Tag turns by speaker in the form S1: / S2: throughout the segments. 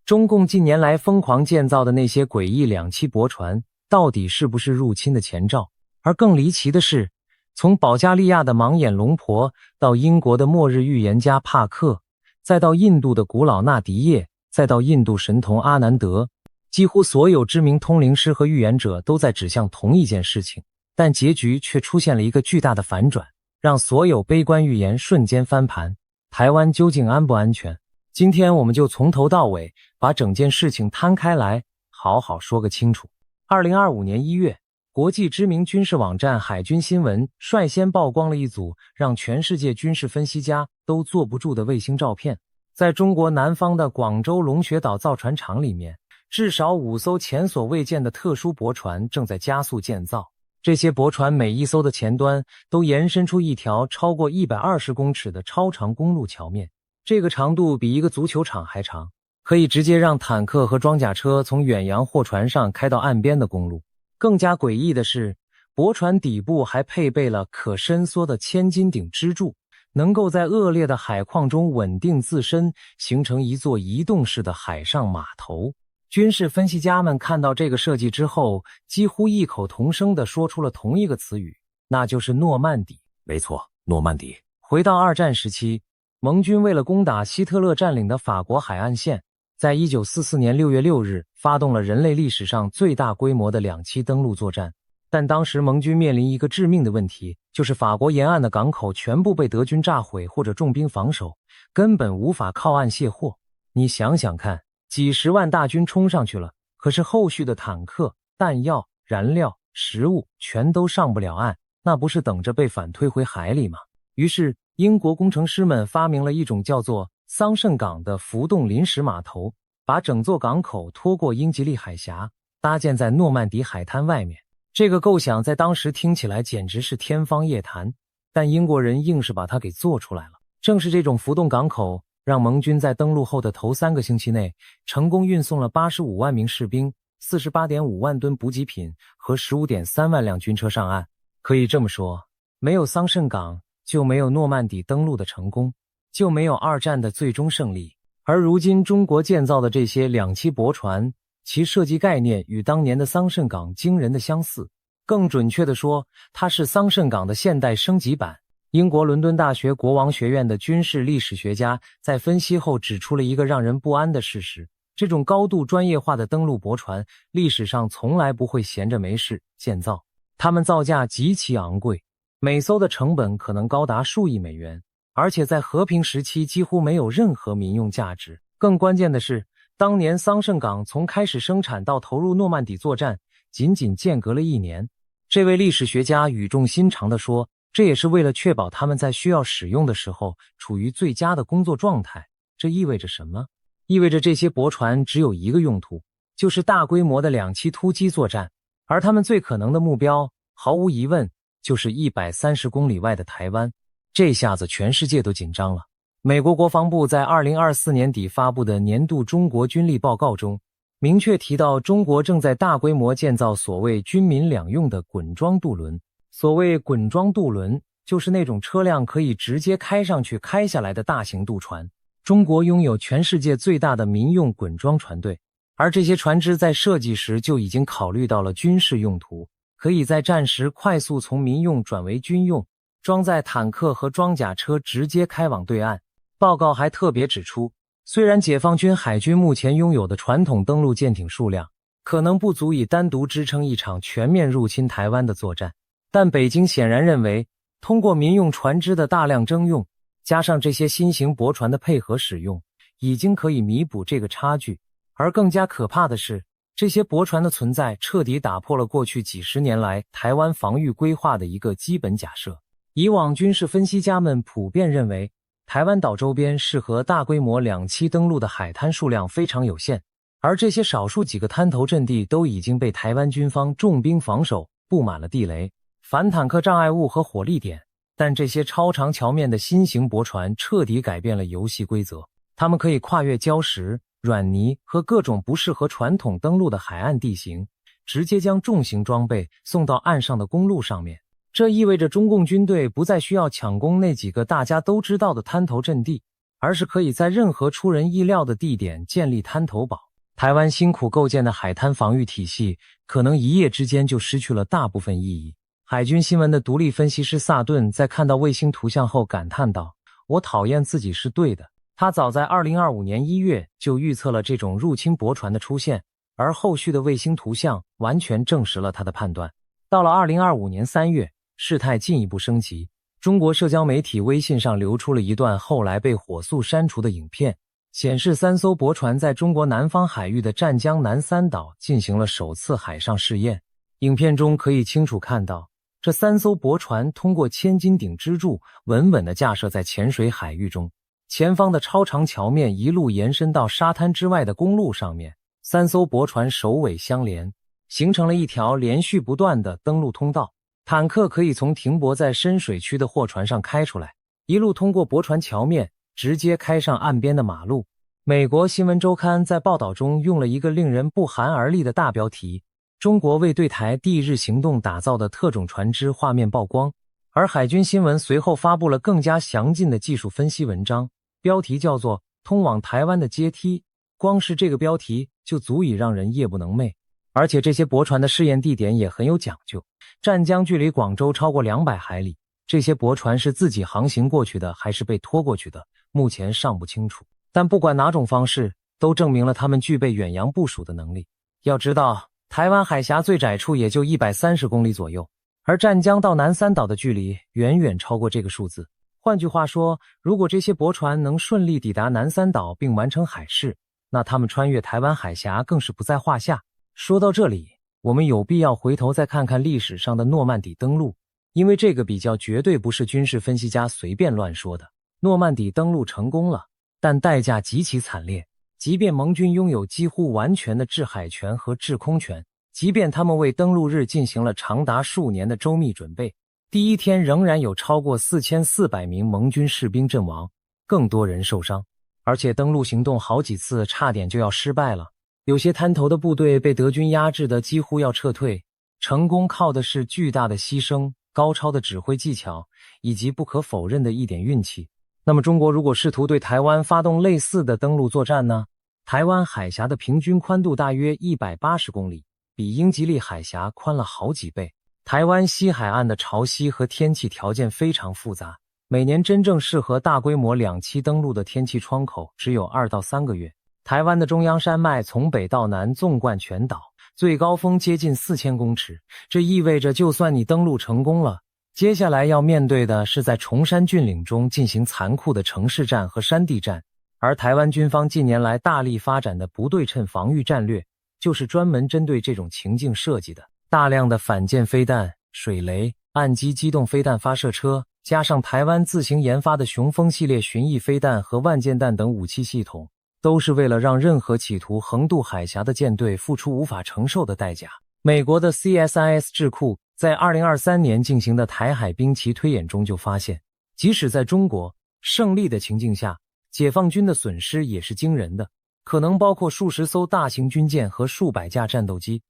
S1: 中共近年来疯狂建造的那些诡异两栖驳船，到底是不是入侵的前兆？而更离奇的是，从保加利亚的盲眼龙婆，到英国的末日预言家帕克，再到印度的古老纳迪叶，再到印度神童阿南德，几乎所有知名通灵师和预言者都在指向同一件事情，但结局却出现了一个巨大的反转，让所有悲观预言瞬间翻盘。台湾究竟安不安全？今天我们就从头到尾把整件事情摊开来，好好说个清楚。2025年1月，国际知名军事网站海军新闻率先曝光了一组让全世界军事分析家都坐不住的卫星照片。在中国南方的广州龙穴岛造船厂里面，至少5艘前所未见的特殊驳船正在加速建造。这些驳船每一艘的前端都延伸出一条超过120公尺的超长公路桥面，这个长度比一个足球场还长，可以直接让坦克和装甲车从远洋货船上开到岸边的公路。更加诡异的是，驳船底部还配备了可伸缩的千斤顶支柱，能够在恶劣的海况中稳定自身，形成一座移动式的海上码头。军事分析家们看到这个设计之后，几乎异口同声地说出了同一个词语，那就是诺曼底。
S2: 没错，诺曼底。
S1: 回到二战时期，盟军为了攻打希特勒占领的法国海岸线，在1944年6月6日发动了人类历史上最大规模的两栖登陆作战。但当时盟军面临一个致命的问题，就是法国沿岸的港口全部被德军炸毁或者重兵防守，根本无法靠岸卸货。你想想看，几十万大军冲上去了，可是后续的坦克、弹药、燃料、食物全都上不了岸，那不是等着被反推回海里吗？于是英国工程师们发明了一种叫做桑葚港的浮动临时码头，把整座港口拖过英吉利海峡，搭建在诺曼底海滩外面。这个构想在当时听起来简直是天方夜谭，但英国人硬是把它给做出来了。正是这种浮动港口，让盟军在登陆后的头3个星期内，成功运送了85万名士兵、48.5万吨补给品和15.3万辆军车上岸。可以这么说，没有桑葚港，就没有诺曼底登陆的成功，就没有二战的最终胜利。而如今中国建造的这些两栖驳船，其设计概念与当年的桑葚港惊人的相似，更准确地说，它是桑葚港的现代升级版。英国伦敦大学国王学院的军事历史学家在分析后指出了一个让人不安的事实，这种高度专业化的登陆驳船历史上从来不会闲着没事建造，它们造价极其昂贵，每艘的成本可能高达数亿美元，而且在和平时期几乎没有任何民用价值。更关键的是，当年桑葚港从开始生产到投入诺曼底作战仅仅间隔了1年。这位历史学家语重心长地说，这也是为了确保他们在需要使用的时候处于最佳的工作状态。这意味着什么？意味着这些驳船只有一个用途，就是大规模的两栖突击作战，而他们最可能的目标，毫无疑问就是130公里外的台湾。这下子全世界都紧张了。美国国防部在2024年底发布的年度中国军力报告中，明确提到中国正在大规模建造所谓军民两用的滚装渡轮。所谓滚装渡轮，就是那种车辆可以直接开上去开下来的大型渡船。中国拥有全世界最大的民用滚装船队，而这些船只在设计时就已经考虑到了军事用途，可以在战时快速从民用转为军用，装载坦克和装甲车直接开往对岸。报告还特别指出，虽然解放军海军目前拥有的传统登陆舰艇数量可能不足以单独支撑一场全面入侵台湾的作战，但北京显然认为，通过民用船只的大量征用，加上这些新型驳船的配合使用，已经可以弥补这个差距。而更加可怕的是，这些驳船的存在彻底打破了过去几十年来台湾防御规划的一个基本假设。以往军事分析家们普遍认为，台湾岛周边适合大规模两栖登陆的海滩数量非常有限，而这些少数几个滩头阵地都已经被台湾军方重兵防守，布满了地雷、反坦克障碍物和火力点。但这些超长桥面的新型驳船彻底改变了游戏规则，它们可以跨越礁石、软泥和各种不适合传统登陆的海岸地形，直接将重型装备送到岸上的公路上面。这意味着中共军队不再需要抢攻那几个大家都知道的滩头阵地，而是可以在任何出人意料的地点建立滩头堡。台湾辛苦构建的海滩防御体系，可能一夜之间就失去了大部分意义。海军新闻的独立分析师萨顿在看到卫星图像后感叹道：“我讨厌自己是对的。”他早在2025年1月就预测了这种入侵驳船的出现，而后续的卫星图像完全证实了他的判断。到了2025年3月，事态进一步升级。中国社交媒体微信上流出了一段后来被火速删除的影片，显示3艘驳船在中国南方海域的湛江南三岛进行了首次海上试验。影片中可以清楚看到，这3艘驳船通过千斤顶支柱稳稳地架设在浅水海域中，前方的超长桥面一路延伸到沙滩之外的公路上面，3艘驳船首尾相连，形成了一条连续不断的登陆通道。坦克可以从停泊在深水区的货船上开出来，一路通过驳船桥面，直接开上岸边的马路。美国新闻周刊在报道中用了一个令人不寒而栗的大标题：中国为对台地日行动打造的特种船只画面曝光。而海军新闻随后发布了更加详尽的技术分析文章，标题叫做通往台湾的阶梯。光是这个标题就足以让人夜不能寐。而且这些驳船的试验地点也很有讲究，湛江距离广州超过200海里，这些驳船是自己航行过去的还是被拖过去的，目前尚不清楚。但不管哪种方式，都证明了他们具备远洋部署的能力。要知道，台湾海峡最窄处也就130公里左右，而湛江到南三岛的距离远远超过这个数字。换句话说，如果这些驳船能顺利抵达南三岛并完成海试，那他们穿越台湾海峡更是不在话下。说到这里，我们有必要回头再看看历史上的诺曼底登陆，因为这个比较绝对不是军事分析家随便乱说的。诺曼底登陆成功了，但代价极其惨烈。即便盟军拥有几乎完全的制海权和制空权，即便他们为登陆日进行了长达数年的周密准备，第一天仍然有超过4400名盟军士兵阵亡，更多人受伤，而且登陆行动好几次差点就要失败了。有些滩头的部队被德军压制的几乎要撤退，成功靠的是巨大的牺牲、高超的指挥技巧，以及不可否认的一点运气。那么中国如果试图对台湾发动类似的登陆作战呢？台湾海峡的平均宽度大约180公里，比英吉利海峡宽了好几倍。台湾西海岸的潮汐和天气条件非常复杂，每年真正适合大规模2栖登陆的天气窗口只有2到3个月。台湾的中央山脉从北到南纵贯全岛，最高峰接近4000公尺，这意味着就算你登陆成功了，接下来要面对的是在崇山峻岭中进行残酷的城市战和山地战。而台湾军方近年来大力发展的不对称防御战略，就是专门针对这种情境设计的。大量的反舰飞弹、水雷、岸基机动飞弹发射车，加上台湾自行研发的雄风系列巡弋飞弹和万箭弹等武器系统，都是为了让任何企图横渡海峡的舰队付出无法承受的代价。美国的 CSIS 智库在2023年进行的台海兵棋推演中就发现，即使在中国胜利的情境下，解放军的损失也是惊人的，可能包括数十艘大型军舰和数百架战斗机。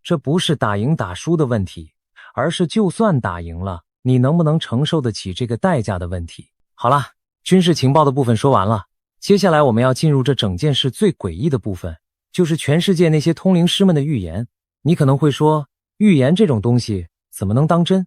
S1: 这不是打赢打输的问题，而是就算打赢了，你能不能承受得起这个代价的问题。好了，军事情报的部分说完了，接下来我们要进入这整件事最诡异的部分，就是全世界那些通灵师们的预言。你可能会说，预言这种东西怎么能当真？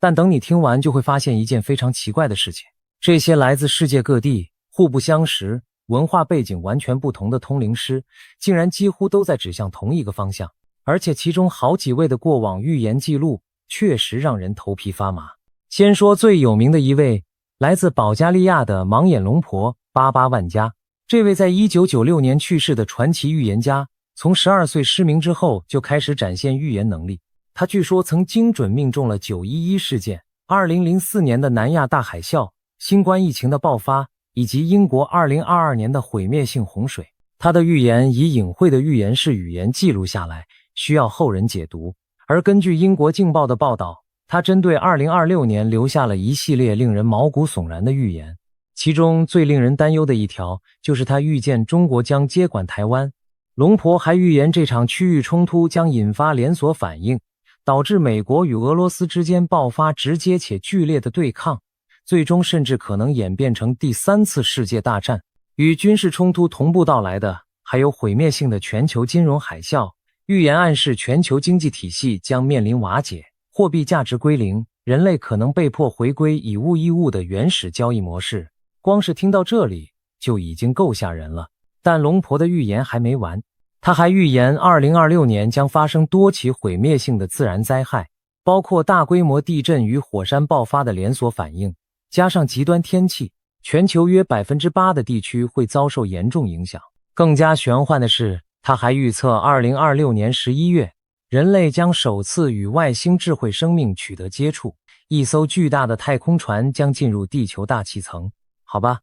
S1: 但等你听完就会发现一件非常奇怪的事情，这些来自世界各地互不相识、文化背景完全不同的通灵师，竟然几乎都在指向同一个方向，而且其中好几位的过往预言记录确实让人头皮发麻。先说最有名的一位，来自保加利亚的盲眼龙婆巴巴万加。这位在1996年去世的传奇预言家，从12岁失明之后就开始展现预言能力。他据说曾精准命中了911事件、2004年的南亚大海啸、新冠疫情的爆发，以及英国2022年的毁灭性洪水。他的预言以隐晦的预言式语言记录下来，需要后人解读。而根据英国镜报的报道，他针对2026年留下了一系列令人毛骨悚然的预言。其中最令人担忧的一条，就是他预见中国将接管台湾。龙婆还预言这场区域冲突将引发连锁反应，导致美国与俄罗斯之间爆发直接且剧烈的对抗。最终甚至可能演变成第3次世界大战。与军事冲突同步到来的，还有毁灭性的全球金融海啸。预言暗示全球经济体系将面临瓦解，货币价值归零，人类可能被迫回归以物易物的原始交易模式。光是听到这里就已经够吓人了。但龙婆的预言还没完，他还预言2026年将发生多起毁灭性的自然灾害，包括大规模地震与火山爆发的连锁反应，加上极端天气，全球约 8% 的地区会遭受严重影响。更加玄幻的是，他还预测2026年11月，人类将首次与外星智慧生命取得接触，一艘巨大的太空船将进入地球大气层。好吧，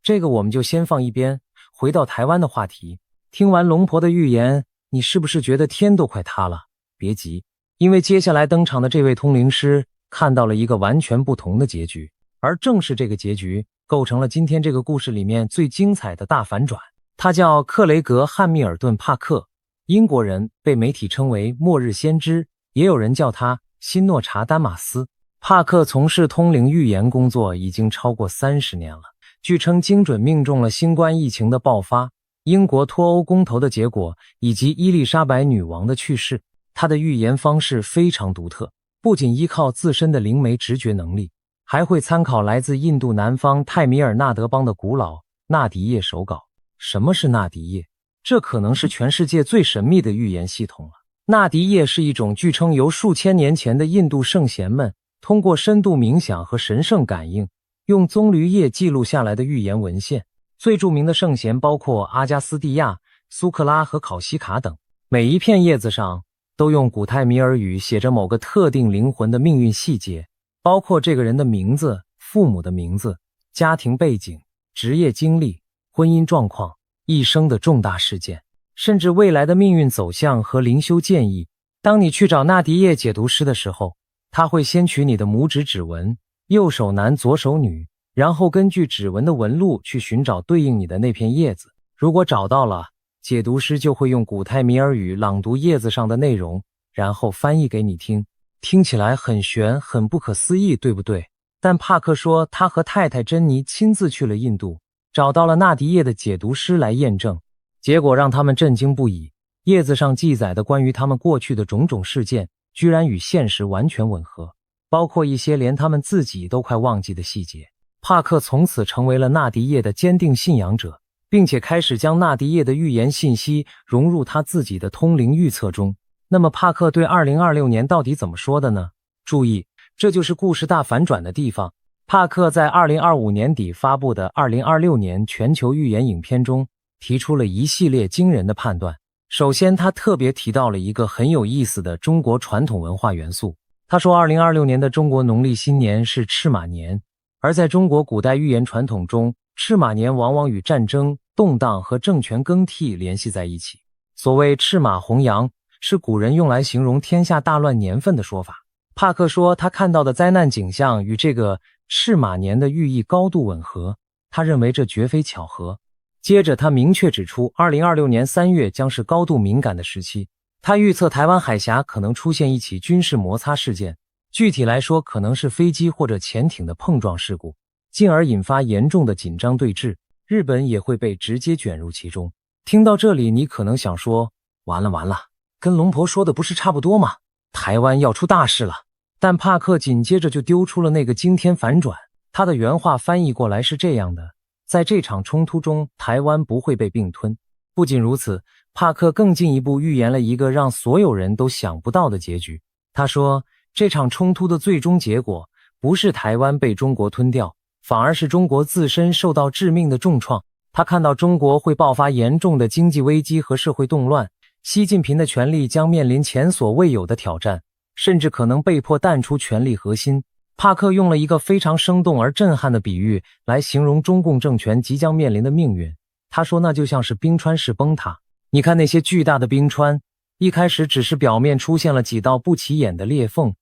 S1: 这个我们就先放一边，回到台湾的话题。听完龙婆的预言，你是不是觉得天都快塌了？别急，因为接下来登场的这位通灵师看到了一个完全不同的结局，而正是这个结局构成了今天这个故事里面最精彩的大反转。他叫克雷格·汉密尔顿·帕克，英国人，被媒体称为末日先知，也有人叫他新诺查丹马斯。帕克从事通灵预言工作已经超过30年了，据称精准命中了新冠疫情的爆发、英国脱欧公投的结果以及伊丽莎白女王的去世。他的预言方式非常独特，不仅依靠自身的灵媒直觉能力，还会参考来自印度南方泰米尔纳德邦的古老纳迪叶手稿。什么是纳迪叶？这可能是全世界最神秘的预言系统了。纳迪叶是一种据称由数千年前的印度圣贤们通过深度冥想和神圣感应，用棕榈叶记录下来的预言文献。最著名的圣贤包括阿加斯蒂亚、苏克拉和考西卡等。每一片叶子上都用古泰米尔语写着某个特定灵魂的命运细节，包括这个人的名字、父母的名字、家庭背景、职业经历、婚姻状况、一生的重大事件，甚至未来的命运走向和灵修建议。当你去找纳迪叶解读师的时候，他会先取你的拇指指纹，右手男左手女，然后根据指纹的纹路去寻找对应你的那片叶子。如果找到了，解读师就会用古泰米尔语朗读叶子上的内容，然后翻译给你听。听起来很玄，很不可思议，对不对？但帕克说他和太太珍妮亲自去了印度，找到了纳迪叶的解读师来验证，结果让他们震惊不已。叶子上记载的关于他们过去的种种事件，居然与现实完全吻合，包括一些连他们自己都快忘记的细节。帕克从此成为了纳迪叶的坚定信仰者，并且开始将纳迪叶的预言信息融入他自己的通灵预测中。那么帕克对2026年到底怎么说的呢？注意，这就是故事大反转的地方。帕克在2025年底发布的2026年全球预言影片中提出了一系列惊人的判断。首先，他特别提到了一个很有意思的中国传统文化元素。他说2026年的中国农历新年是赤马年，而在中国古代预言传统中，赤马年往往与战争、动荡和政权更替联系在一起。所谓赤马红羊，是古人用来形容天下大乱年份的说法。帕克说他看到的灾难景象与这个赤马年的寓意高度吻合，他认为这绝非巧合。接着他明确指出2026年3月将是高度敏感的时期，他预测台湾海峡可能出现一起军事摩擦事件，具体来说可能是飞机或者潜艇的碰撞事故，进而引发严重的紧张对峙，日本也会被直接卷入其中。听到这里，你可能想说，完了，跟龙婆说的不是差不多吗？台湾要出大事了。但帕克紧接着就丢出了那个惊天反转，他的原话翻译过来是这样的：在这场冲突中，台湾不会被并吞。不仅如此，帕克更进一步预言了一个让所有人都想不到的结局。他说，这场冲突的最终结果不是台湾被中国吞掉，反而是中国自身受到致命的重创。他看到中国会爆发严重的经济危机和社会动乱，习近平的权力将面临前所未有的挑战，甚至可能被迫淡出权力核心。帕克用了一个非常生动而震撼的比喻来形容中共政权即将面临的命运。他说那就像是冰川式崩塌。你看那些巨大的冰川，一开始只是表面出现了几道不起眼的裂缝，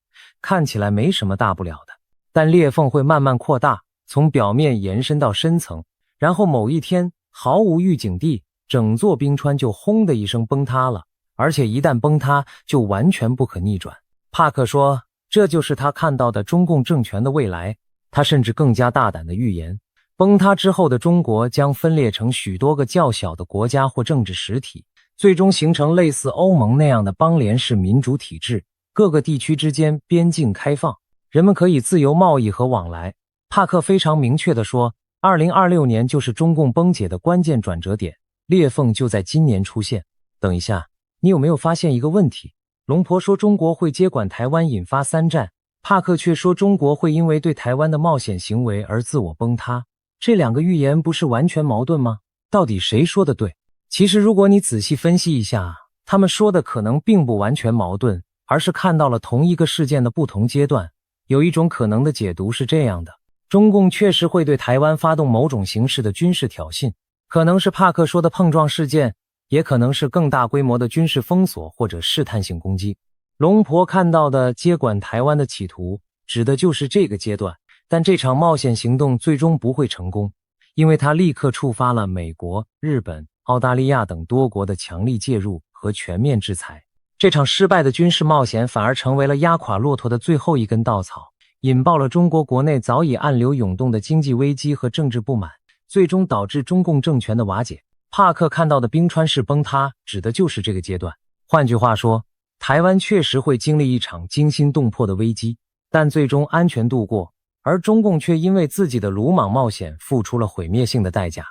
S1: 看起来没什么大不了的。但裂缝会慢慢扩大，从表面延伸到深层，然后某一天毫无预警地，整座冰川就轰的一声崩塌了，而且一旦崩塌就完全不可逆转。帕克说，这就是他看到的中共政权的未来。他甚至更加大胆地预言，崩塌之后的中国将分裂成许多个较小的国家或政治实体，最终形成类似欧盟那样的邦联式民主体制，各个地区之间边境开放，人们可以自由贸易和往来。帕克非常明确地说，2026年就是中共崩解的关键转折点，裂缝就在今年出现。等一下，你有没有发现一个问题？龙婆说中国会接管台湾引发三战，帕克却说中国会因为对台湾的冒险行为而自我崩塌，这两个预言不是完全矛盾吗？到底谁说的对？其实如果你仔细分析一下，他们说的可能并不完全矛盾，而是看到了同一个事件的不同阶段。有一种可能的解读是这样的，中共确实会对台湾发动某种形式的军事挑衅，可能是帕克说的碰撞事件，也可能是更大规模的军事封锁或者试探性攻击。龙婆看到的接管台湾的企图，指的就是这个阶段，但这场冒险行动最终不会成功，因为它立刻触发了美国、日本、澳大利亚等多国的强力介入和全面制裁。这场失败的军事冒险反而成为了压垮骆驼的最后一根稻草，引爆了中国国内早已暗流涌动的经济危机和政治不满，最终导致中共政权的瓦解。帕克看到的冰川式崩塌指的就是这个阶段。换句话说，台湾确实会经历一场惊心动魄的危机，但最终安全度过，而中共却因为自己的鲁莽冒险付出了毁灭性的代价。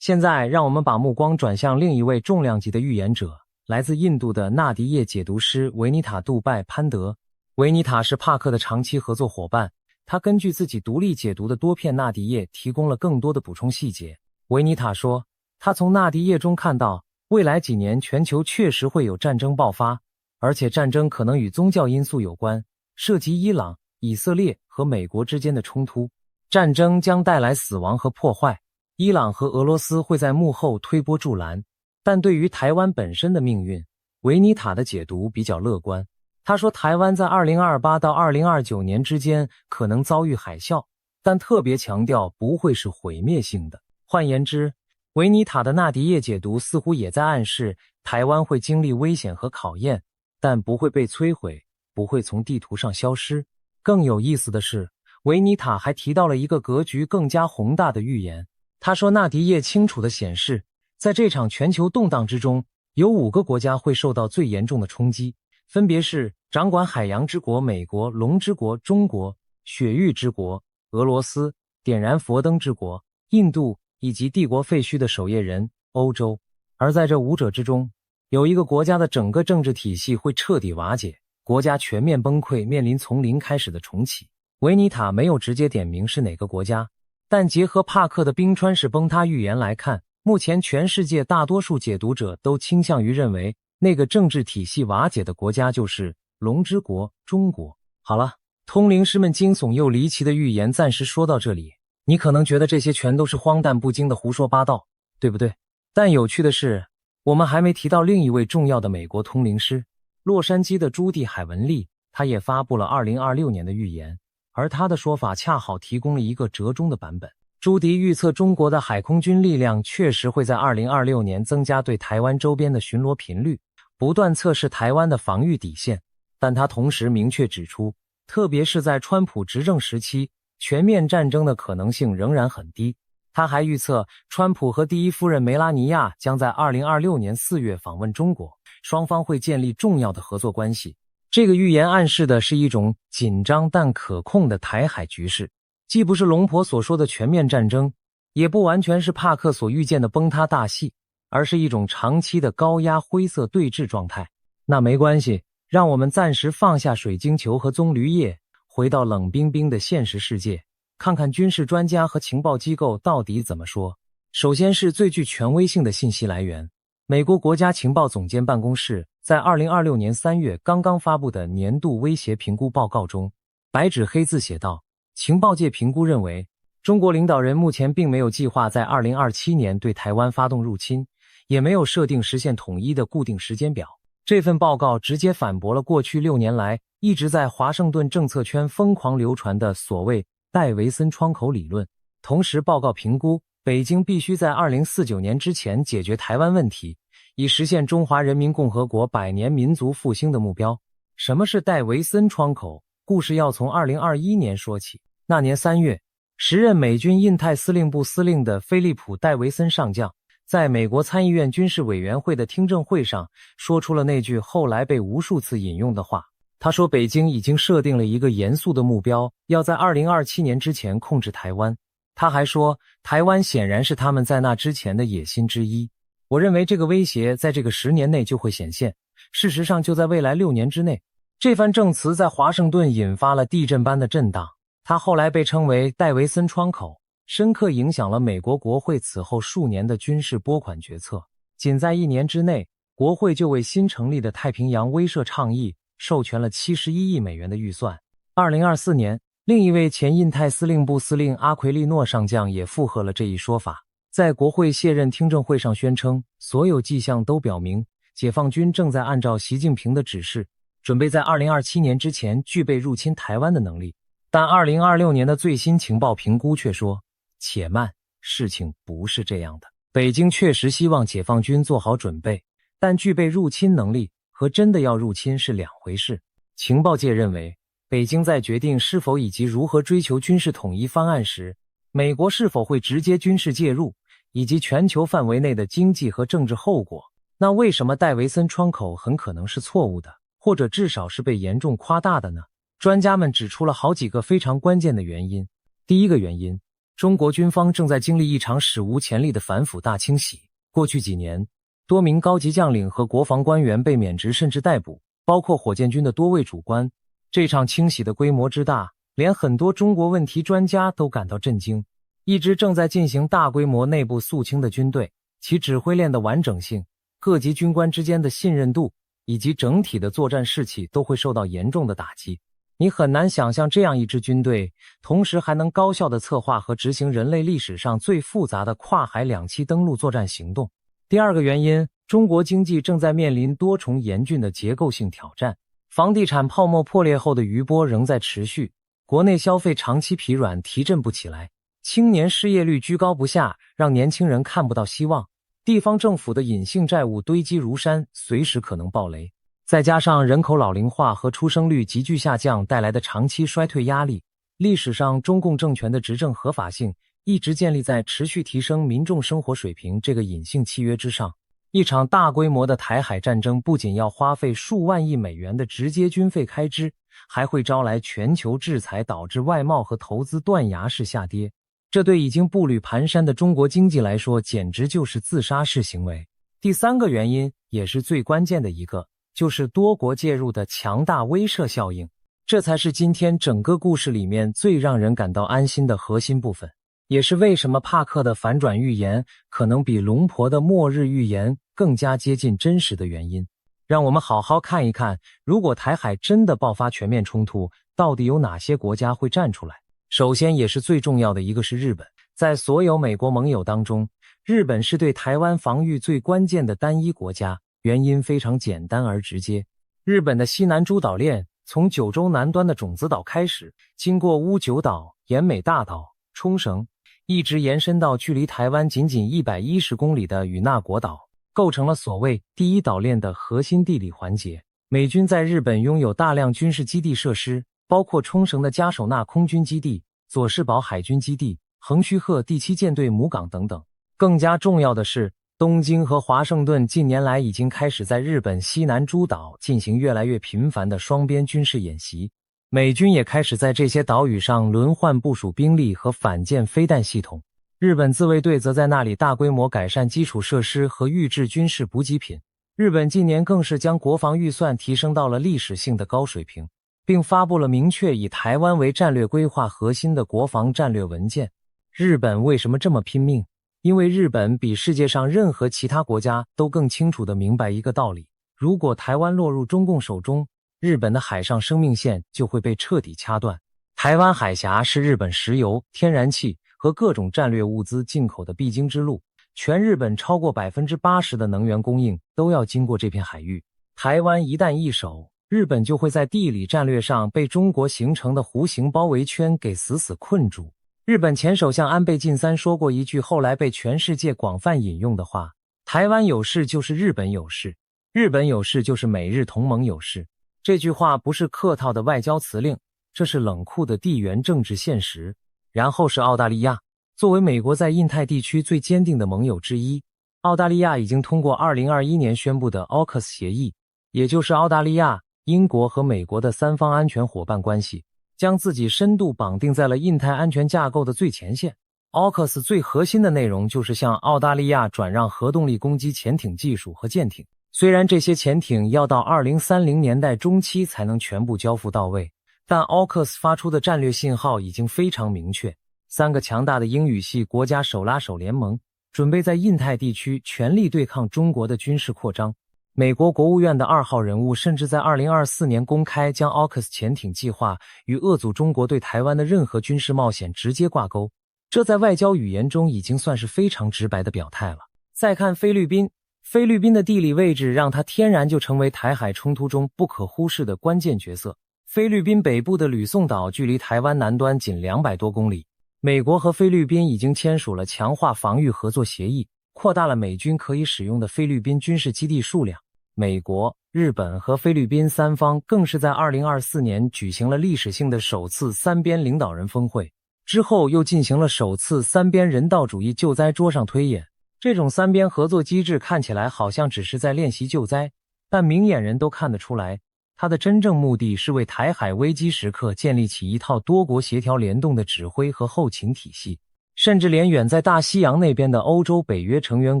S1: 现在让我们把目光转向另一位重量级的预言者，来自印度的纳迪叶解读师维尼塔·杜拜潘德。维尼塔是帕克的长期合作伙伴，他根据自己独立解读的多片纳迪叶提供了更多的补充细节。维尼塔说，他从纳迪叶中看到，未来几年全球确实会有战争爆发，而且战争可能与宗教因素有关，涉及伊朗、以色列和美国之间的冲突。战争将带来死亡和破坏，伊朗和俄罗斯会在幕后推波助澜。但对于台湾本身的命运，维尼塔的解读比较乐观。他说台湾在2028到2029年之间可能遭遇海啸，但特别强调不会是毁灭性的。换言之，维尼塔的纳迪叶解读似乎也在暗示台湾会经历危险和考验，但不会被摧毁，不会从地图上消失。更有意思的是，维尼塔还提到了一个格局更加宏大的预言。他说纳迪叶清楚地显示，在这场全球动荡之中，有5个国家会受到最严重的冲击，分别是掌管海洋之国美国、龙之国中国、雪域之国俄罗斯、点燃佛灯之国印度以及帝国废墟的守夜人欧洲。而在这5者之中，有一个国家的整个政治体系会彻底瓦解，国家全面崩溃，面临从零开始的重启。维尼塔没有直接点名是哪个国家，但结合帕克的冰川式崩塌预言来看，目前全世界大多数解读者都倾向于认为，那个政治体系瓦解的国家就是龙之国中国。好了，通灵师们惊悚又离奇的预言暂时说到这里，你可能觉得这些全都是荒诞不经的胡说八道，对不对？但有趣的是，我们还没提到另一位重要的美国通灵师，洛杉矶的朱蒂·海文利，他也发布了2026年的预言，而他的说法恰好提供了一个折中的版本。朱迪预测中国的海空军力量确实会在2026年增加对台湾周边的巡逻频率，不断测试台湾的防御底线。但他同时明确指出，特别是在川普执政时期，全面战争的可能性仍然很低。他还预测，川普和第一夫人梅拉尼亚将在2026年4月访问中国，双方会建立重要的合作关系。这个预言暗示的是一种紧张但可控的台海局势，既不是龙婆所说的全面战争，也不完全是帕克所预见的崩塌大戏，而是一种长期的高压灰色对峙状态。那没关系，让我们暂时放下水晶球和棕榈叶，回到冷冰冰的现实世界，看看军事专家和情报机构到底怎么说。首先是最具权威性的信息来源，美国国家情报总监办公室在2026年3月刚刚发布的年度威胁评估报告中，白纸黑字写道，情报界评估认为，中国领导人目前并没有计划在2027年对台湾发动入侵，也没有设定实现统一的固定时间表。这份报告直接反驳了过去6年来一直在华盛顿政策圈疯狂流传的所谓戴维森窗口理论。同时，报告评估北京必须在2049年之前解决台湾问题，以实现中华人民共和国100年民族复兴的目标。什么是戴维森窗口？故事要从2021年说起。那年3月，时任美军印太司令部司令的菲利普·戴维森上将，在美国参议院军事委员会的听证会上说出了那句后来被无数次引用的话。他说，北京已经设定了一个严肃的目标，要在2027年之前控制台湾。他还说，台湾显然是他们在那之前的野心之一。我认为这个威胁在这个10年内就会显现，事实上就在未来6年之内。这番证词在华盛顿引发了地震般的震荡，他后来被称为戴维森窗口，深刻影响了美国国会此后数年的军事拨款决策。仅在1年之内，国会就为新成立的太平洋威慑倡议授权了71亿美元的预算。2024年，另一位前印太司令部司令阿奎利诺上将也附和了这一说法，在国会卸任听证会上宣称，所有迹象都表明，解放军正在按照习近平的指示，准备在2027年之前具备入侵台湾的能力。但2026年的最新情报评估却说，且慢，事情不是这样的。北京确实希望解放军做好准备，但具备入侵能力和真的要入侵是两回事。情报界认为，北京在决定是否以及如何追求军事统一方案时，美国是否会直接军事介入，以及全球范围内的经济和政治后果。那为什么戴维森窗口很可能是错误的，或者至少是被严重夸大的呢？专家们指出了好几个非常关键的原因。第一个原因，中国军方正在经历一场史无前例的反腐大清洗。过去几年，多名高级将领和国防官员被免职甚至逮捕，包括火箭军的多位主官。这场清洗的规模之大，连很多中国问题专家都感到震惊。一支正在进行大规模内部肃清的军队，其指挥链的完整性、各级军官之间的信任度以及整体的作战士气都会受到严重的打击。你很难想象这样一支军队，同时还能高效地策划和执行人类历史上最复杂的跨海2栖登陆作战行动。第二个原因，中国经济正在面临多重严峻的结构性挑战。房地产泡沫破裂后的余波仍在持续，国内消费长期疲软，提振不起来，青年失业率居高不下，让年轻人看不到希望。地方政府的隐性债务堆积如山，随时可能爆雷。再加上人口老龄化和出生率急剧下降带来的长期衰退压力，历史上中共政权的执政合法性一直建立在持续提升民众生活水平这个隐性契约之上。一场大规模的台海战争不仅要花费数万亿美元的直接军费开支，还会招来全球制裁，导致外贸和投资断崖式下跌。这对已经步履蹒跚的中国经济来说，简直就是自杀式行为。第三个原因，也是最关键的一个，就是多国介入的强大威慑效应，这才是今天整个故事里面最让人感到安心的核心部分，也是为什么帕克的反转预言可能比龙婆的末日预言更加接近真实的原因。让我们好好看一看，如果台海真的爆发全面冲突，到底有哪些国家会站出来。首先也是最重要的一个是日本，在所有美国盟友当中，日本是对台湾防御最关键的单一国家。原因非常简单而直接，日本的西南诸岛链从九州南端的种子岛开始，经过乌九岛、奄美大岛、冲绳，一直延伸到距离台湾仅仅110公里的与那国岛，构成了所谓第一岛链的核心地理环节。美军在日本拥有大量军事基地设施，包括冲绳的加手纳空军基地、佐世保海军基地、横须贺第7舰队母港等等。更加重要的是，东京和华盛顿近年来已经开始在日本西南诸岛进行越来越频繁的双边军事演习，美军也开始在这些岛屿上轮换部署兵力和反舰飞弹系统。日本自卫队则在那里大规模改善基础设施和预制军事补给品。日本近年更是将国防预算提升到了历史性的高水平，并发布了明确以台湾为战略规划核心的国防战略文件。日本为什么这么拼命？因为日本比世界上任何其他国家都更清楚地明白一个道理，如果台湾落入中共手中，日本的海上生命线就会被彻底掐断。台湾海峡是日本石油、天然气和各种战略物资进口的必经之路，全日本超过 80% 的能源供应都要经过这片海域。台湾一旦易手，日本就会在地理战略上被中国形成的弧形包围圈给死死困住。日本前首相安倍晋三说过一句后来被全世界广泛引用的话，台湾有事就是日本有事，日本有事就是美日同盟有事。这句话不是客套的外交辞令，这是冷酷的地缘政治现实。然后是澳大利亚。作为美国在印太地区最坚定的盟友之一，澳大利亚已经通过2021年宣布的 AUKUS 协议，也就是澳大利亚、英国和美国的三方安全伙伴关系，将自己深度绑定在了印太安全架构的最前线。AUKUS 最核心的内容就是向澳大利亚转让核动力攻击潜艇技术和舰艇，虽然这些潜艇要到2030年代中期才能全部交付到位，但 AUKUS 发出的战略信号已经非常明确。三个强大的英语系国家手拉手联盟，准备在印太地区全力对抗中国的军事扩张。美国国务院的2号人物甚至在2024年公开将 AUKUS 潜艇计划与遏阻中国对台湾的任何军事冒险直接挂钩，这在外交语言中已经算是非常直白的表态了。再看菲律宾，菲律宾的地理位置让它天然就成为台海冲突中不可忽视的关键角色。菲律宾北部的吕宋岛距离台湾南端仅200多公里，美国和菲律宾已经签署了强化防御合作协议，扩大了美军可以使用的菲律宾军事基地数量。美国、日本和菲律宾三方更是在2024年举行了历史性的首次三边领导人峰会，之后又进行了首次三边人道主义救灾桌上推演。这种三边合作机制看起来好像只是在练习救灾，但明眼人都看得出来，它的真正目的是为台海危机时刻建立起一套多国协调联动的指挥和后勤体系。甚至连远在大西洋那边的欧洲北约成员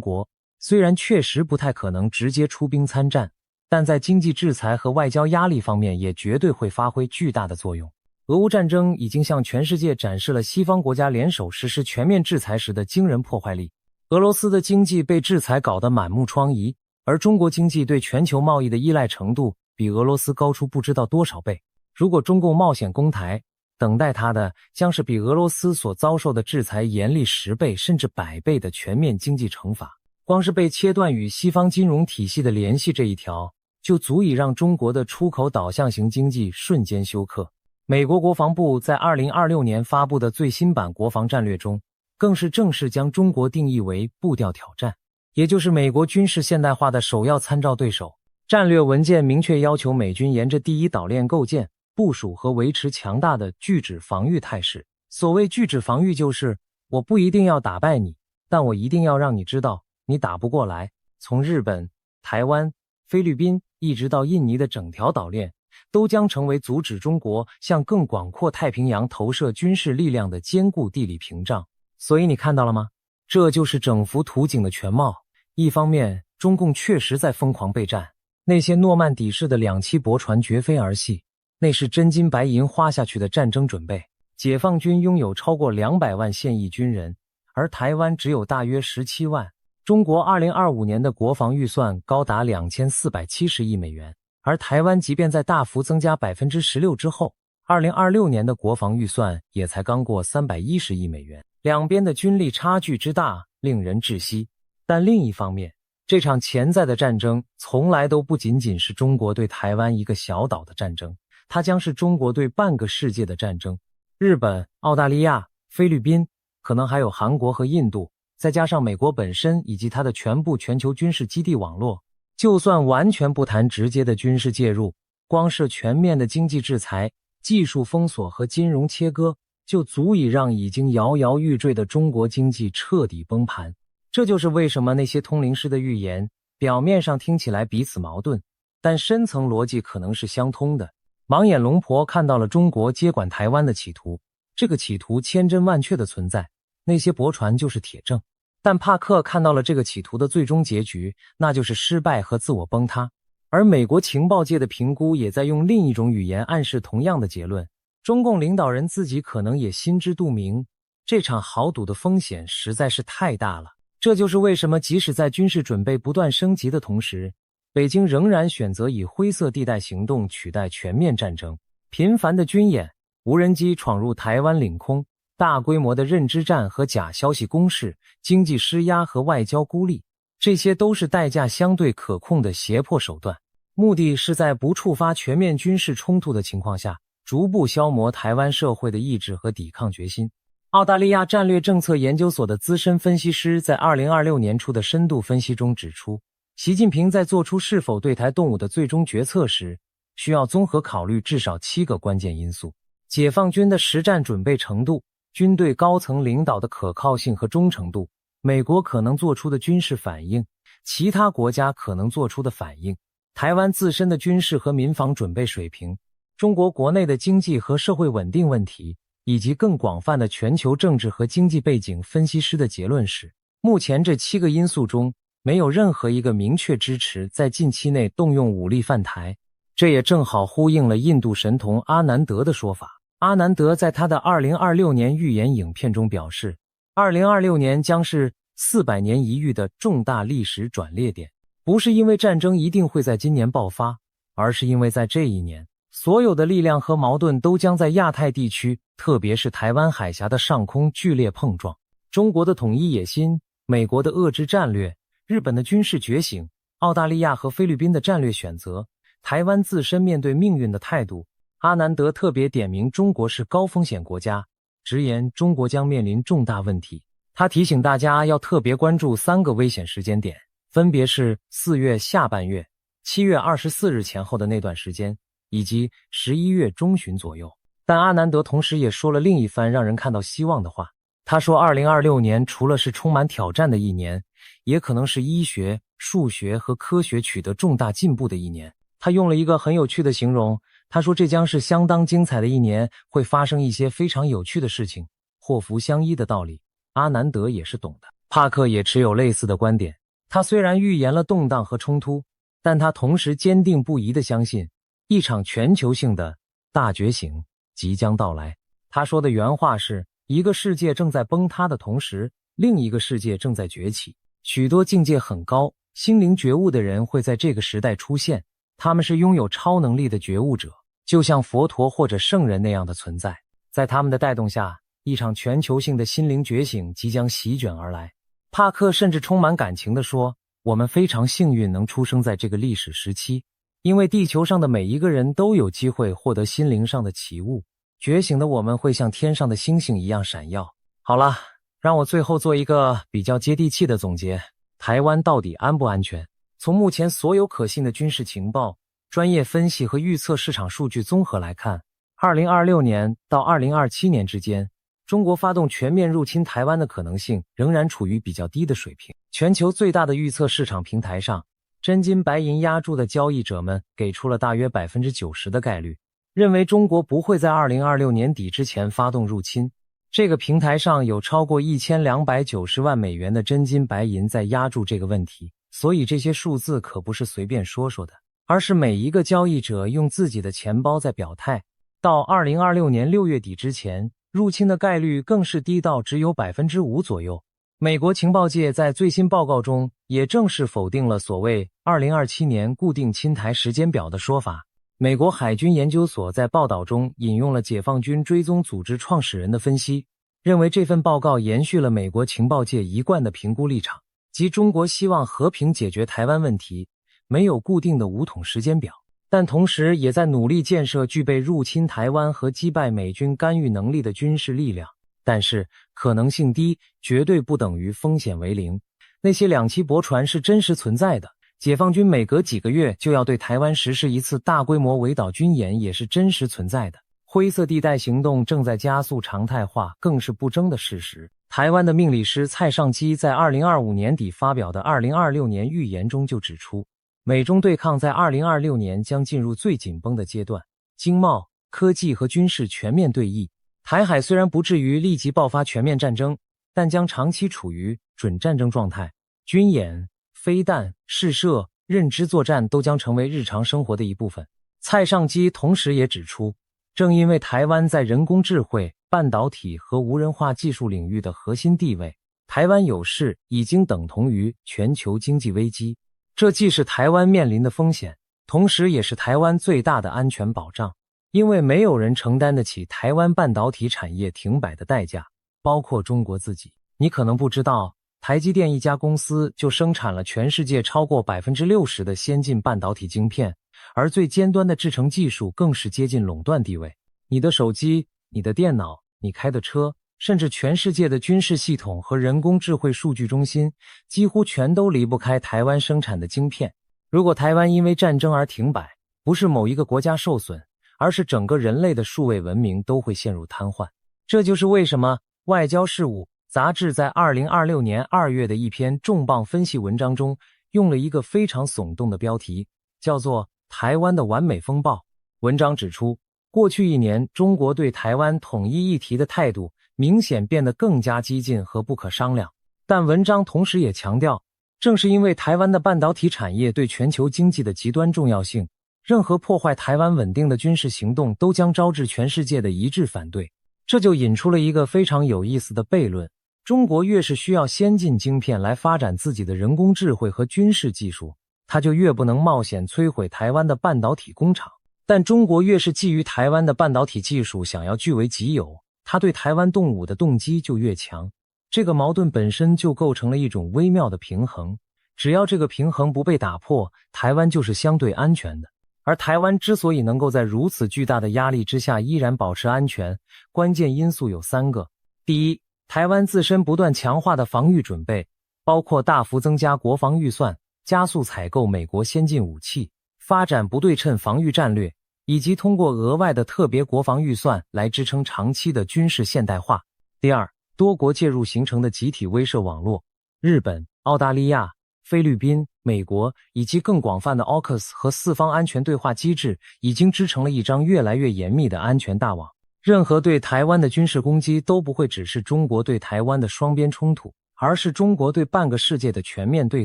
S1: 国，虽然确实不太可能直接出兵参战，但在经济制裁和外交压力方面也绝对会发挥巨大的作用。俄乌战争已经向全世界展示了西方国家联手实施全面制裁时的惊人破坏力。俄罗斯的经济被制裁搞得满目疮痍，而中国经济对全球贸易的依赖程度比俄罗斯高出不知道多少倍。如果中共冒险攻台，等待他的将是比俄罗斯所遭受的制裁严厉10倍甚至100倍的全面经济惩罚。光是被切断与西方金融体系的联系这一条，就足以让中国的出口导向型经济瞬间休克。美国国防部在2026年发布的最新版国防战略中，更是正式将中国定义为步调挑战，也就是美国军事现代化的首要参照对手。战略文件明确要求美军沿着第一岛链构建、部署和维持强大的拒止防御态势。所谓拒止防御，就是我不一定要打败你，但我一定要让你知道你打不过来。从日本、台湾、菲律宾一直到印尼的整条岛链，都将成为阻止中国向更广阔太平洋投射军事力量的坚固地理屏障。所以你看到了吗？这就是整幅图景的全貌。一方面，中共确实在疯狂备战，那些诺曼底式的2栖驳船绝非儿戏，那是真金白银花下去的战争准备。解放军拥有超过200万现役军人，而台湾只有大约17万。中国2025年的国防预算高达2470亿美元，而台湾即便在大幅增加 16% 之后，2026年的国防预算也才刚过310亿美元。两边的军力差距之大，令人窒息。但另一方面，这场潜在的战争从来都不仅仅是中国对台湾一个小岛的战争，它将是中国对半个世界的战争。日本、澳大利亚、菲律宾，可能还有韩国和印度，再加上美国本身以及它的全部全球军事基地网络，就算完全不谈直接的军事介入，光是全面的经济制裁、技术封锁和金融切割，就足以让已经摇摇欲坠的中国经济彻底崩盘。这就是为什么那些通灵师的预言表面上听起来彼此矛盾，但深层逻辑可能是相通的。盲眼龙婆看到了中国接管台湾的企图，这个企图千真万确的存在，那些驳船就是铁证。但帕克看到了这个企图的最终结局，那就是失败和自我崩塌。而美国情报界的评估也在用另一种语言暗示同样的结论。中共领导人自己可能也心知肚明，这场豪赌的风险实在是太大了。这就是为什么即使在军事准备不断升级的同时，北京仍然选择以灰色地带行动取代全面战争。频繁的军演、无人机闯入台湾领空、大规模的认知战和假消息攻势、经济施压和外交孤立，这些都是代价相对可控的胁迫手段，目的是在不触发全面军事冲突的情况下，逐步消磨台湾社会的意志和抵抗决心。澳大利亚战略政策研究所的资深分析师在2026年初的深度分析中指出，习近平在做出是否对台动武的最终决策时，需要综合考虑至少7个关键因素：解放军的实战准备程度、军队高层领导的可靠性和忠诚度，美国可能做出的军事反应，其他国家可能做出的反应，台湾自身的军事和民防准备水平，中国国内的经济和社会稳定问题，以及更广泛的全球政治和经济背景。分析师的结论是，目前这7个因素中，没有任何一个明确支持在近期内动用武力犯台。这也正好呼应了印度神童阿南德的说法。阿南德在他的2026年预言影片中表示，2026年将是400年一遇的重大历史转捩点，不是因为战争一定会在今年爆发，而是因为在这一年，所有的力量和矛盾都将在亚太地区，特别是台湾海峡的上空剧烈碰撞。中国的统一野心，美国的遏制战略，日本的军事觉醒，澳大利亚和菲律宾的战略选择，台湾自身面对命运的态度。阿南德特别点名中国是高风险国家，直言中国将面临重大问题。他提醒大家要特别关注3个危险时间点，分别是4月下半月、7月24日前后的那段时间，以及11月中旬左右。但阿南德同时也说了另一番让人看到希望的话。他说2026年除了是充满挑战的一年，也可能是医学、数学和科学取得重大进步的一年。他用了一个很有趣的形容，他说这将是相当精彩的一年，会发生一些非常有趣的事情。祸福相依的道理，阿南德也是懂的。帕克也持有类似的观点，他虽然预言了动荡和冲突，但他同时坚定不移地相信，一场全球性的大觉醒即将到来。他说的原话是，一个世界正在崩塌的同时，另一个世界正在崛起。许多境界很高、心灵觉悟的人会在这个时代出现，他们是拥有超能力的觉悟者，就像佛陀或者圣人那样的存在。在他们的带动下，一场全球性的心灵觉醒即将席卷而来。帕克甚至充满感情地说，我们非常幸运能出生在这个历史时期，因为地球上的每一个人都有机会获得心灵上的启悟，觉醒的我们会像天上的星星一样闪耀。好了，让我最后做一个比较接地气的总结。台湾到底安不安全？从目前所有可信的军事情报、专业分析和预测市场数据综合来看，2026年到2027年之间，中国发动全面入侵台湾的可能性仍然处于比较低的水平。全球最大的预测市场平台上，真金白银押注的交易者们给出了大约 90% 的概率，认为中国不会在2026年底之前发动入侵。这个平台上有超过1290万美元的真金白银在押注这个问题，所以这些数字可不是随便说说的，而是每一个交易者用自己的钱包在表态。到2026年6月底之前，入侵的概率更是低到只有 5% 左右。美国情报界在最新报告中也正式否定了所谓2027年固定侵台时间表的说法。美国海军研究所在报道中引用了解放军追踪组织创始人的分析，认为这份报告延续了美国情报界一贯的评估立场，即中国希望和平解决台湾问题，没有固定的武统时间表，但同时也在努力建设具备入侵台湾和击败美军干预能力的军事力量。但是可能性低，绝对不等于风险为零。那些两栖驳船是真实存在的，解放军每隔几个月就要对台湾实施一次大规模围岛军演也是真实存在的。灰色地带行动正在加速常态化，更是不争的事实。台湾的命理师蔡尚基在2025年底发表的2026年预言中就指出，美中对抗在2026年将进入最紧绷的阶段，经贸、科技和军事全面对弈。台海虽然不至于立即爆发全面战争，但将长期处于准战争状态，军演、飞弹、试射、认知作战都将成为日常生活的一部分。蔡尚基同时也指出，正因为台湾在人工智慧、半导体和无人化技术领域的核心地位，台湾有事已经等同于全球经济危机。这既是台湾面临的风险，同时也是台湾最大的安全保障。因为没有人承担得起台湾半导体产业停摆的代价，包括中国自己。你可能不知道，台积电一家公司就生产了全世界超过 60% 的先进半导体晶片，而最尖端的制程技术更是接近垄断地位。你的手机、你的电脑、你开的车，甚至全世界的军事系统和人工智慧数据中心，几乎全都离不开台湾生产的晶片。如果台湾因为战争而停摆，不是某一个国家受损，而是整个人类的数位文明都会陷入瘫痪。这就是为什么外交事务杂志在2026年2月的一篇重磅分析文章中用了一个非常耸动的标题，叫做台湾的完美风暴。文章指出，过去1年中国对台湾统一议题的态度明显变得更加激进和不可商量。但文章同时也强调，正是因为台湾的半导体产业对全球经济的极端重要性，任何破坏台湾稳定的军事行动都将招致全世界的一致反对。这就引出了一个非常有意思的悖论，中国越是需要先进晶片来发展自己的人工智慧和军事技术，它就越不能冒险摧毁台湾的半导体工厂。但中国越是觊觎台湾的半导体技术想要据为己有，它对台湾动武的动机就越强。这个矛盾本身就构成了一种微妙的平衡，只要这个平衡不被打破，台湾就是相对安全的。而台湾之所以能够在如此巨大的压力之下依然保持安全，关键因素有3个。第一，台湾自身不断强化的防御准备，包括大幅增加国防预算，加速采购美国先进武器，发展不对称防御战略，以及通过额外的特别国防预算来支撑长期的军事现代化。第二，多国介入形成的集体威慑网络，日本、澳大利亚、菲律宾、美国以及更广泛的 AUKUS 和4方安全对话机制已经织成了一张越来越严密的安全大网。任何对台湾的军事攻击都不会只是中国对台湾的双边冲突，而是中国对半个世界的全面对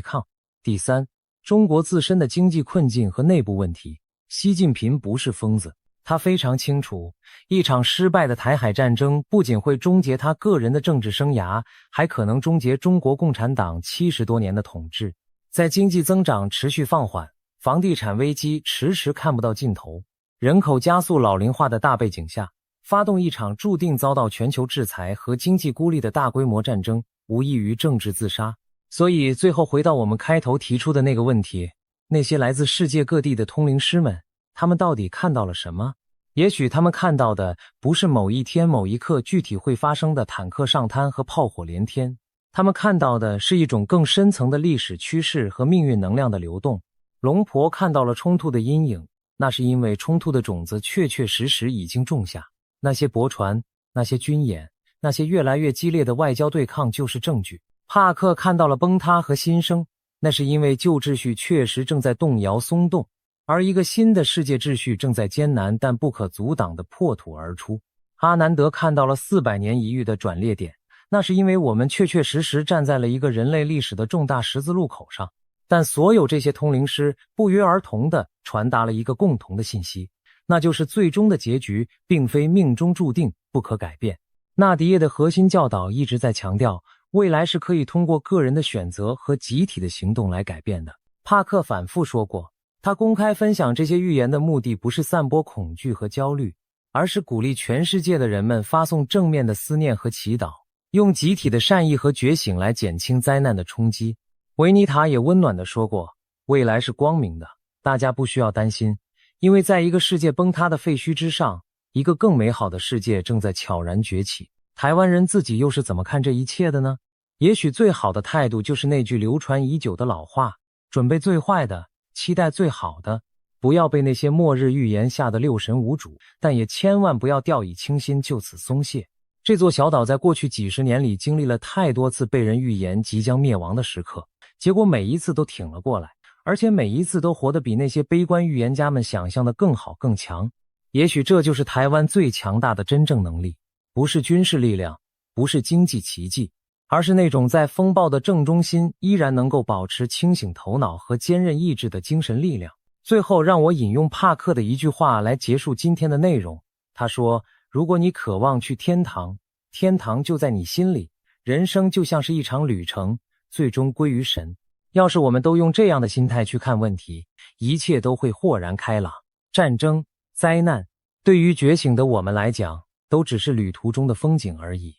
S1: 抗。第三，中国自身的经济困境和内部问题。习近平不是疯子，他非常清楚，一场失败的台海战争不仅会终结他个人的政治生涯，还可能终结中国共产党70多年的统治。在经济增长持续放缓，房地产危机迟迟看不到尽头，人口加速老龄化的大背景下，发动一场注定遭到全球制裁和经济孤立的大规模战争，无异于政治自杀。所以最后回到我们开头提出的那个问题，那些来自世界各地的通灵师们，他们到底看到了什么？也许他们看到的不是某一天某一刻具体会发生的坦克上滩和炮火连天，他们看到的是一种更深层的历史趋势和命运能量的流动。龙婆看到了冲突的阴影，那是因为冲突的种子确确实实已经种下。那些驳船，那些军演，那些越来越激烈的外交对抗就是证据。帕克看到了崩塌和新生，那是因为旧秩序确实正在动摇松动，而一个新的世界秩序正在艰难但不可阻挡地破土而出。阿南德看到了400年一遇的转捩点，那是因为我们确确实实站在了一个人类历史的重大十字路口上。但所有这些通灵师不约而同地传达了一个共同的信息，那就是最终的结局并非命中注定，不可改变。纳迪叶的核心教导一直在强调，未来是可以通过个人的选择和集体的行动来改变的。帕克反复说过，他公开分享这些预言的目的不是散播恐惧和焦虑，而是鼓励全世界的人们发送正面的思念和祈祷，用集体的善意和觉醒来减轻灾难的冲击。维尼塔也温暖地说过，未来是光明的，大家不需要担心，因为在一个世界崩塌的废墟之上，一个更美好的世界正在悄然崛起。台湾人自己又是怎么看这一切的呢？也许最好的态度就是那句流传已久的老话，准备最坏的，期待最好的。不要被那些末日预言吓得六神无主，但也千万不要掉以轻心，就此松懈。这座小岛在过去几十年里经历了太多次被人预言即将灭亡的时刻，结果每一次都挺了过来，而且每一次都活得比那些悲观预言家们想象的更好更强。也许这就是台湾最强大的真正能力，不是军事力量，不是经济奇迹，而是那种在风暴的正中心依然能够保持清醒头脑和坚韧意志的精神力量。最后让我引用帕克的一句话来结束今天的内容，他说，如果你渴望去天堂，天堂就在你心里，人生就像是一场旅程，最终归于神。要是我们都用这样的心态去看问题，一切都会豁然开朗。战争、灾难，对于觉醒的我们来讲，都只是旅途中的风景而已。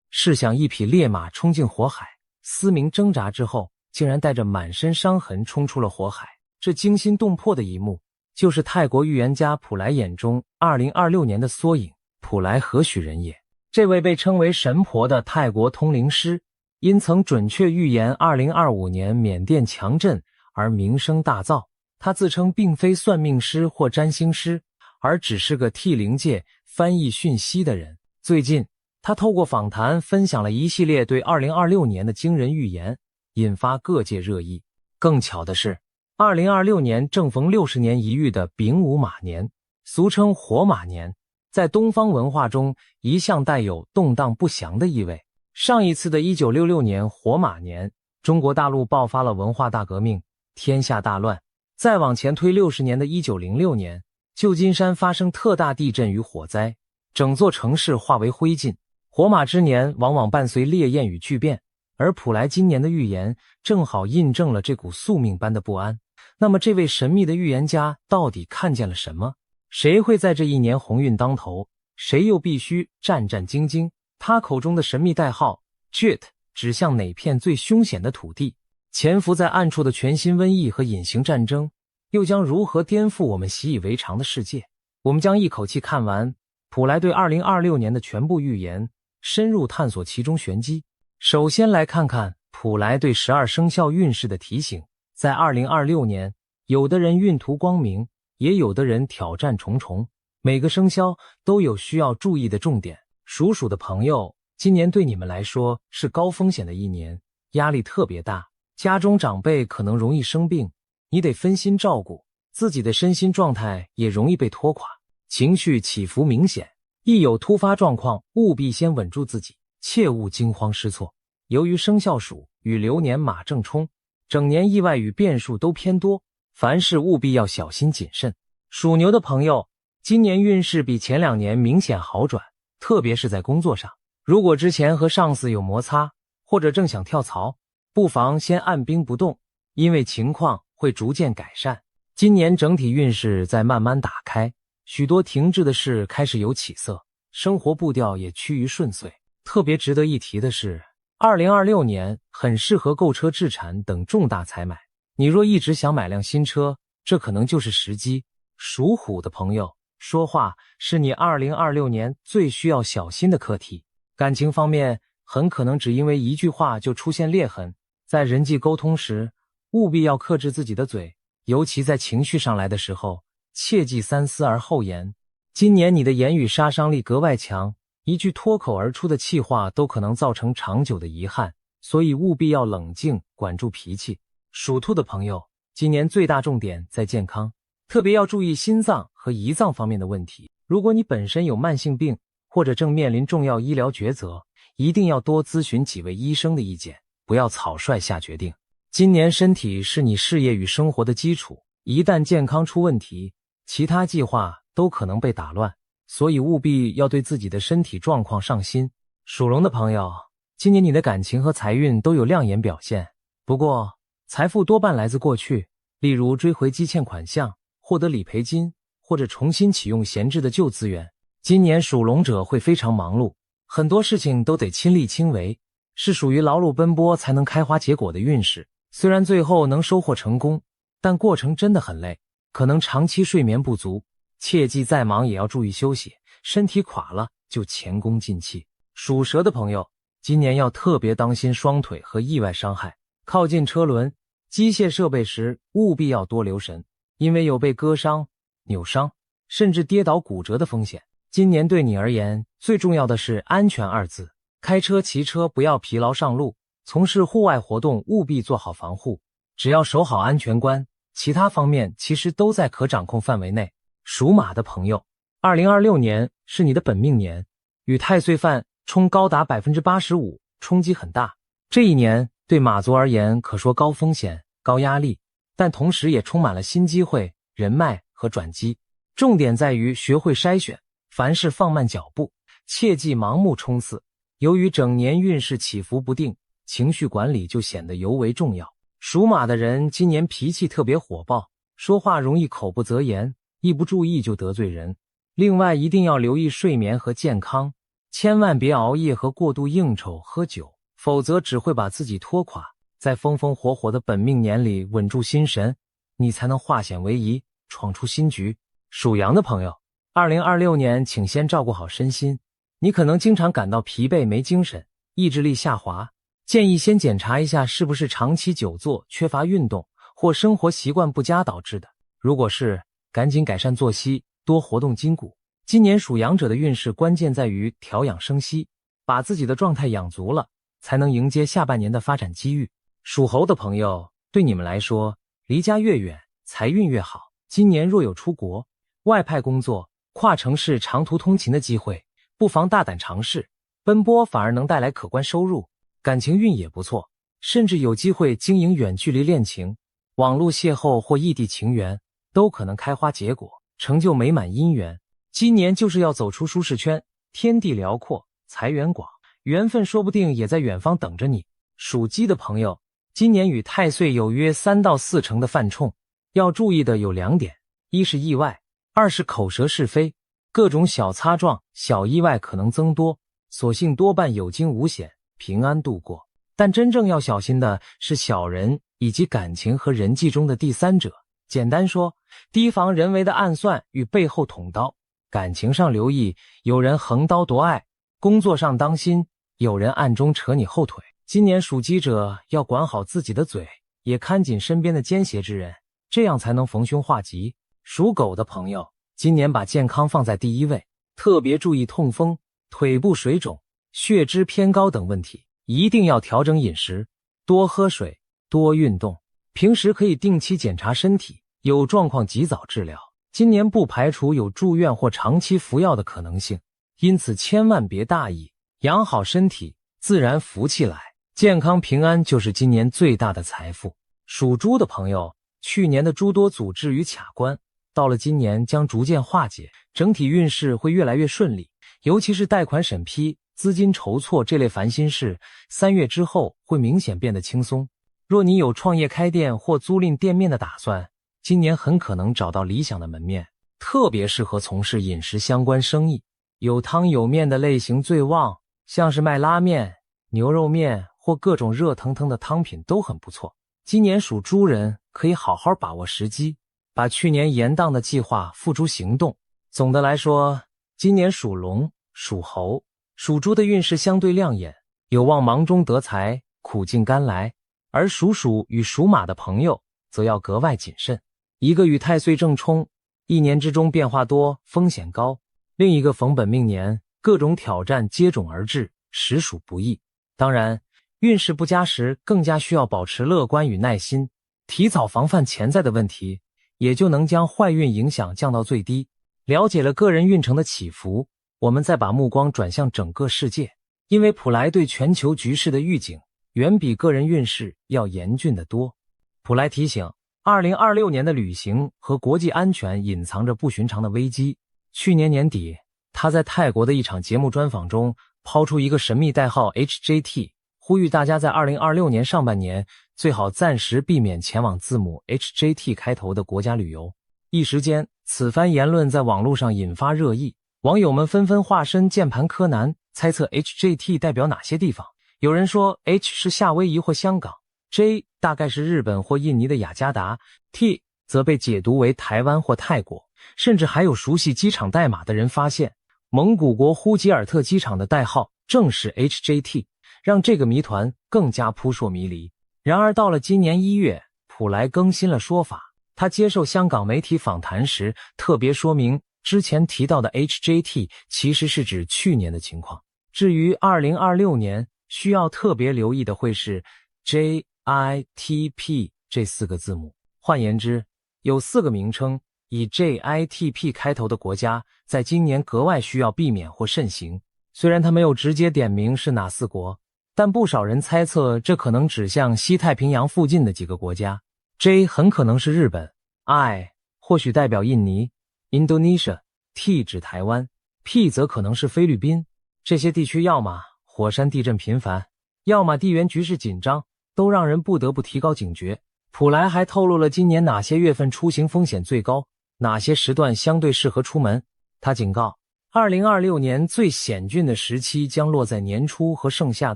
S1: 试想一匹烈马冲进火海，嘶鸣挣扎之后，竟然带着满身伤痕冲出了火海。这惊心动魄的一幕，就是泰国预言家普莱眼中2026年的缩影。普莱何许人也？这位被称为神婆的泰国通灵师，因曾准确预言2025年缅甸强震而名声大噪。他自称并非算命师或占星师，而只是个替灵界翻译讯息的人。最近，他透过访谈分享了一系列对2026年的惊人预言，引发各界热议。更巧的是，2026年正逢60年一遇的丙午马年，俗称火马年，在东方文化中一向带有动荡不祥的意味。上一次的1966年火马年，中国大陆爆发了文化大革命，天下大乱。再往前推60年的1906年，旧金山发生特大地震与火灾，整座城市化为灰烬。火马之年往往伴随烈焰与巨变，而普莱今年的预言正好印证了这股宿命般的不安。那么这位神秘的预言家到底看见了什么？谁会在这一年鸿运当头？谁又必须战战兢兢？他口中的神秘代号 JIT 指向哪片最凶险的土地？潜伏在暗处的全新瘟疫和隐形战争又将如何颠覆我们习以为常的世界？我们将一口气看完普莱对2026年的全部预言，深入探索其中玄机。首先来看看普莱对12生肖运势的提醒。在2026年，有的人运途光明，也有的人挑战重重，每个生肖都有需要注意的重点。属鼠的朋友，今年对你们来说是高风险的一年，压力特别大，家中长辈可能容易生病，你得分心照顾，自己的身心状态也容易被拖垮，情绪起伏明显，一有突发状况，务必先稳住自己，切勿惊慌失措。由于生肖鼠与流年马正冲，整年意外与变数都偏多，凡事务必要小心谨慎。属牛的朋友，今年运势比前2年明显好转，特别是在工作上。如果之前和上司有摩擦，或者正想跳槽，不妨先按兵不动，因为情况会逐渐改善。今年整体运势在慢慢打开，许多停滞的事开始有起色，生活步调也趋于顺遂。特别值得一提的是，2026年很适合购车置产等重大采买，你若一直想买辆新车，这可能就是时机。属虎的朋友，说话是你2026年最需要小心的课题。感情方面，很可能只因为一句话就出现裂痕，在人际沟通时，务必要克制自己的嘴，尤其在情绪上来的时候，切忌三思而后言。今年你的言语杀伤力格外强，一句脱口而出的气话都可能造成长久的遗憾，所以务必要冷静，管住脾气。属兔的朋友，今年最大重点在健康，特别要注意心脏和胰脏方面的问题。如果你本身有慢性病，或者正面临重要医疗抉择，一定要多咨询几位医生的意见，不要草率下决定。今年身体是你事业与生活的基础，一旦健康出问题，其他计划都可能被打乱，所以务必要对自己的身体状况上心。属龙的朋友，今年你的感情和财运都有亮眼表现，不过财富多半来自过去，例如追回积欠款项，获得理赔金，或者重新启用闲置的旧资源。今年属龙者会非常忙碌，很多事情都得亲力亲为，是属于劳碌奔波才能开花结果的运势。虽然最后能收获成功，但过程真的很累，可能长期睡眠不足，切记再忙也要注意休息，身体垮了就前功尽弃。属蛇的朋友，今年要特别当心双腿和意外伤害，靠近车轮、机械设备时务必要多留神，因为有被割伤、扭伤，甚至跌倒骨折的风险。今年对你而言，最重要的是安全2字，开车骑车不要疲劳上路，从事户外活动务必做好防护，只要守好安全关，其他方面其实都在可掌控范围内。属马的朋友，2026年是你的本命年，与太岁犯冲高达 85%， 冲击很大。这一年对马族而言可说高风险、高压力，但同时也充满了新机会、人脉和转机。重点在于学会筛选，凡事放慢脚步，切忌盲目冲刺。由于整年运势起伏不定，情绪管理就显得尤为重要。属马的人今年脾气特别火爆，说话容易口不择言，一不注意就得罪人。另外一定要留意睡眠和健康，千万别熬夜和过度应酬喝酒，否则只会把自己拖垮。在风风火火的本命年里稳住心神，你才能化险为夷，闯出新局。属羊的朋友，2026年请先照顾好身心，你可能经常感到疲惫没精神，意志力下滑，建议先检查一下是不是长期久坐、缺乏运动或生活习惯不佳导致的。如果是，赶紧改善作息，多活动筋骨。今年属羊者的运势关键在于调养生息，把自己的状态养足了，才能迎接下半年的发展机遇。属猴的朋友，对你们来说，离家越远，财运越好。今年若有出国、外派工作、跨城市长途通勤的机会，不妨大胆尝试，奔波反而能带来可观收入。感情运也不错，甚至有机会经营远距离恋情，网络邂逅或异地情缘，都可能开花结果，成就美满姻缘。今年就是要走出舒适圈，天地辽阔，财源广，缘分说不定也在远方等着你。属鸡的朋友，今年与太岁有约3到4成的犯冲，要注意的有2点，一是意外，二是口舌是非，各种小擦撞、小意外可能增多，所幸多半有惊无险，平安度过。但真正要小心的是小人以及感情和人际中的第三者。简单说，提防人为的暗算与背后捅刀。感情上留意有人横刀夺爱，工作上当心有人暗中扯你后腿。今年属鸡者要管好自己的嘴，也看紧身边的奸邪之人，这样才能逢凶化吉。属狗的朋友，今年把健康放在第一位，特别注意痛风、腿部水肿、血脂偏高等问题，一定要调整饮食，多喝水，多运动。平时可以定期检查身体，有状况及早治疗。今年不排除有住院或长期服药的可能性，因此千万别大意，养好身体，自然福气来。健康平安就是今年最大的财富。属猪的朋友，去年的诸多阻滞与卡关，到了今年将逐渐化解，整体运势会越来越顺利，尤其是贷款审批、资金筹措这类烦心事，3月之后会明显变得轻松。若你有创业开店或租赁店面的打算，今年很可能找到理想的门面，特别适合从事饮食相关生意。有汤有面的类型最旺，像是卖拉面、牛肉面或各种热腾腾的汤品都很不错。今年属猪人可以好好把握时机，把去年延宕的计划付诸行动。总的来说，今年属龙、属猴、属猪的运势相对亮眼，有望忙中得财，苦尽甘来。而属鼠与属马的朋友则要格外谨慎，一个与太岁正冲，一年之中变化多，风险高；另一个逢本命年，各种挑战接踵而至，实属不易。当然，运势不佳时更加需要保持乐观与耐心，提早防范潜在的问题，也就能将坏运影响降到最低。了解了个人运程的起伏，我们再把目光转向整个世界，因为普莱对全球局势的预警远比个人运势要严峻得多。普莱提醒，2026年的旅行和国际安全隐藏着不寻常的危机。去年年底，他在泰国的一场节目专访中抛出一个神秘代号 HJT， 呼吁大家在2026年上半年最好暂时避免前往字母 HJT 开头的国家旅游。一时间，此番言论在网络上引发热议，网友们纷纷化身键盘柯南，猜测 HJT 代表哪些地方。有人说 H 是夏威夷或香港， J 大概是日本或印尼的雅加达， T 则被解读为台湾或泰国，甚至还有熟悉机场代码的人发现，蒙古国呼吉尔特机场的代号正是 HJT， 让这个谜团更加扑朔迷离。然而到了今年1月，普莱更新了说法，他接受香港媒体访谈时特别说明，之前提到的 HJT 其实是指去年的情况。至于2026年，需要特别留意的会是 JITP 这4个字母。换言之，有4个名称以 JITP 开头的国家，在今年格外需要避免或慎行。虽然他没有直接点明是哪4国，但不少人猜测这可能指向西太平洋附近的几个国家。J 很可能是日本， I 或许代表印尼 Indonesia， T 指台湾， P 则可能是菲律宾。这些地区要么火山地震频繁，要么地缘局势紧张，都让人不得不提高警觉。普莱还透露了今年哪些月份出行风险最高，哪些时段相对适合出门。他警告，2026年最险峻的时期将落在年初和盛夏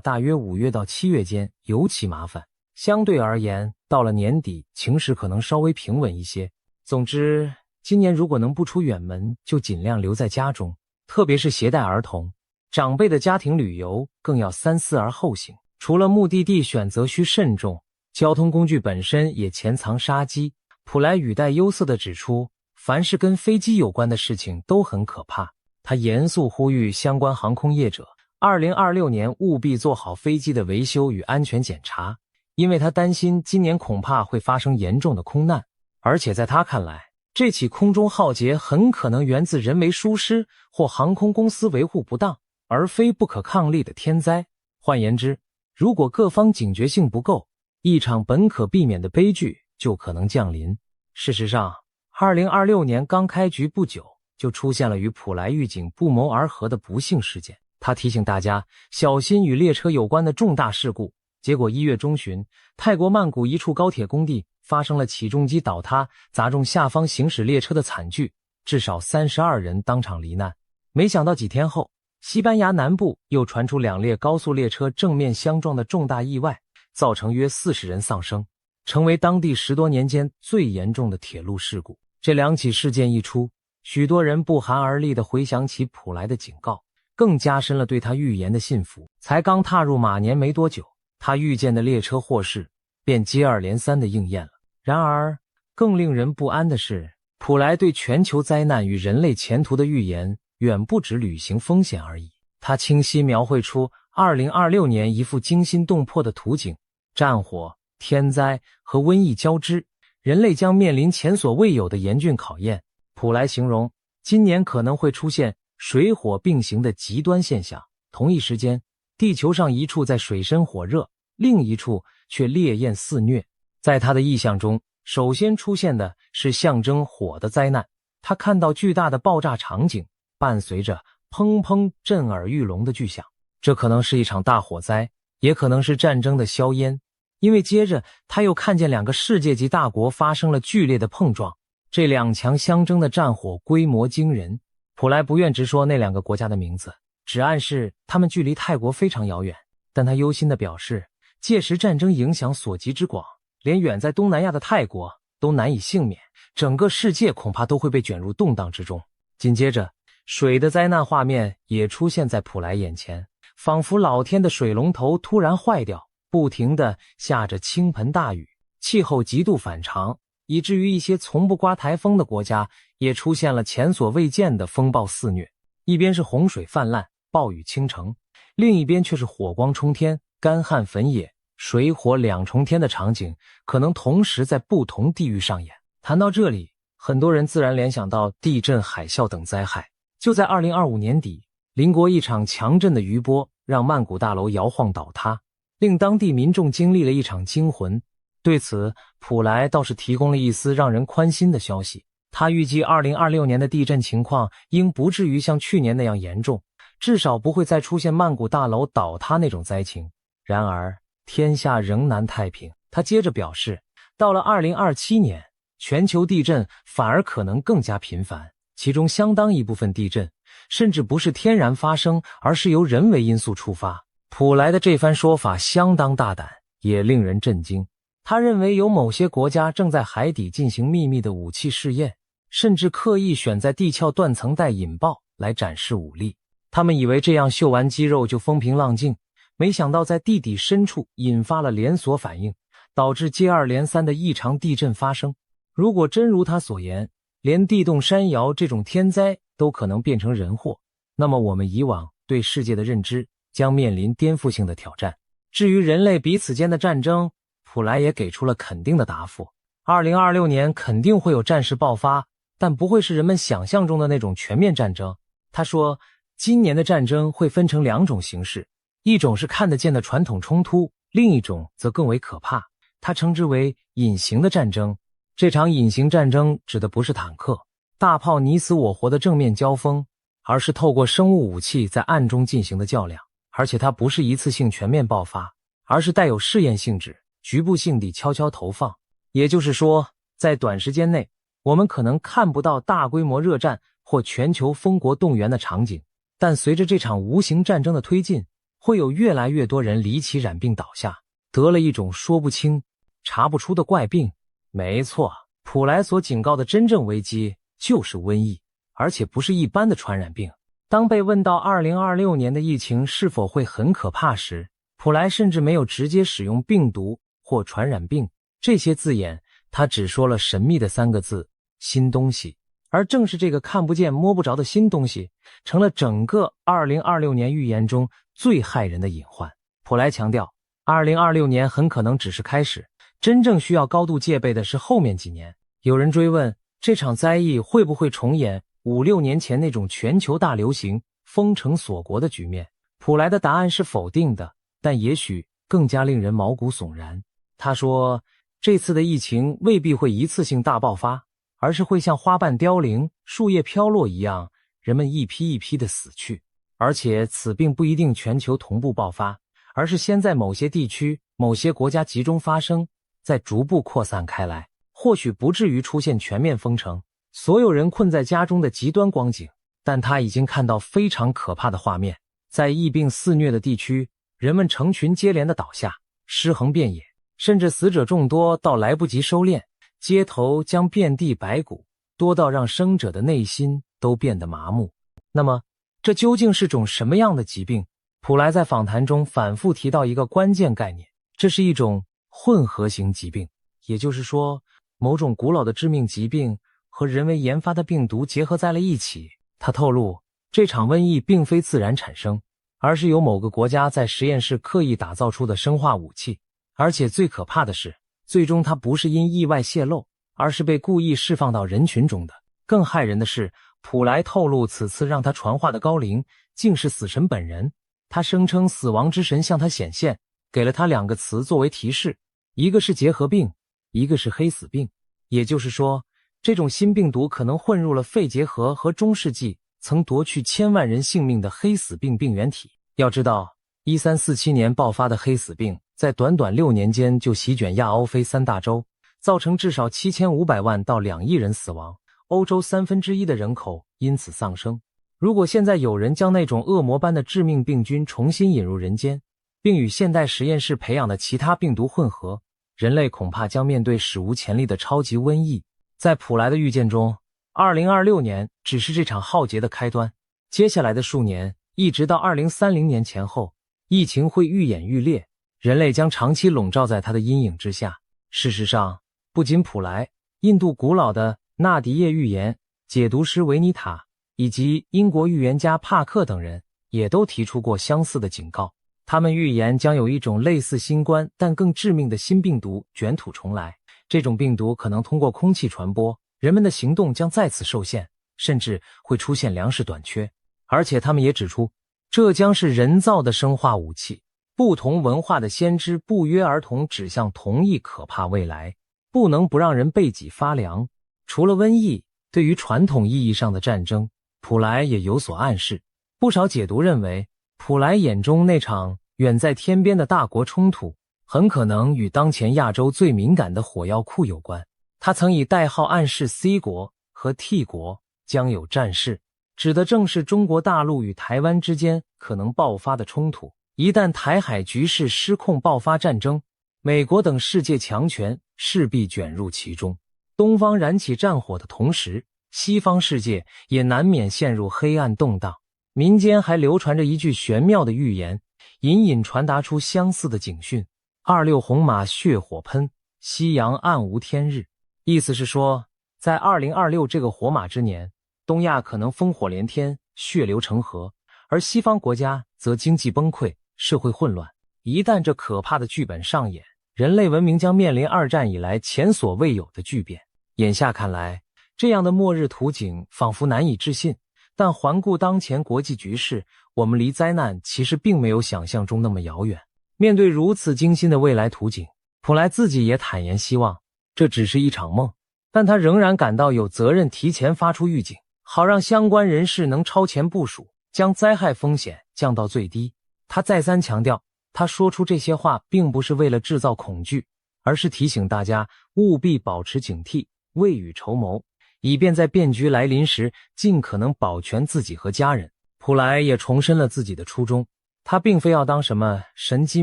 S1: 大约5月到7月间，尤其麻烦。相对而言，到了年底，情势可能稍微平稳一些。总之，今年如果能不出远门，就尽量留在家中，特别是携带儿童。长辈的家庭旅游更要三思而后行，除了目的地选择需慎重，交通工具本身也潜藏杀机。普莱语带忧色地指出，凡是跟飞机有关的事情都很可怕，他严肃呼吁相关航空业者2026年务必做好飞机的维修与安全检查，因为他担心今年恐怕会发生严重的空难，而且在他看来，这起空中浩劫很可能源自人为疏失或航空公司维护不当，而非不可抗力的天灾。换言之，如果各方警觉性不够，一场本可避免的悲剧就可能降临。事实上，2026年刚开局不久，就出现了与普莱预警不谋而合的不幸事件。他提醒大家小心与列车有关的重大事故。结果1月中旬，泰国曼谷一处高铁工地发生了起重机倒塌砸中下方行驶列车的惨剧，至少32人当场罹难。没想到几天后，西班牙南部又传出2列高速列车正面相撞的重大意外，造成约40人丧生，成为当地10多年间最严重的铁路事故。这2起事件一出，许多人不寒而栗地回想起普莱的警告，更加深了对他预言的信服。才刚踏入马年没多久，他预见的列车祸事便接二连三地应验了。然而，更令人不安的是，普莱对全球灾难与人类前途的预言远不止旅行风险而已。他清晰描绘出2026年一幅惊心动魄的图景，战火、天灾和瘟疫交织，人类将面临前所未有的严峻考验。普莱形容，今年可能会出现水火并行的极端现象，同一时间，地球上一处在水深火热，另一处却烈焰肆虐。在他的意象中，首先出现的是象征火的灾难。他看到巨大的爆炸场景，伴随着砰砰震耳欲聋的巨响。这可能是一场大火灾，也可能是战争的硝烟。因为接着他又看见2个世界级大国发生了剧烈的碰撞，这2强相争的战火规模惊人。普莱不愿直说那2个国家的名字，只暗示他们距离泰国非常遥远，但他忧心地表示，届时战争影响所及之广，连远在东南亚的泰国都难以幸免，整个世界恐怕都会被卷入动荡之中。紧接着，水的灾难画面也出现在普莱眼前，仿佛老天的水龙头突然坏掉，不停地下着倾盆大雨，气候极度反常，以至于一些从不刮台风的国家也出现了前所未见的风暴肆虐。一边是洪水泛滥，暴雨倾城，另一边却是火光冲天，干旱焚野，水火两重天的场景可能同时在不同地域上演。谈到这里，很多人自然联想到地震、海啸等灾害。就在2025年底，邻国一场强震的余波让曼谷大楼摇晃倒塌，令当地民众经历了一场惊魂。对此，普莱倒是提供了一丝让人宽心的消息。他预计2026年的地震情况应不至于像去年那样严重，至少不会再出现曼谷大楼倒塌那种灾情。然而，天下仍难太平。他接着表示，到了2027年，全球地震反而可能更加频繁，其中相当一部分地震甚至不是天然发生，而是由人为因素触发。普莱的这番说法相当大胆，也令人震惊。他认为有某些国家正在海底进行秘密的武器试验，甚至刻意选在地壳断层带引爆来展示武力。他们以为这样秀完肌肉就风平浪静，没想到在地底深处引发了连锁反应，导致接二连三的异常地震发生。如果真如他所言，连地动山摇这种天灾都可能变成人祸，那么我们以往对世界的认知将面临颠覆性的挑战。至于人类彼此间的战争，普莱也给出了肯定的答复。2026年肯定会有战事爆发，但不会是人们想象中的那种全面战争。他说，今年的战争会分成2种形式，一种是看得见的传统冲突，另一种则更为可怕，他称之为隐形的战争。这场隐形战争指的不是坦克、大炮你死我活的正面交锋，而是透过生物武器在暗中进行的较量，而且它不是一次性全面爆发，而是带有试验性质，局部性地悄悄投放。也就是说，在短时间内，我们可能看不到大规模热战或全球封国动员的场景，但随着这场无形战争的推进，会有越来越多人离奇染病倒下，得了一种说不清、查不出的怪病。没错，普莱所警告的真正危机就是瘟疫，而且不是一般的传染病。当被问到2026年的疫情是否会很可怕时，普莱甚至没有直接使用病毒或传染病这些字眼，他只说了神秘的3个字：新东西。而正是这个看不见摸不着的新东西，成了整个2026年预言中最骇人的隐患。普莱强调，2026年很可能只是开始，真正需要高度戒备的是后面几年。有人追问，这场灾疫会不会重演5-6年前那种全球大流行、封城锁国的局面？普莱的答案是否定的，但也许更加令人毛骨悚然。他说，这次的疫情未必会一次性大爆发，而是会像花瓣凋零、树叶飘落一样，人们一批一批的死去。而且此病不一定全球同步爆发，而是先在某些地区、某些国家集中发生，再逐步扩散开来。或许不至于出现全面封城，所有人困在家中的极端光景，但他已经看到非常可怕的画面。在疫病肆虐的地区，人们成群接连的倒下，尸横遍野，甚至死者众多到来不及收敛，街头将遍地白骨，多到让生者的内心都变得麻木。那么，这究竟是种什么样的疾病？普莱在访谈中反复提到一个关键概念，这是一种混合型疾病，也就是说，某种古老的致命疾病和人为研发的病毒结合在了一起。他透露，这场瘟疫并非自然产生，而是由某个国家在实验室刻意打造出的生化武器。而且最可怕的是，最终它不是因意外泄露，而是被故意释放到人群中的。更骇人的是，普莱透露此次让他传话的高灵竟是死神本人。他声称死亡之神向他显现，给了他2个词作为提示，一个是结核病，一个是黑死病。也就是说，这种新病毒可能混入了肺结核和中世纪曾夺去千万人性命的黑死病病原体。要知道，1347年爆发的黑死病在短短6年间就席卷亚欧非3大洲，造成至少7500万到2亿人死亡，欧洲1/3的人口因此丧生。如果现在有人将那种恶魔般的致命病菌重新引入人间，并与现代实验室培养的其他病毒混合，人类恐怕将面对史无前例的超级瘟疫。在普莱的预见中，2026年只是这场浩劫的开端，接下来的数年，一直到2030年前后，疫情会愈演愈烈，人类将长期笼罩在它的阴影之下。事实上，不仅普莱，印度古老的纳迪叶预言解读师维尼塔以及英国预言家帕克等人也都提出过相似的警告。他们预言将有一种类似新冠但更致命的新病毒卷土重来，这种病毒可能通过空气传播，人们的行动将再次受限，甚至会出现粮食短缺。而且他们也指出，这将是人造的生化武器。不同文化的先知不约而同指向同一可怕未来，不能不让人背脊发凉。除了瘟疫，对于传统意义上的战争，普莱也有所暗示。不少解读认为，普莱眼中那场远在天边的大国冲突很可能与当前亚洲最敏感的火药库有关。他曾以代号暗示 C 国和 T 国将有战事，指的正是中国大陆与台湾之间可能爆发的冲突。一旦台海局势失控爆发战争，美国等世界强权势必卷入其中。东方燃起战火的同时，西方世界也难免陷入黑暗动荡。民间还流传着一句玄妙的预言，隐隐传达出相似的警讯：26红马血火喷，夕阳暗无天日。意思是说，在2026这个火马之年，东亚可能烽火连天，血流成河，而西方国家则经济崩溃，社会混乱。一旦这可怕的剧本上演，人类文明将面临2战以来前所未有的巨变。眼下看来，这样的末日图景仿佛难以置信，但环顾当前国际局势，我们离灾难其实并没有想象中那么遥远。面对如此惊心的未来图景，普莱自己也坦言希望这只是一场梦，但他仍然感到有责任提前发出预警，好让相关人士能超前部署，将灾害风险降到最低。他再三强调，他说出这些话并不是为了制造恐惧，而是提醒大家务必保持警惕，未雨绸缪，以便在变局来临时尽可能保全自己和家人。普莱也重申了自己的初衷，他并非要当什么神机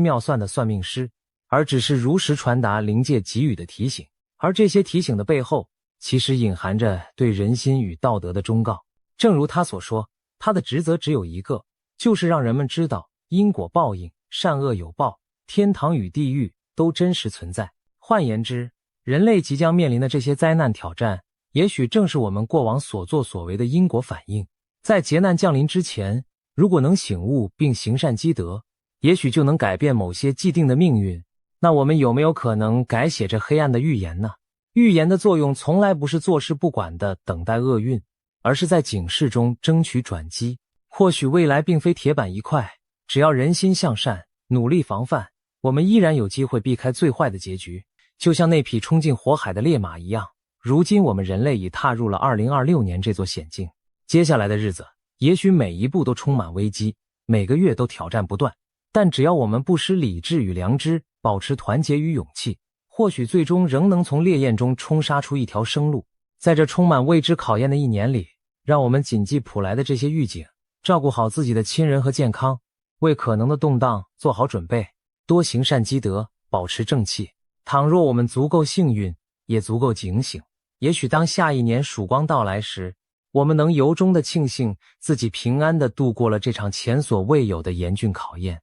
S1: 妙算的算命师，而只是如实传达灵界给予的提醒。而这些提醒的背后，其实隐含着对人心与道德的忠告。正如他所说，他的职责只有一个，就是让人们知道因果报应，善恶有报，天堂与地狱都真实存在。换言之，人类即将面临的这些灾难挑战，也许正是我们过往所作所为的因果反应。在劫难降临之前，如果能醒悟并行善积德，也许就能改变某些既定的命运。那我们有没有可能改写这黑暗的预言呢？预言的作用从来不是坐视不管的等待厄运，而是在警示中争取转机。或许未来并非铁板一块，只要人心向善，努力防范，我们依然有机会避开最坏的结局。就像那匹冲进火海的烈马一样，如今我们人类已踏入了2026年这座险境。接下来的日子，也许每一步都充满危机，每个月都挑战不断，但只要我们不失理智与良知，保持团结与勇气，或许最终仍能从烈焰中冲杀出一条生路。在这充满未知考验的一年里，让我们谨记普来的这些预警，照顾好自己的亲人和健康，为可能的动荡做好准备，多行善积德，保持正气。倘若我们足够幸运，也足够警醒，也许当下一年曙光到来时，我们能由衷地庆幸自己平安地度过了这场前所未有的严峻考验。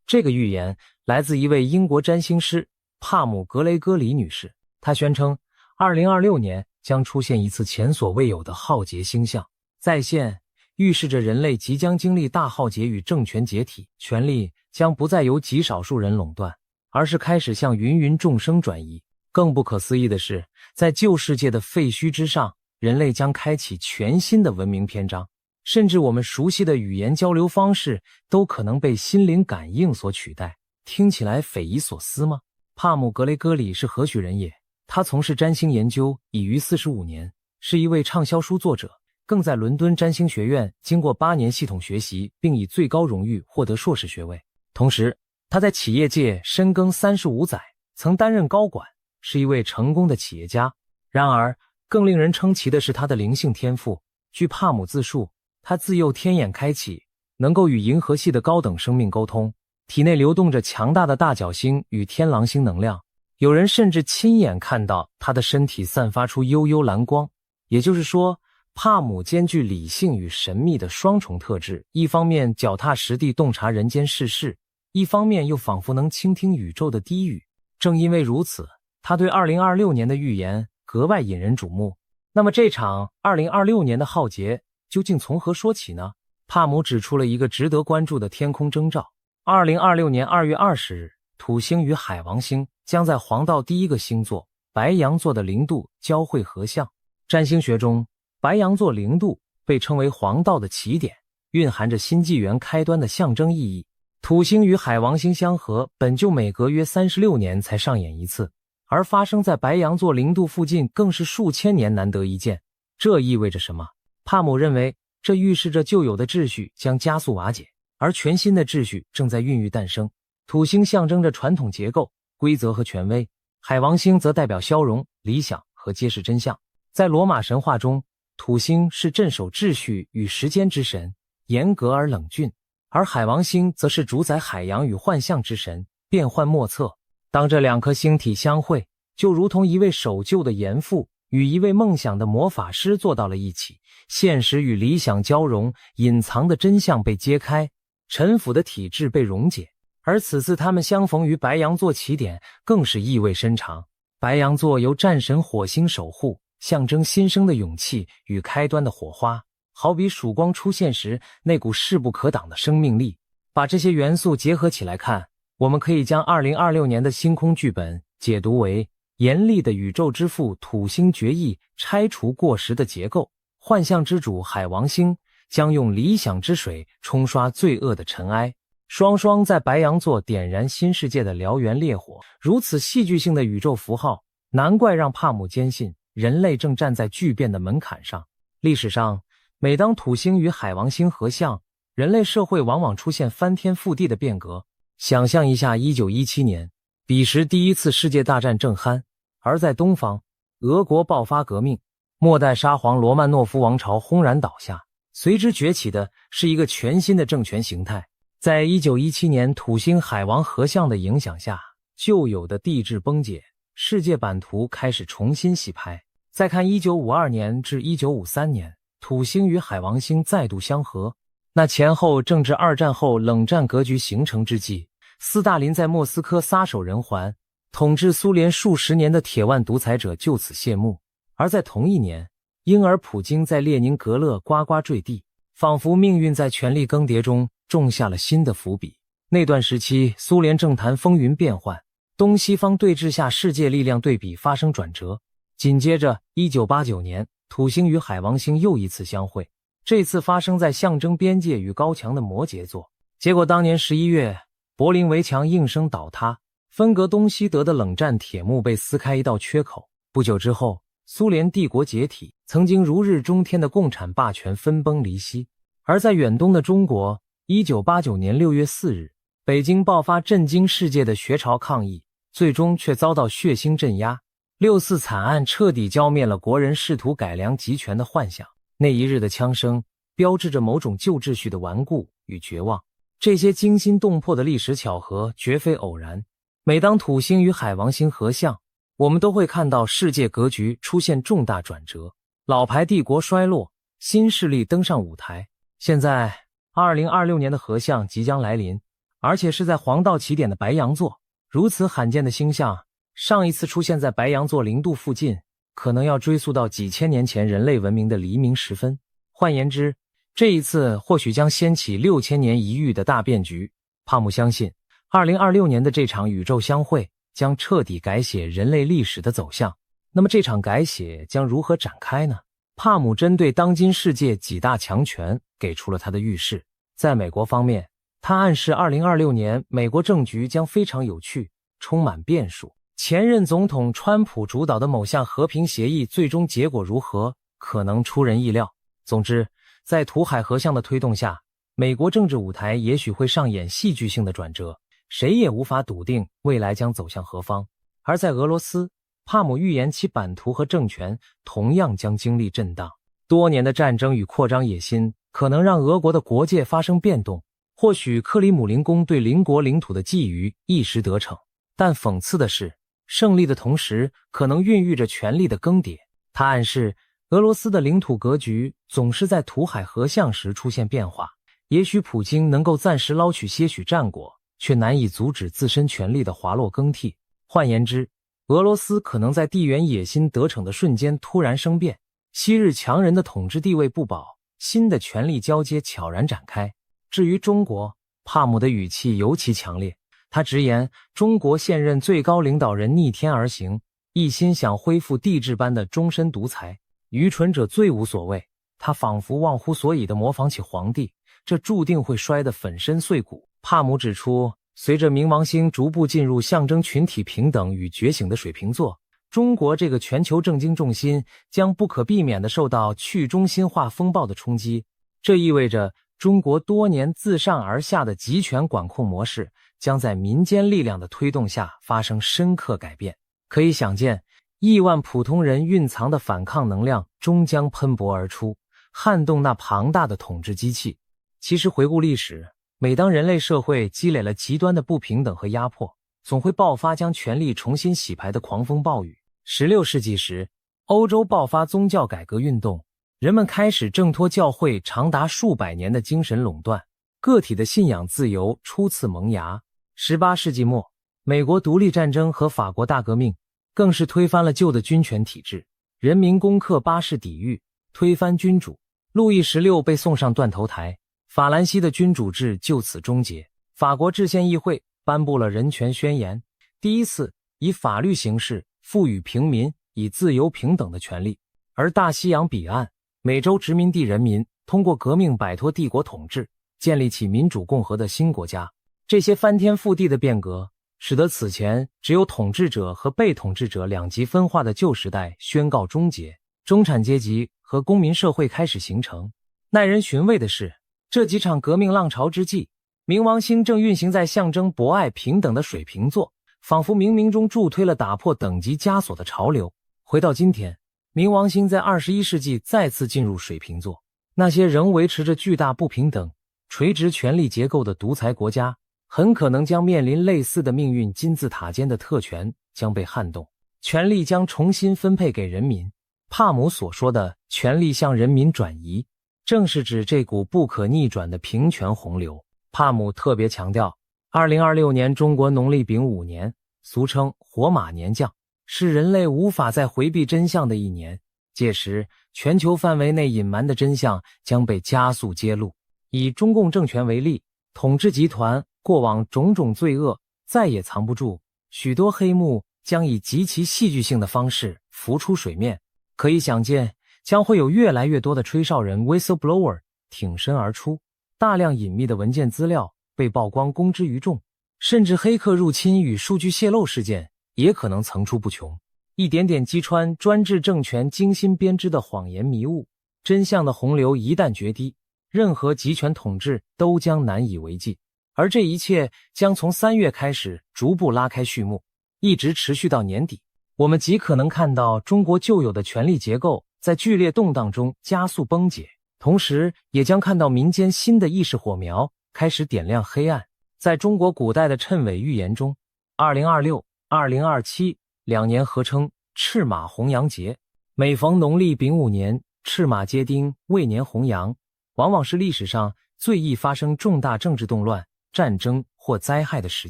S1: 这个预言来自一位英国占星师帕姆格雷戈里女士，她宣称2026年将出现一次前所未有的浩劫星象再现，预示着人类即将经历大浩劫与政权解体，权力将不再由极少数人垄断，而是开始向芸芸众生转移。更不可思议的是，在旧世界的废墟之上，人类将开启全新的文明篇章，甚至我们熟悉的语言交流方式都可能被心灵感应所取代。听起来匪夷所思吗？帕姆格雷戈里是何许人也？他从事占星研究已逾45年，是一位畅销书作者，更在伦敦占星学院经过8年系统学习，并以最高荣誉获得硕士学位。同时，他在企业界深耕35载，曾担任高管，是一位成功的企业家。然而，更令人称奇的是他的灵性天赋。据帕姆自述，他自幼天眼开启，能够与银河系的高等生命沟通，体内流动着强大的大角星与天狼星能量。有人甚至亲眼看到他的身体散发出幽幽蓝光。也就是说，帕姆兼具理性与神秘的双重特质，一方面脚踏实地洞察人间世事，一方面又仿佛能倾听宇宙的低语。正因为如此，他对2026年的预言格外引人瞩目。那么这场2026年的浩劫究竟从何说起呢？帕姆指出了一个值得关注的天空征兆。2026年2月20日，土星与海王星将在黄道第一个星座白羊座的0度交汇合相。占星学中，白羊座0度被称为黄道的起点，蕴含着新纪元开端的象征意义。土星与海王星相合本就每隔约36年才上演一次，而发生在白羊座0度附近更是数千年难得一见。这意味着什么？帕姆认为，这预示着旧有的秩序将加速瓦解，而全新的秩序正在孕育诞生。土星象征着传统结构、规则和权威，海王星则代表消融、理想和揭示真相。在罗马神话中，土星是镇守秩序与时间之神，严格而冷峻，而海王星则是主宰海洋与幻象之神，变幻莫测。当这两颗星体相会，就如同一位守旧的严父与一位梦想的魔法师坐到了一起，现实与理想交融，隐藏的真相被揭开，陈腐的体制被溶解。而此次他们相逢于白羊座起点，更是意味深长。白羊座由战神火星守护，象征新生的勇气与开端的火花，好比曙光出现时那股势不可挡的生命力。把这些元素结合起来看，我们可以将2026年的星空剧本解读为严厉的宇宙之父土星决议拆除过时的结构，幻象之主海王星将用理想之水冲刷罪恶的尘埃，双双在白羊座点燃新世界的燎原烈火。如此戏剧性的宇宙符号，难怪让帕姆坚信人类正站在巨变的门槛上。历史上，每当土星与海王星合相，人类社会往往出现翻天覆地的变革。想象一下1917年，彼时第一次世界大战正酣，而在东方，俄国爆发革命，末代沙皇罗曼诺夫王朝轰然倒下，随之崛起的是一个全新的政权形态。在1917年土星海王合相的影响下，旧有的帝制崩解，世界版图开始重新洗牌。再看1952年至1953年，土星与海王星再度相合，那前后正值二战后冷战格局形成之际，斯大林在莫斯科撒手人寰，统治苏联数十年的铁腕独裁者就此谢幕。而在同一年，婴儿普京在列宁格勒呱呱坠地，仿佛命运在权力更迭中种下了新的伏笔。那段时期，苏联政坛风云变幻，东西方对峙下世界力量对比发生转折。紧接着1989年，土星与海王星又一次相会，这次发生在象征边界与高墙的摩羯座。结果当年11月，柏林围墙应声倒塌，分隔东西德的冷战铁幕被撕开一道缺口。不久之后，苏联帝国解体，曾经如日中天的共产霸权分崩离析。而在远东的中国，1989年6月4日，北京爆发震惊世界的学潮抗议，最终却遭到血腥镇压。6·4惨案彻底浇灭了国人试图改良集权的幻想。那一日的枪声，标志着某种旧秩序的顽固与绝望。这些惊心动魄的历史巧合绝非偶然。每当土星与海王星合相，我们都会看到世界格局出现重大转折，老牌帝国衰落，新势力登上舞台。现在2026年的合相即将来临，而且是在黄道起点的白羊座。如此罕见的星象，上一次出现在白羊座0度附近，可能要追溯到几千年前人类文明的黎明时分。换言之，这一次或许将掀起6000年一遇的大变局。帕姆相信，2026年的这场宇宙相会将彻底改写人类历史的走向。那么这场改写将如何展开呢？帕姆针对当今世界几大强权给出了他的预示。在美国方面，他暗示2026年美国政局将非常有趣，充满变数。前任总统川普主导的某项和平协议最终结果如何，可能出人意料。总之，在土海合相的推动下，美国政治舞台也许会上演戏剧性的转折，谁也无法笃定未来将走向何方。而在俄罗斯，帕姆预言其版图和政权同样将经历震荡。多年的战争与扩张野心可能让俄国的国界发生变动，或许克里姆林宫对邻国领土的觊觎一时得逞，但讽刺的是，胜利的同时可能孕育着权力的更迭。他暗示俄罗斯的领土格局总是在土海合相时出现变化，也许普京能够暂时捞取些许战果，却难以阻止自身权力的滑落更替。换言之，俄罗斯可能在地缘野心得逞的瞬间突然生变，昔日强人的统治地位不保，新的权力交接悄然展开。至于中国，帕姆的语气尤其强烈，他直言中国现任最高领导人逆天而行，一心想恢复帝制般的终身独裁。愚蠢者最无所谓，他仿佛忘乎所以地模仿起皇帝，这注定会摔得粉身碎骨。帕姆指出，随着冥王星逐步进入象征群体平等与觉醒的水瓶座，中国这个全球政经重心将不可避免地受到去中心化风暴的冲击。这意味着中国多年自上而下的集权管控模式将在民间力量的推动下发生深刻改变。可以想见，亿万普通人蕴藏的反抗能量终将喷薄而出，撼动那庞大的统治机器。其实回顾历史，每当人类社会积累了极端的不平等和压迫，总会爆发将权力重新洗牌的狂风暴雨。16世纪时，欧洲爆发宗教改革运动，人们开始挣脱教会长达数百年的精神垄断，个体的信仰自由初次萌芽。18世纪末，美国独立战争和法国大革命更是推翻了旧的军权体制，人民攻克巴士底狱，推翻君主，路易16被送上断头台，法兰西的君主制就此终结。法国制宪议会颁布了人权宣言，第一次以法律形式赋予平民以自由平等的权利。而大西洋彼岸，美洲殖民地人民通过革命摆脱帝国统治，建立起民主共和的新国家。这些翻天覆地的变革使得此前只有统治者和被统治者两极分化的旧时代宣告终结，中产阶级和公民社会开始形成。耐人寻味的是，这几场革命浪潮之际，冥王星正运行在象征博爱平等的水瓶座，仿佛冥冥中助推了打破等级枷锁的潮流。回到今天，冥王星在21世纪再次进入水瓶座，那些仍维持着巨大不平等、垂直权力结构的独裁国家很可能将面临类似的命运，金字塔尖的特权将被撼动，权力将重新分配给人民。帕姆所说的权力向人民转移，正是指这股不可逆转的平权洪流。帕姆特别强调，2026年中国农历丙午年，俗称火马年降，是人类无法再回避真相的一年。届时，全球范围内隐瞒的真相将被加速揭露。以中共政权为例，统治集团过往种种罪恶再也藏不住，许多黑幕将以极其戏剧性的方式浮出水面。可以想见，将会有越来越多的吹哨人 whistleblower 挺身而出，大量隐秘的文件资料被曝光公之于众，甚至黑客入侵与数据泄露事件也可能层出不穷，一点点击穿专制政权精心编织的谎言迷雾。真相的洪流一旦决堤，任何集权统治都将难以为继。而这一切将从3月开始逐步拉开序幕，一直持续到年底。我们极可能看到中国旧有的权力结构在剧烈动荡中加速崩解，同时也将看到民间新的意识火苗开始点亮黑暗。在中国古代的谶纬预言中，2026、2027两年合称赤马红羊节，每逢农历丙午年赤马接丁未年红羊，往往是历史上最易发生重大政治动乱、战争或灾害的时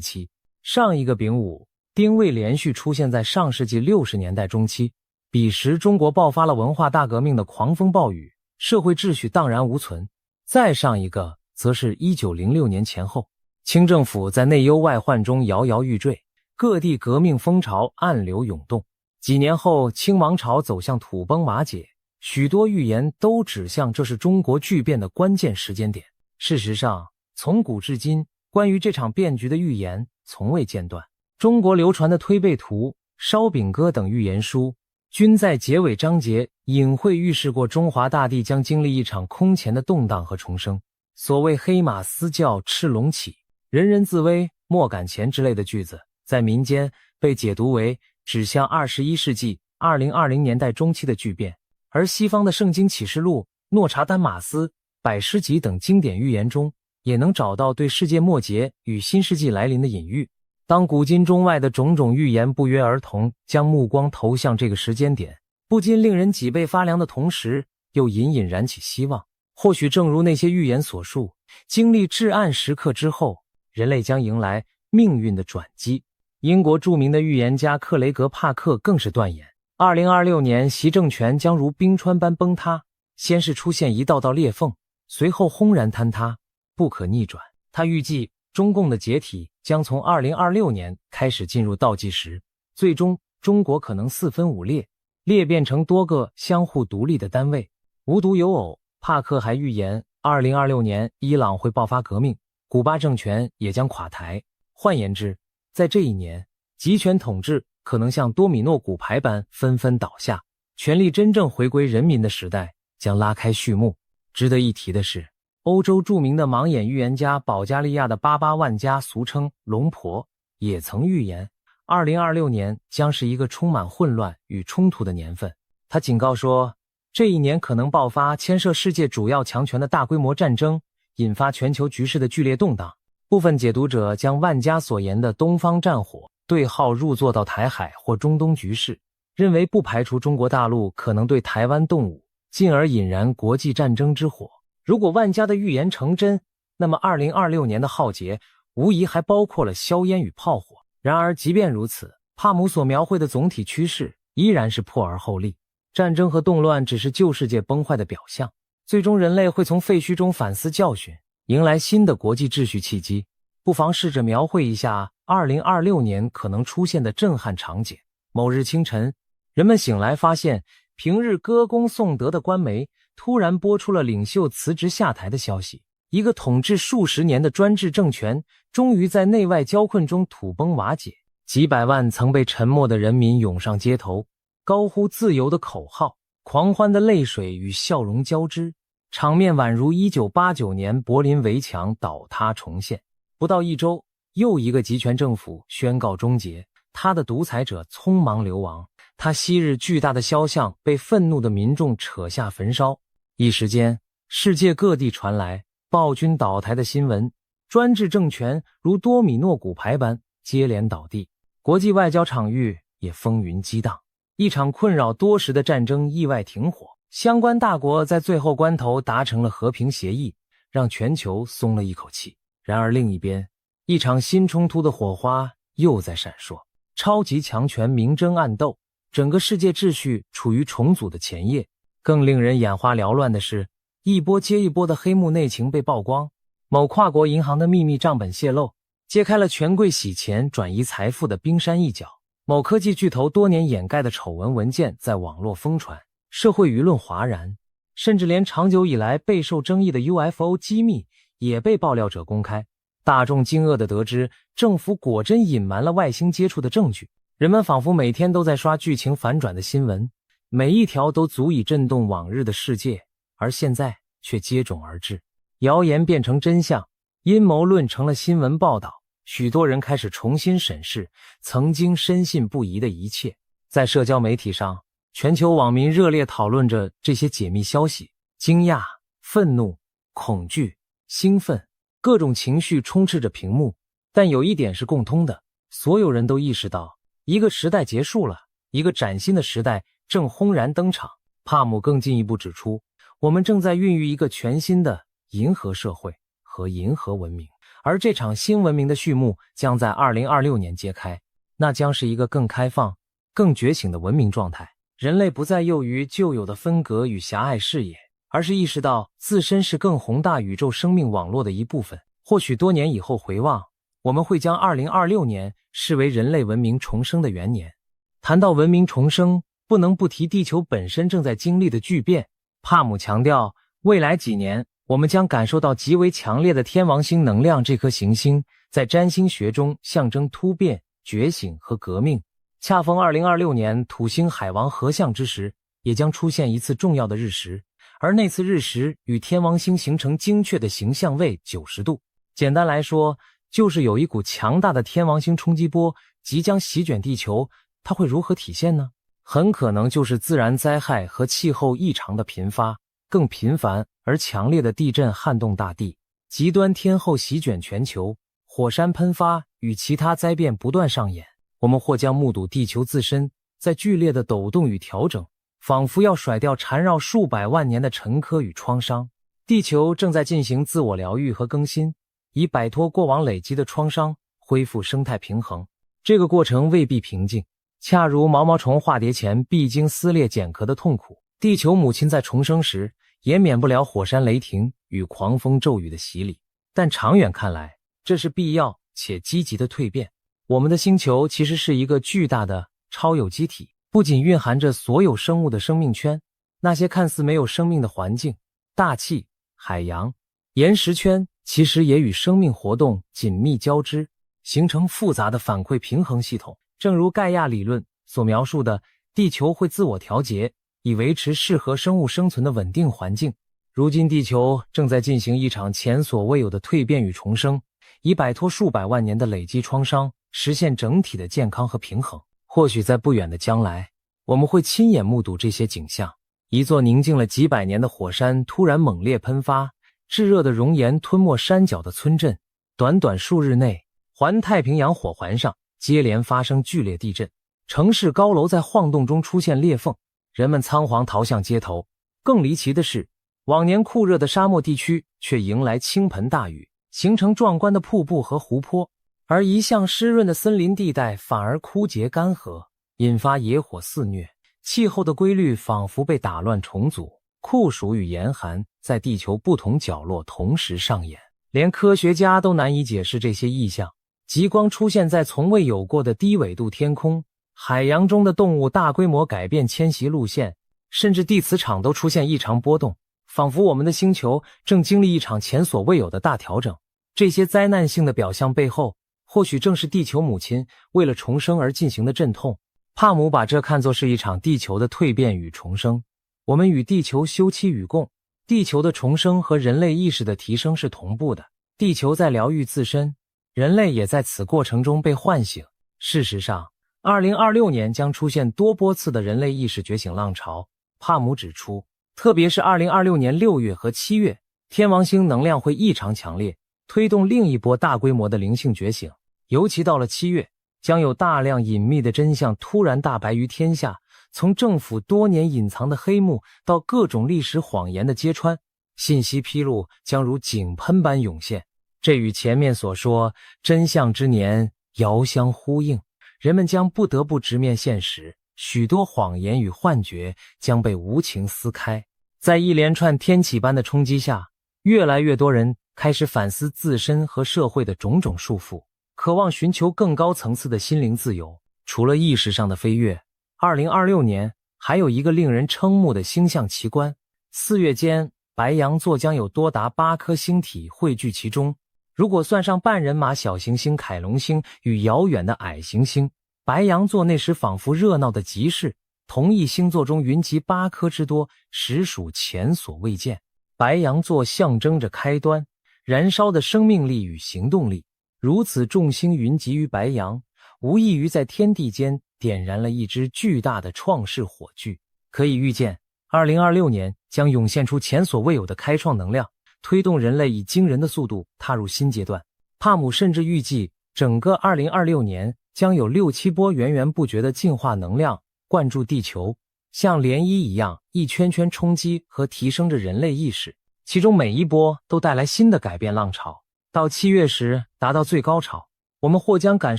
S1: 期。上一个丙午、丁未连续出现在上世纪60年代中期，彼时中国爆发了文化大革命的狂风暴雨，社会秩序荡然无存。再上一个则是1906年前后，清政府在内忧外患中摇摇欲坠，各地革命风潮暗流涌动。几年后，清王朝走向土崩瓦解，许多预言都指向这是中国巨变的关键时间点。事实上，从古至今，关于这场变局的预言从未间断。中国流传的推背图、烧饼歌等预言书，均在结尾章节隐晦预示过中华大地将经历一场空前的动荡和重生。所谓黑马嘶叫赤龙起，人人自危莫敢前之类的句子，在民间被解读为指向21世纪2020年代中期的巨变。而西方的圣经启示录、诺查丹马斯、百诗集等经典预言中，也能找到对世界末节与新世纪来临的隐喻。当古今中外的种种预言不约而同将目光投向这个时间点，不禁令人脊背发凉的同时，又隐隐燃起希望。或许正如那些预言所述，经历至暗时刻之后，人类将迎来命运的转机。英国著名的预言家克雷格·帕克更是断言，2026年习政权将如冰川般崩塌，先是出现一道道裂缝，随后轰然坍塌，不可逆转。他预计中共的解体将从2026年开始进入倒计时，最终中国可能4分5裂，裂变成多个相互独立的单位。无独有偶，帕克还预言2026年伊朗会爆发革命，古巴政权也将垮台。换言之，在这一年，集权统治可能像多米诺骨牌般纷纷倒下，权力真正回归人民的时代将拉开序幕。值得一提的是，欧洲著名的盲眼预言家保加利亚的88万加，俗称龙婆，也曾预言2026年将是一个充满混乱与冲突的年份。他警告说，这一年可能爆发牵涉世界主要强权的大规模战争，引发全球局势的剧烈动荡。部分解读者将万家所言的东方战火对号入座到台海或中东局势，认为不排除中国大陆可能对台湾动武，进而引燃国际战争之火。如果万家的预言成真，那么2026年的浩劫无疑还包括了硝烟与炮火。然而即便如此，帕姆所描绘的总体趋势依然是破而后立。战争和动乱只是旧世界崩坏的表象，最终人类会从废墟中反思教训，迎来新的国际秩序契机。不妨试着描绘一下2026年可能出现的震撼场景。某日清晨，人们醒来发现，平日歌功颂德的官媒突然播出了领袖辞职下台的消息。一个统治数十年的专制政权终于在内外交困中土崩瓦解，几百万曾被沉默的人民涌上街头，高呼自由的口号，狂欢的泪水与笑容交织，场面宛如1989年柏林围墙倒塌重现。不到一周，又一个集权政府宣告终结，他的独裁者匆忙流亡，他昔日巨大的肖像被愤怒的民众扯下焚烧。一时间，世界各地传来暴君倒台的新闻，专制政权如多米诺骨牌般接连倒地，国际外交场域也风云激荡。一场困扰多时的战争意外停火，相关大国在最后关头达成了和平协议，让全球松了一口气。然而另一边，一场新冲突的火花又在闪烁。超级强权明争暗斗，整个世界秩序处于重组的前夜。更令人眼花缭乱的是，一波接一波的黑幕内情被曝光，某跨国银行的秘密账本泄露，揭开了权贵洗钱转移财富的冰山一角。某科技巨头多年掩盖的丑闻文件在网络疯传，社会舆论哗然，甚至连长久以来备受争议的 UFO 机密也被爆料者公开。大众惊愕地得知，政府果真隐瞒了外星接触的证据。人们仿佛每天都在刷剧情反转的新闻，每一条都足以震动往日的世界，而现在却接踵而至。谣言变成真相，阴谋论成了新闻报道，许多人开始重新审视曾经深信不疑的一切。在社交媒体上，全球网民热烈讨论着这些解密消息，惊讶、愤怒、恐惧、兴奋，各种情绪充斥着屏幕。但有一点是共通的，所有人都意识到，一个时代结束了，一个崭新的时代正轰然登场。帕姆更进一步指出，我们正在孕育一个全新的银河社会和银河文明，而这场新文明的序幕将在2026年揭开，那将是一个更开放、更觉醒的文明状态。人类不再囿于旧有的分隔与狭隘视野，而是意识到自身是更宏大宇宙生命网络的一部分。或许多年以后回望，我们会将2026年视为人类文明重生的元年。谈到文明重生，不能不提地球本身正在经历的巨变。帕姆强调，未来几年我们将感受到极为强烈的天王星能量。这颗行星在占星学中象征突变、觉醒和革命。恰逢2026年土星海王合相之时，也将出现一次重要的日食，而那次日食与天王星形成精确的形相位90度。简单来说，就是有一股强大的天王星冲击波即将席卷地球。它会如何体现呢？很可能就是自然灾害和气候异常的频发，更频繁而强烈的地震撼动大地，极端天候席卷全球，火山喷发与其他灾变不断上演。我们或将目睹地球自身在剧烈的抖动与调整，仿佛要甩掉缠绕数百万年的沉疴与创伤。地球正在进行自我疗愈和更新，以摆脱过往累积的创伤，恢复生态平衡。这个过程未必平静，恰如毛毛虫化蝶前必经撕裂茧壳的痛苦，地球母亲在重生时也免不了火山雷霆与狂风骤雨的洗礼。但长远看来，这是必要且积极的蜕变。我们的星球其实是一个巨大的超有机体，不仅蕴含着所有生物的生命圈，那些看似没有生命的环境、大气、海洋、岩石圈，其实也与生命活动紧密交织，形成复杂的反馈平衡系统。正如盖亚理论所描述的，地球会自我调节，以维持适合生物生存的稳定环境。如今地球正在进行一场前所未有的蜕变与重生，以摆脱数百万年的累积创伤，实现整体的健康和平衡。或许在不远的将来，我们会亲眼目睹这些景象：一座宁静了几百年的火山突然猛烈喷发，炙热的熔岩吞没山脚的村镇，短短数日内，环太平洋火环上接连发生剧烈地震，城市高楼在晃动中出现裂缝，人们仓皇逃向街头。更离奇的是，往年酷热的沙漠地区却迎来倾盆大雨，形成壮观的瀑布和湖泊，而一向湿润的森林地带反而枯竭干涸，引发野火肆虐。气候的规律仿佛被打乱重组，酷暑与严寒在地球不同角落同时上演，连科学家都难以解释这些异象。极光出现在从未有过的低纬度天空，海洋中的动物大规模改变迁徙路线，甚至地磁场都出现异常波动，仿佛我们的星球正经历一场前所未有的大调整。这些灾难性的表象背后，或许正是地球母亲为了重生而进行的阵痛。帕姆把这看作是一场地球的蜕变与重生。我们与地球休戚与共，地球的重生和人类意识的提升是同步的。地球在疗愈自身，人类也在此过程中被唤醒。事实上，2026年将出现多波次的人类意识觉醒浪潮。帕姆指出，特别是2026年6月和7月，天王星能量会异常强烈，推动另一波大规模的灵性觉醒。尤其到了7月，将有大量隐秘的真相突然大白于天下，从政府多年隐藏的黑幕到各种历史谎言的揭穿，信息披露将如井喷般涌现。这与前面所说真相之年遥相呼应。人们将不得不直面现实，许多谎言与幻觉将被无情撕开。在一连串天启般的冲击下，越来越多人开始反思自身和社会的种种束缚，渴望寻求更高层次的心灵自由。除了意识上的飞跃，2026年还有一个令人瞠目的星象奇观，4月间白羊座将有多达8颗星体汇聚其中。如果算上半人马小行星凯龙星与遥远的矮行星，白羊座那时仿佛热闹的集市，同一星座中云集8颗之多，实属前所未见。白羊座象征着开端，燃烧的生命力与行动力。如此众星云集于白羊，无异于在天地间点燃了一支巨大的创世火炬。可以预见，2026年将涌现出前所未有的开创能量，推动人类以惊人的速度踏入新阶段。帕姆甚至预计，整个2026年将有6-7波源源不绝的进化能量灌注地球，像涟漪一样一圈圈冲击和提升着人类意识，其中每一波都带来新的改变浪潮。到7月时达到最高潮，我们或将感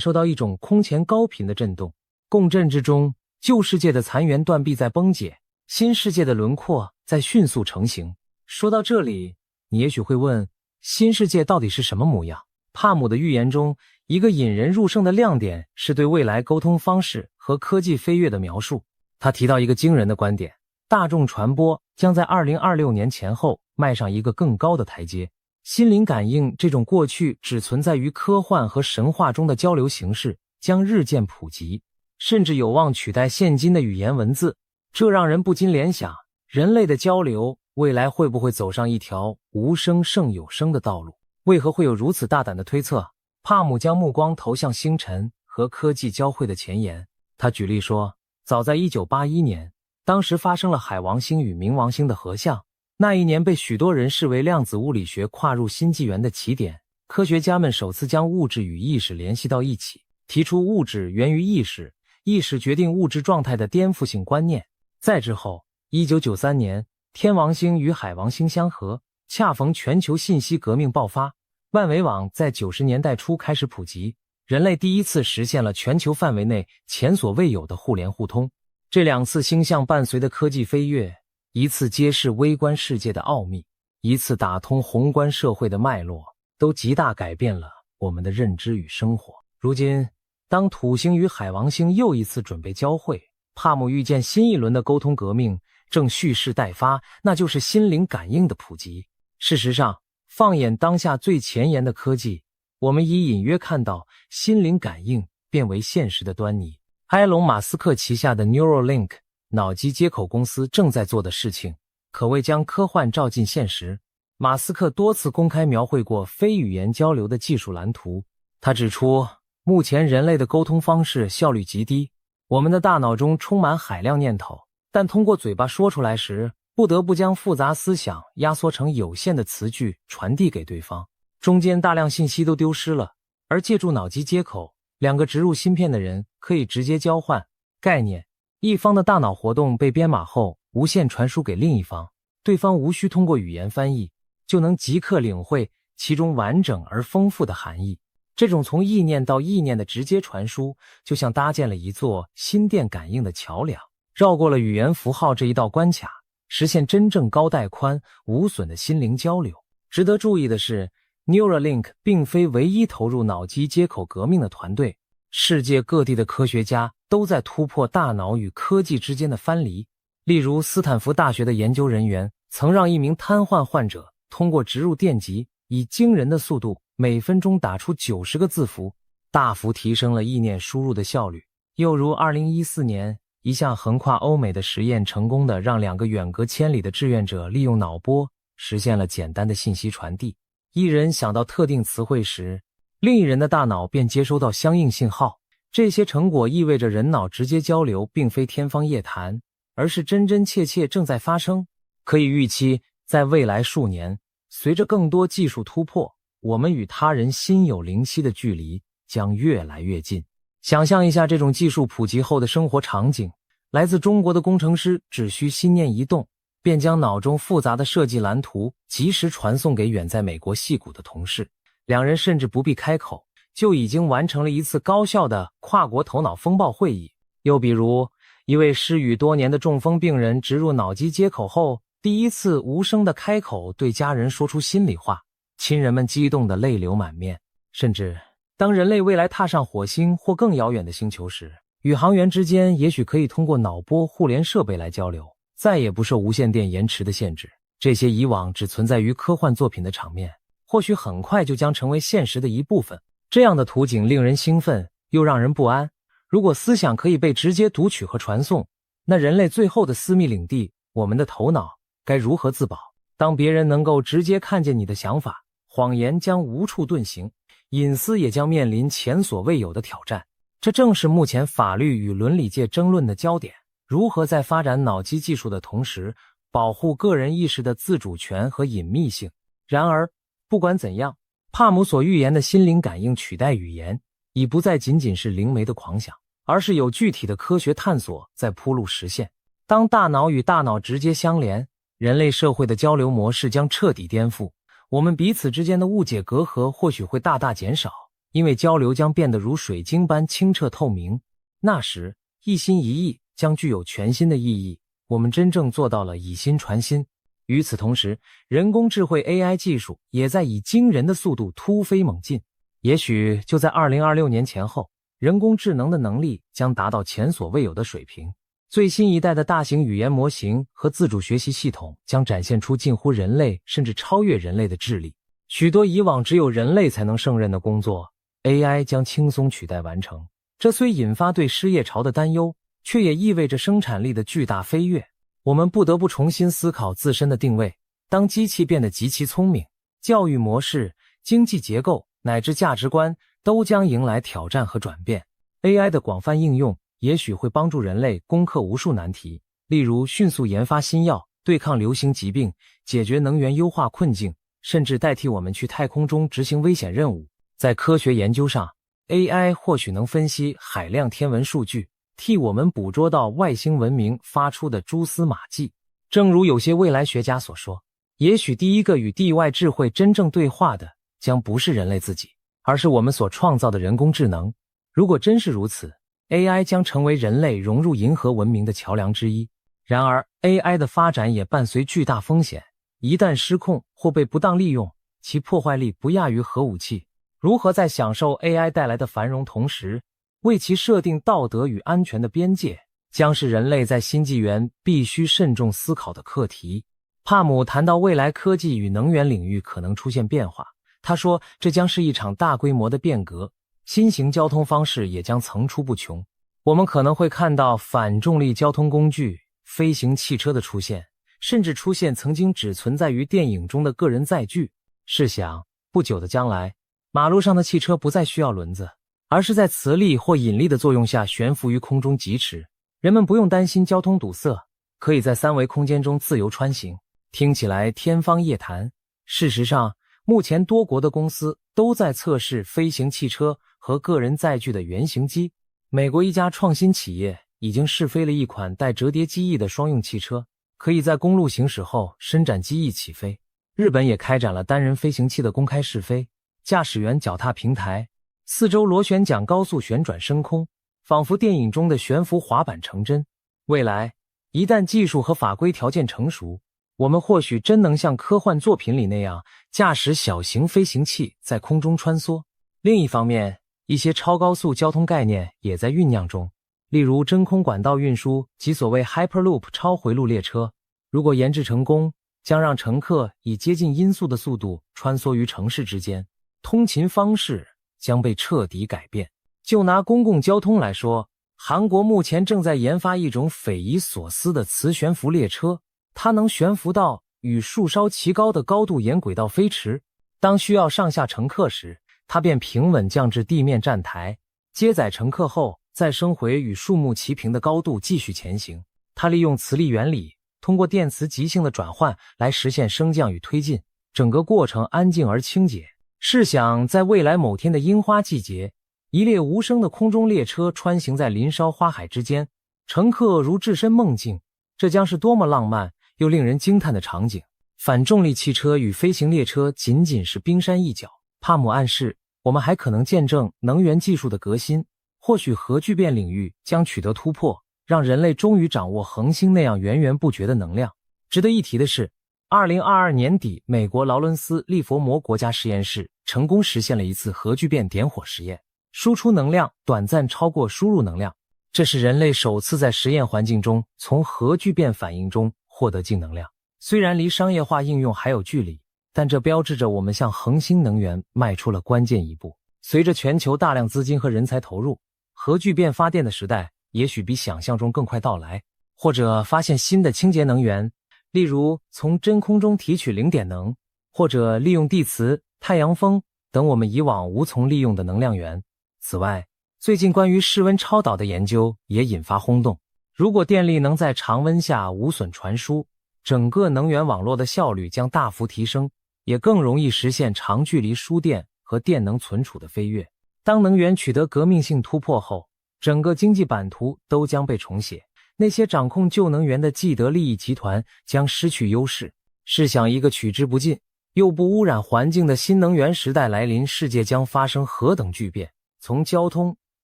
S1: 受到一种空前高频的震动，共振之中，旧世界的残垣断壁在崩解，新世界的轮廓在迅速成型。说到这里，你也许会问，新世界到底是什么模样？帕姆的预言中，一个引人入胜的亮点是对未来沟通方式和科技飞跃的描述。他提到一个惊人的观点，大众传播将在2026年前后迈上一个更高的台阶。心灵感应这种过去只存在于科幻和神话中的交流形式将日渐普及，甚至有望取代现今的语言文字。这让人不禁联想，人类的交流未来会不会走上一条无声胜有声的道路？为何会有如此大胆的推测？帕姆将目光投向星辰和科技交汇的前沿。他举例说，早在1981年，当时发生了海王星与冥王星的合相，那一年被许多人视为量子物理学跨入新纪元的起点。科学家们首次将物质与意识联系到一起，提出物质源于意识，意识决定物质状态的颠覆性观念。再之后，1993年，天王星与海王星相合，恰逢全球信息革命爆发，万维网在90年代初开始普及，人类第一次实现了全球范围内前所未有的互联互通。这2次星象伴随的科技飞跃，一次揭示微观世界的奥秘，一次打通宏观社会的脉络，都极大改变了我们的认知与生活。如今，当土星与海王星又一次准备交汇，帕姆预见新一轮的沟通革命正蓄势待发，那就是心灵感应的普及。事实上，放眼当下最前沿的科技，我们已隐约看到心灵感应变为现实的端倪。埃隆·马斯克旗下的 Neuralink 脑机接口公司正在做的事情，可谓将科幻照进现实。马斯克多次公开描绘过非语言交流的技术蓝图。他指出，目前人类的沟通方式效率极低，我们的大脑中充满海量念头，但通过嘴巴说出来时，不得不将复杂思想压缩成有限的词句传递给对方，中间大量信息都丢失了。而借助脑机接口，2个植入芯片的人可以直接交换概念，一方的大脑活动被编码后无限传输给另一方，对方无需通过语言翻译，就能即刻领会其中完整而丰富的含义。这种从意念到意念的直接传输，就像搭建了一座心电感应的桥梁，绕过了语言符号这一道关卡，实现真正高带宽、无损的心灵交流。值得注意的是， Neuralink 并非唯一投入脑机接口革命的团队，世界各地的科学家都在突破大脑与科技之间的藩篱。例如，斯坦福大学的研究人员曾让一名瘫痪患者通过植入电极，以惊人的速度每分钟打出90个字符，大幅提升了意念输入的效率。又如2014年，一项横跨欧美的实验成功地让2个远隔千里的志愿者利用脑波实现了简单的信息传递。一人想到特定词汇时，另一人的大脑便接收到相应信号。这些成果意味着人脑直接交流并非天方夜谭，而是真真切切正在发生。可以预期，在未来数年，随着更多技术突破，我们与他人心有灵犀的距离将越来越近。想象一下这种技术普及后的生活场景，来自中国的工程师只需心念一动，便将脑中复杂的设计蓝图及时传送给远在美国矽谷的同事，2人甚至不必开口，就已经完成了一次高效的跨国头脑风暴会议。又比如，一位失语多年的中风病人植入脑机接口后，第一次无声地开口对家人说出心里话，亲人们激动得泪流满面。甚至当人类未来踏上火星或更遥远的星球时，宇航员之间也许可以通过脑波互联设备来交流，再也不受无线电延迟的限制。这些以往只存在于科幻作品的场面，或许很快就将成为现实的一部分。这样的图景令人兴奋，又让人不安。如果思想可以被直接读取和传送，那人类最后的私密领地，我们的头脑，该如何自保？当别人能够直接看见你的想法，谎言将无处遁形，隐私也将面临前所未有的挑战。这正是目前法律与伦理界争论的焦点：如何在发展脑机技术的同时，保护个人意识的自主权和隐秘性。然而，不管怎样，帕姆所预言的心灵感应取代语言，已不再仅仅是灵媒的狂想，而是有具体的科学探索在铺路实现。当大脑与大脑直接相连，人类社会的交流模式将彻底颠覆，我们彼此之间的误解隔阂或许会大大减少，因为交流将变得如水晶般清澈透明。那时，一心一意将具有全新的意义，我们真正做到了以心传心。与此同时，人工智慧 AI 技术也在以惊人的速度突飞猛进。也许就在2026年前后，人工智能的能力将达到前所未有的水平。最新一代的大型语言模型和自主学习系统将展现出近乎人类甚至超越人类的智力。许多以往只有人类才能胜任的工作， AI 将轻松取代完成。这虽引发对失业潮的担忧，却也意味着生产力的巨大飞跃。我们不得不重新思考自身的定位。当机器变得极其聪明，教育模式、经济结构乃至价值观都将迎来挑战和转变。AI 的广泛应用也许会帮助人类攻克无数难题，例如迅速研发新药、对抗流行疾病、解决能源优化困境，甚至代替我们去太空中执行危险任务。在科学研究上， AI 或许能分析海量天文数据，替我们捕捉到外星文明发出的蛛丝马迹。正如有些未来学家所说，也许第一个与地外智慧真正对话的将不是人类自己，而是我们所创造的人工智能。如果真是如此， AI 将成为人类融入银河文明的桥梁之一。然而， AI 的发展也伴随巨大风险，一旦失控或被不当利用，其破坏力不亚于核武器。如何在享受 AI 带来的繁荣同时，为其设定道德与安全的边界，将是人类在新纪元必须慎重思考的课题。帕姆谈到未来科技与能源领域可能出现变化，他说这将是一场大规模的变革，新型交通方式也将层出不穷。我们可能会看到反重力交通工具、飞行汽车的出现，甚至出现曾经只存在于电影中的个人载具。试想，不久的将来，马路上的汽车不再需要轮子，而是在磁力或引力的作用下悬浮于空中疾驰。人们不用担心交通堵塞，可以在三维空间中自由穿行。听起来天方夜谭。事实上，目前多国的公司都在测试飞行汽车和个人载具的原型机。美国一家创新企业已经试飞了一款带折叠机翼的双用汽车，可以在公路行驶后伸展机翼起飞。日本也开展了单人飞行器的公开试飞，驾驶员脚踏平台，四周螺旋桨高速旋转升空，仿佛电影中的悬浮滑板成真。未来，一旦技术和法规条件成熟，我们或许真能像科幻作品里那样驾驶小型飞行器在空中穿梭。另一方面，一些超高速交通概念也在酝酿中，例如真空管道运输及所谓 Hyperloop 超回路列车。如果研制成功，将让乘客以接近音速的速度穿梭于城市之间，通勤方式将被彻底改变。就拿公共交通来说，韩国目前正在研发一种匪夷所思的磁悬浮列车，它能悬浮到与树梢齐高的高度沿轨道飞驰。当需要上下乘客时，它便平稳降至地面站台，接载乘客后再升回与树木齐平的高度继续前行。它利用磁力原理，通过电磁极性的转换来实现升降与推进，整个过程安静而清洁。试想，在未来某天的樱花季节，一列无声的空中列车穿行在林梢花海之间，乘客如置身梦境，这将是多么浪漫又令人惊叹的场景。反重力汽车与飞行列车仅仅是冰山一角。帕姆暗示，我们还可能见证能源技术的革新，或许核聚变领域将取得突破，让人类终于掌握恒星那样源源不绝的能量。值得一提的是，2022年底，美国劳伦斯利佛摩国家实验室成功实现了一次核聚变点火实验，输出能量短暂超过输入能量，这是人类首次在实验环境中从核聚变反应中获得净能量。虽然离商业化应用还有距离，但这标志着我们向恒星能源迈出了关键一步。随着全球大量资金和人才投入，核聚变发电的时代也许比想象中更快到来，或者发现新的清洁能源，例如从真空中提取零点能，或者利用地磁、太阳风等我们以往无从利用的能量源。此外，最近关于室温超导的研究也引发轰动。如果电力能在常温下无损传输，整个能源网络的效率将大幅提升，也更容易实现长距离输电和电能存储的飞跃。当能源取得革命性突破后，整个经济版图都将被重写，那些掌控旧能源的既得利益集团将失去优势。试想一个取之不尽又不污染环境的新能源时代来临，世界将发生何等巨变，从交通、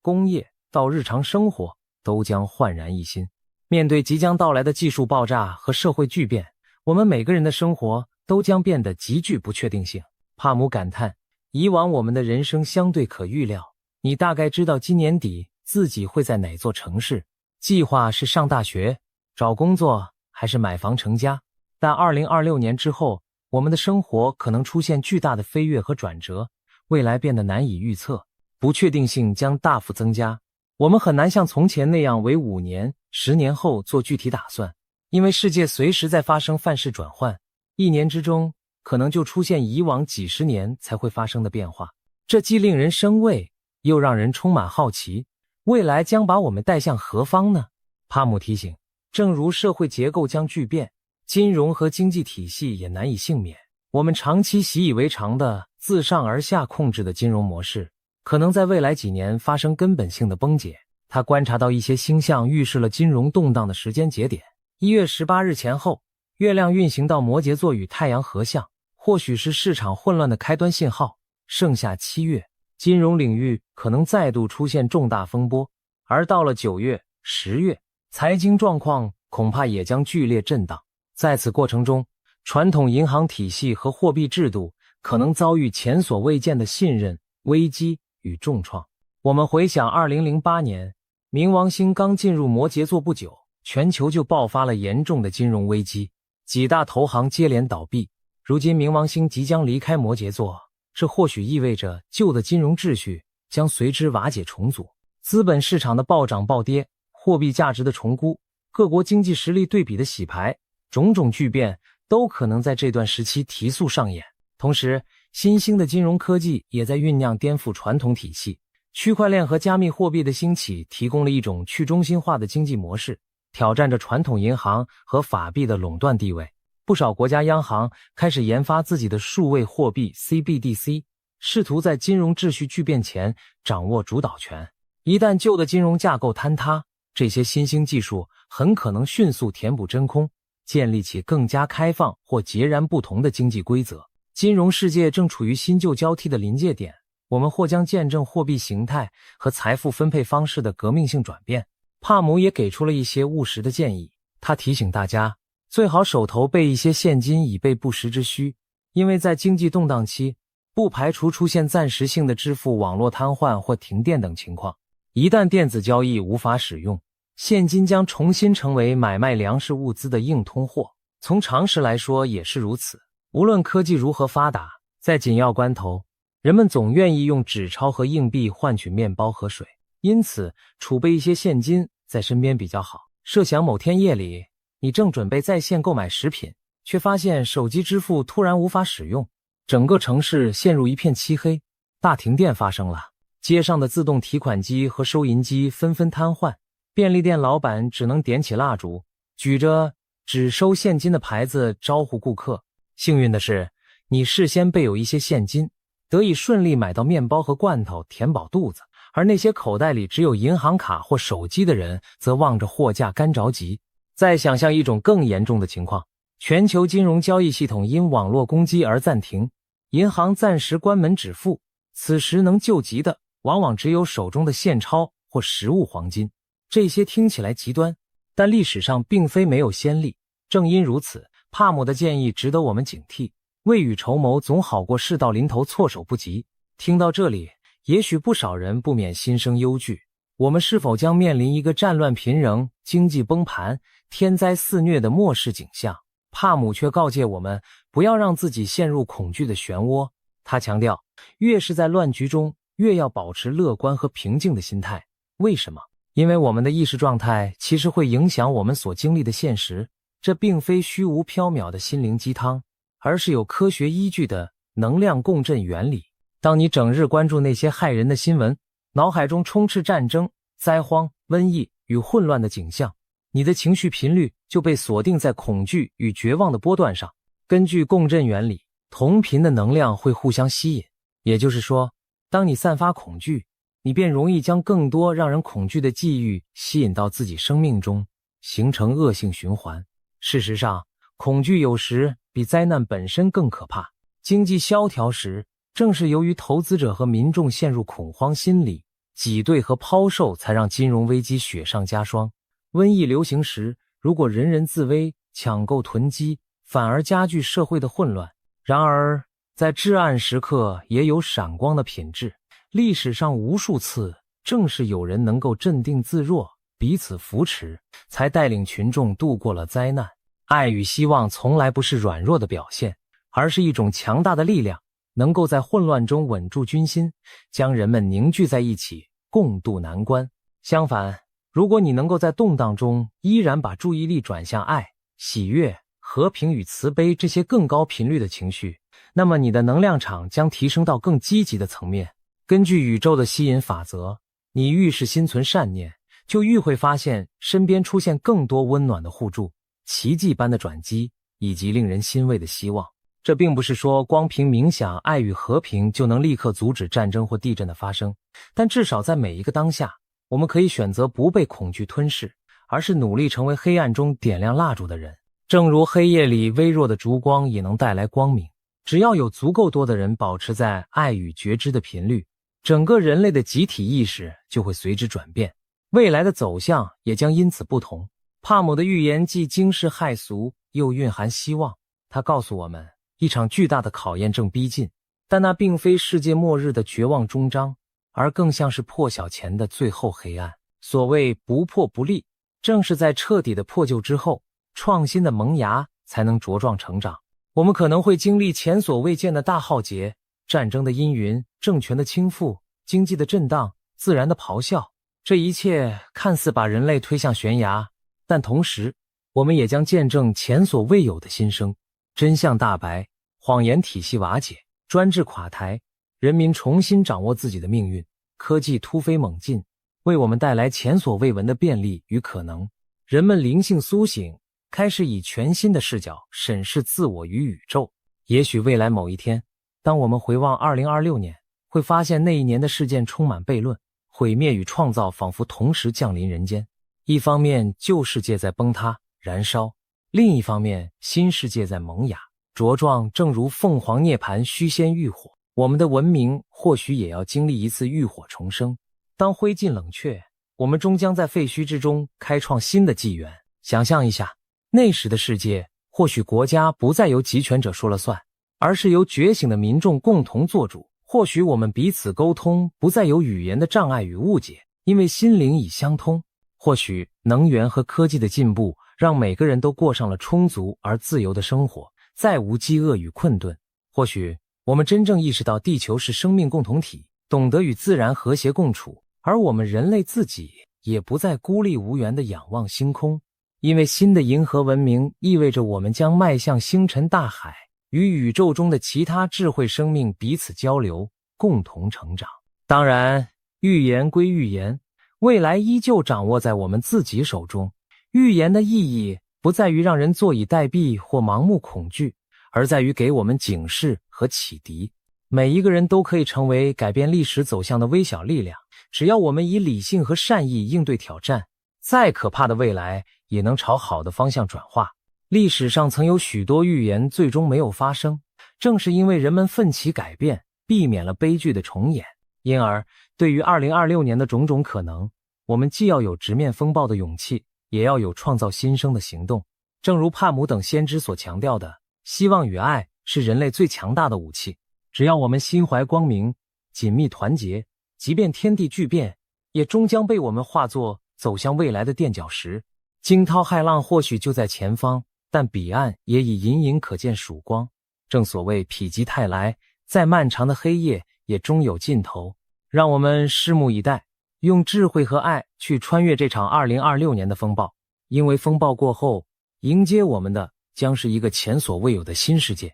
S1: 工业到日常生活都将焕然一新。面对即将到来的技术爆炸和社会巨变，我们每个人的生活都将变得极具不确定性。帕姆感叹，以往我们的人生相对可预料，你大概知道今年底自己会在哪座城市，计划是上大学、找工作还是买房成家。但2026年之后，我们的生活可能出现巨大的飞跃和转折，未来变得难以预测，不确定性将大幅增加。我们很难像从前那样为5年、10年后做具体打算，因为世界随时在发生范式转换，1年之中可能就出现以往几十年才会发生的变化。这既令人生畏，又让人充满好奇，未来将把我们带向何方呢？帕姆提醒，正如社会结构将巨变，金融和经济体系也难以幸免。我们长期习以为常的自上而下控制的金融模式，可能在未来几年发生根本性的崩解。他观察到一些星象预示了金融动荡的时间节点。1月18日前后，月亮运行到摩羯座与太阳合相，或许是市场混乱的开端信号。剩下7月，金融领域可能再度出现重大风波，而到了9月、10月，财经状况恐怕也将剧烈震荡。在此过程中，传统银行体系和货币制度可能遭遇前所未见的信任危机与重创。我们回想2008年，冥王星刚进入摩羯座不久，全球就爆发了严重的金融危机，几大投行接连倒闭。如今冥王星即将离开摩羯座，这或许意味着旧的金融秩序将随之瓦解重组。资本市场的暴涨暴跌，货币价值的重估，各国经济实力对比的洗牌，种种巨变都可能在这段时期提速上演。同时，新兴的金融科技也在酝酿颠覆传统体系。区块链和加密货币的兴起提供了一种去中心化的经济模式，挑战着传统银行和法币的垄断地位。不少国家央行开始研发自己的数位货币 CBDC， 试图在金融秩序巨变前掌握主导权。一旦旧的金融架构坍塌，这些新兴技术很可能迅速填补真空，建立起更加开放或截然不同的经济规则。金融世界正处于新旧交替的临界点，我们或将见证货币形态和财富分配方式的革命性转变。帕姆也给出了一些务实的建议，他提醒大家，最好手头备一些现金以备不时之需，因为在经济动荡期，不排除出现暂时性的支付网络瘫痪或停电等情况。一旦电子交易无法使用，现金将重新成为买卖粮食物资的硬通货。从常识来说也是如此，无论科技如何发达，在紧要关头，人们总愿意用纸钞和硬币换取面包和水，因此储备一些现金在身边比较好。设想某天夜里，你正准备在线购买食品，却发现手机支付突然无法使用，整个城市陷入一片漆黑，大停电发生了，街上的自动提款机和收银机纷纷瘫痪，便利店老板只能点起蜡烛，举着只收现金的牌子招呼顾客。幸运的是，你事先备有一些现金，得以顺利买到面包和罐头填饱肚子，而那些口袋里只有银行卡或手机的人则望着货架干着急。再想象一种更严重的情况，全球金融交易系统因网络攻击而暂停，银行暂时关门止付，此时能救急的往往只有手中的现钞或实物黄金。这些听起来极端，但历史上并非没有先例。正因如此，帕姆的建议值得我们警惕，未雨绸缪总好过事到临头措手不及。听到这里，也许不少人不免心生忧惧，我们是否将面临一个战乱频仍、经济崩盘、天灾肆虐的末世景象？帕姆却告诫我们，不要让自己陷入恐惧的漩涡。他强调，越是在乱局中，越要保持乐观和平静的心态。为什么？因为我们的意识状态其实会影响我们所经历的现实。这并非虚无缥缈的心灵鸡汤，而是有科学依据的能量共振原理。当你整日关注那些骇人的新闻，脑海中充斥战争、灾荒、瘟疫与混乱的景象，你的情绪频率就被锁定在恐惧与绝望的波段上。根据共振原理，同频的能量会互相吸引，也就是说，当你散发恐惧，你便容易将更多让人恐惧的际遇吸引到自己生命中，形成恶性循环。事实上，恐惧有时比灾难本身更可怕。经济萧条时，正是由于投资者和民众陷入恐慌心理，挤兑和抛售才让金融危机雪上加霜。瘟疫流行时，如果人人自危，抢购囤积，反而加剧社会的混乱。然而，在至暗时刻也有闪光的品质。历史上无数次，正是有人能够镇定自若，彼此扶持，才带领群众度过了灾难。爱与希望从来不是软弱的表现，而是一种强大的力量，能够在混乱中稳住军心，将人们凝聚在一起，共度难关。相反，如果你能够在动荡中依然把注意力转向爱、喜悦、和平与慈悲这些更高频率的情绪，那么你的能量场将提升到更积极的层面。根据宇宙的吸引法则，你愈是心存善念，就愈会发现身边出现更多温暖的互助、奇迹般的转机以及令人欣慰的希望。这并不是说光凭冥想爱与和平就能立刻阻止战争或地震的发生，但至少在每一个当下，我们可以选择不被恐惧吞噬，而是努力成为黑暗中点亮蜡烛的人。正如黑夜里微弱的烛光也能带来光明，只要有足够多的人保持在爱与觉知的频率，整个人类的集体意识就会随之转变，未来的走向也将因此不同。帕姆的预言既惊世骇俗，又蕴含希望。他告诉我们，一场巨大的考验正逼近，但那并非世界末日的绝望终章，而更像是破晓前的最后黑暗。所谓不破不立，正是在彻底的破旧之后，创新的萌芽才能茁壮成长。我们可能会经历前所未见的大浩劫，战争的阴云，政权的倾覆，经济的震荡，自然的咆哮。这一切看似把人类推向悬崖，但同时，我们也将见证前所未有的新生。真相大白，谎言体系瓦解，专制垮台，人民重新掌握自己的命运。科技突飞猛进，为我们带来前所未闻的便利与可能。人们灵性苏醒，开始以全新的视角审视自我与宇宙。也许未来某一天，当我们回望2026年，会发现那一年的事件充满悖论，毁灭与创造仿佛同时降临人间。一方面，旧世界在崩塌、燃烧；另一方面，新世界在萌芽、茁壮，正如凤凰涅槃须先浴火。我们的文明或许也要经历一次浴火重生。当灰烬冷却，我们终将在废墟之中开创新的纪元。想象一下，那时的世界，或许国家不再由集权者说了算，而是由觉醒的民众共同做主。或许我们彼此沟通不再有语言的障碍与误解，因为心灵已相通。或许能源和科技的进步让每个人都过上了充足而自由的生活，再无饥饿与困顿。或许我们真正意识到地球是生命共同体，懂得与自然和谐共处，而我们人类自己也不再孤立无援地仰望星空。因为新的银河文明意味着我们将迈向星辰大海，与宇宙中的其他智慧生命彼此交流，共同成长。当然，预言归预言，未来依旧掌握在我们自己手中。预言的意义不在于让人坐以待毙或盲目恐惧，而在于给我们警示和启迪。每一个人都可以成为改变历史走向的微小力量，只要我们以理性和善意应对挑战，再可怕的未来也能朝好的方向转化。历史上曾有许多预言最终没有发生，正是因为人们奋起改变，避免了悲剧的重演。因而，对于2026年的种种可能，我们既要有直面风暴的勇气，也要有创造新生的行动。正如帕姆等先知所强调的，希望与爱是人类最强大的武器。只要我们心怀光明，紧密团结，即便天地巨变，也终将被我们化作走向未来的垫脚石。惊涛骇浪或许就在前方，但彼岸也已隐隐可见曙光。正所谓否极泰来，再漫长的黑夜也终有尽头。让我们拭目以待，用智慧和爱去穿越这场2026年的风暴，因为风暴过后，迎接我们的将是一个前所未有的新世界。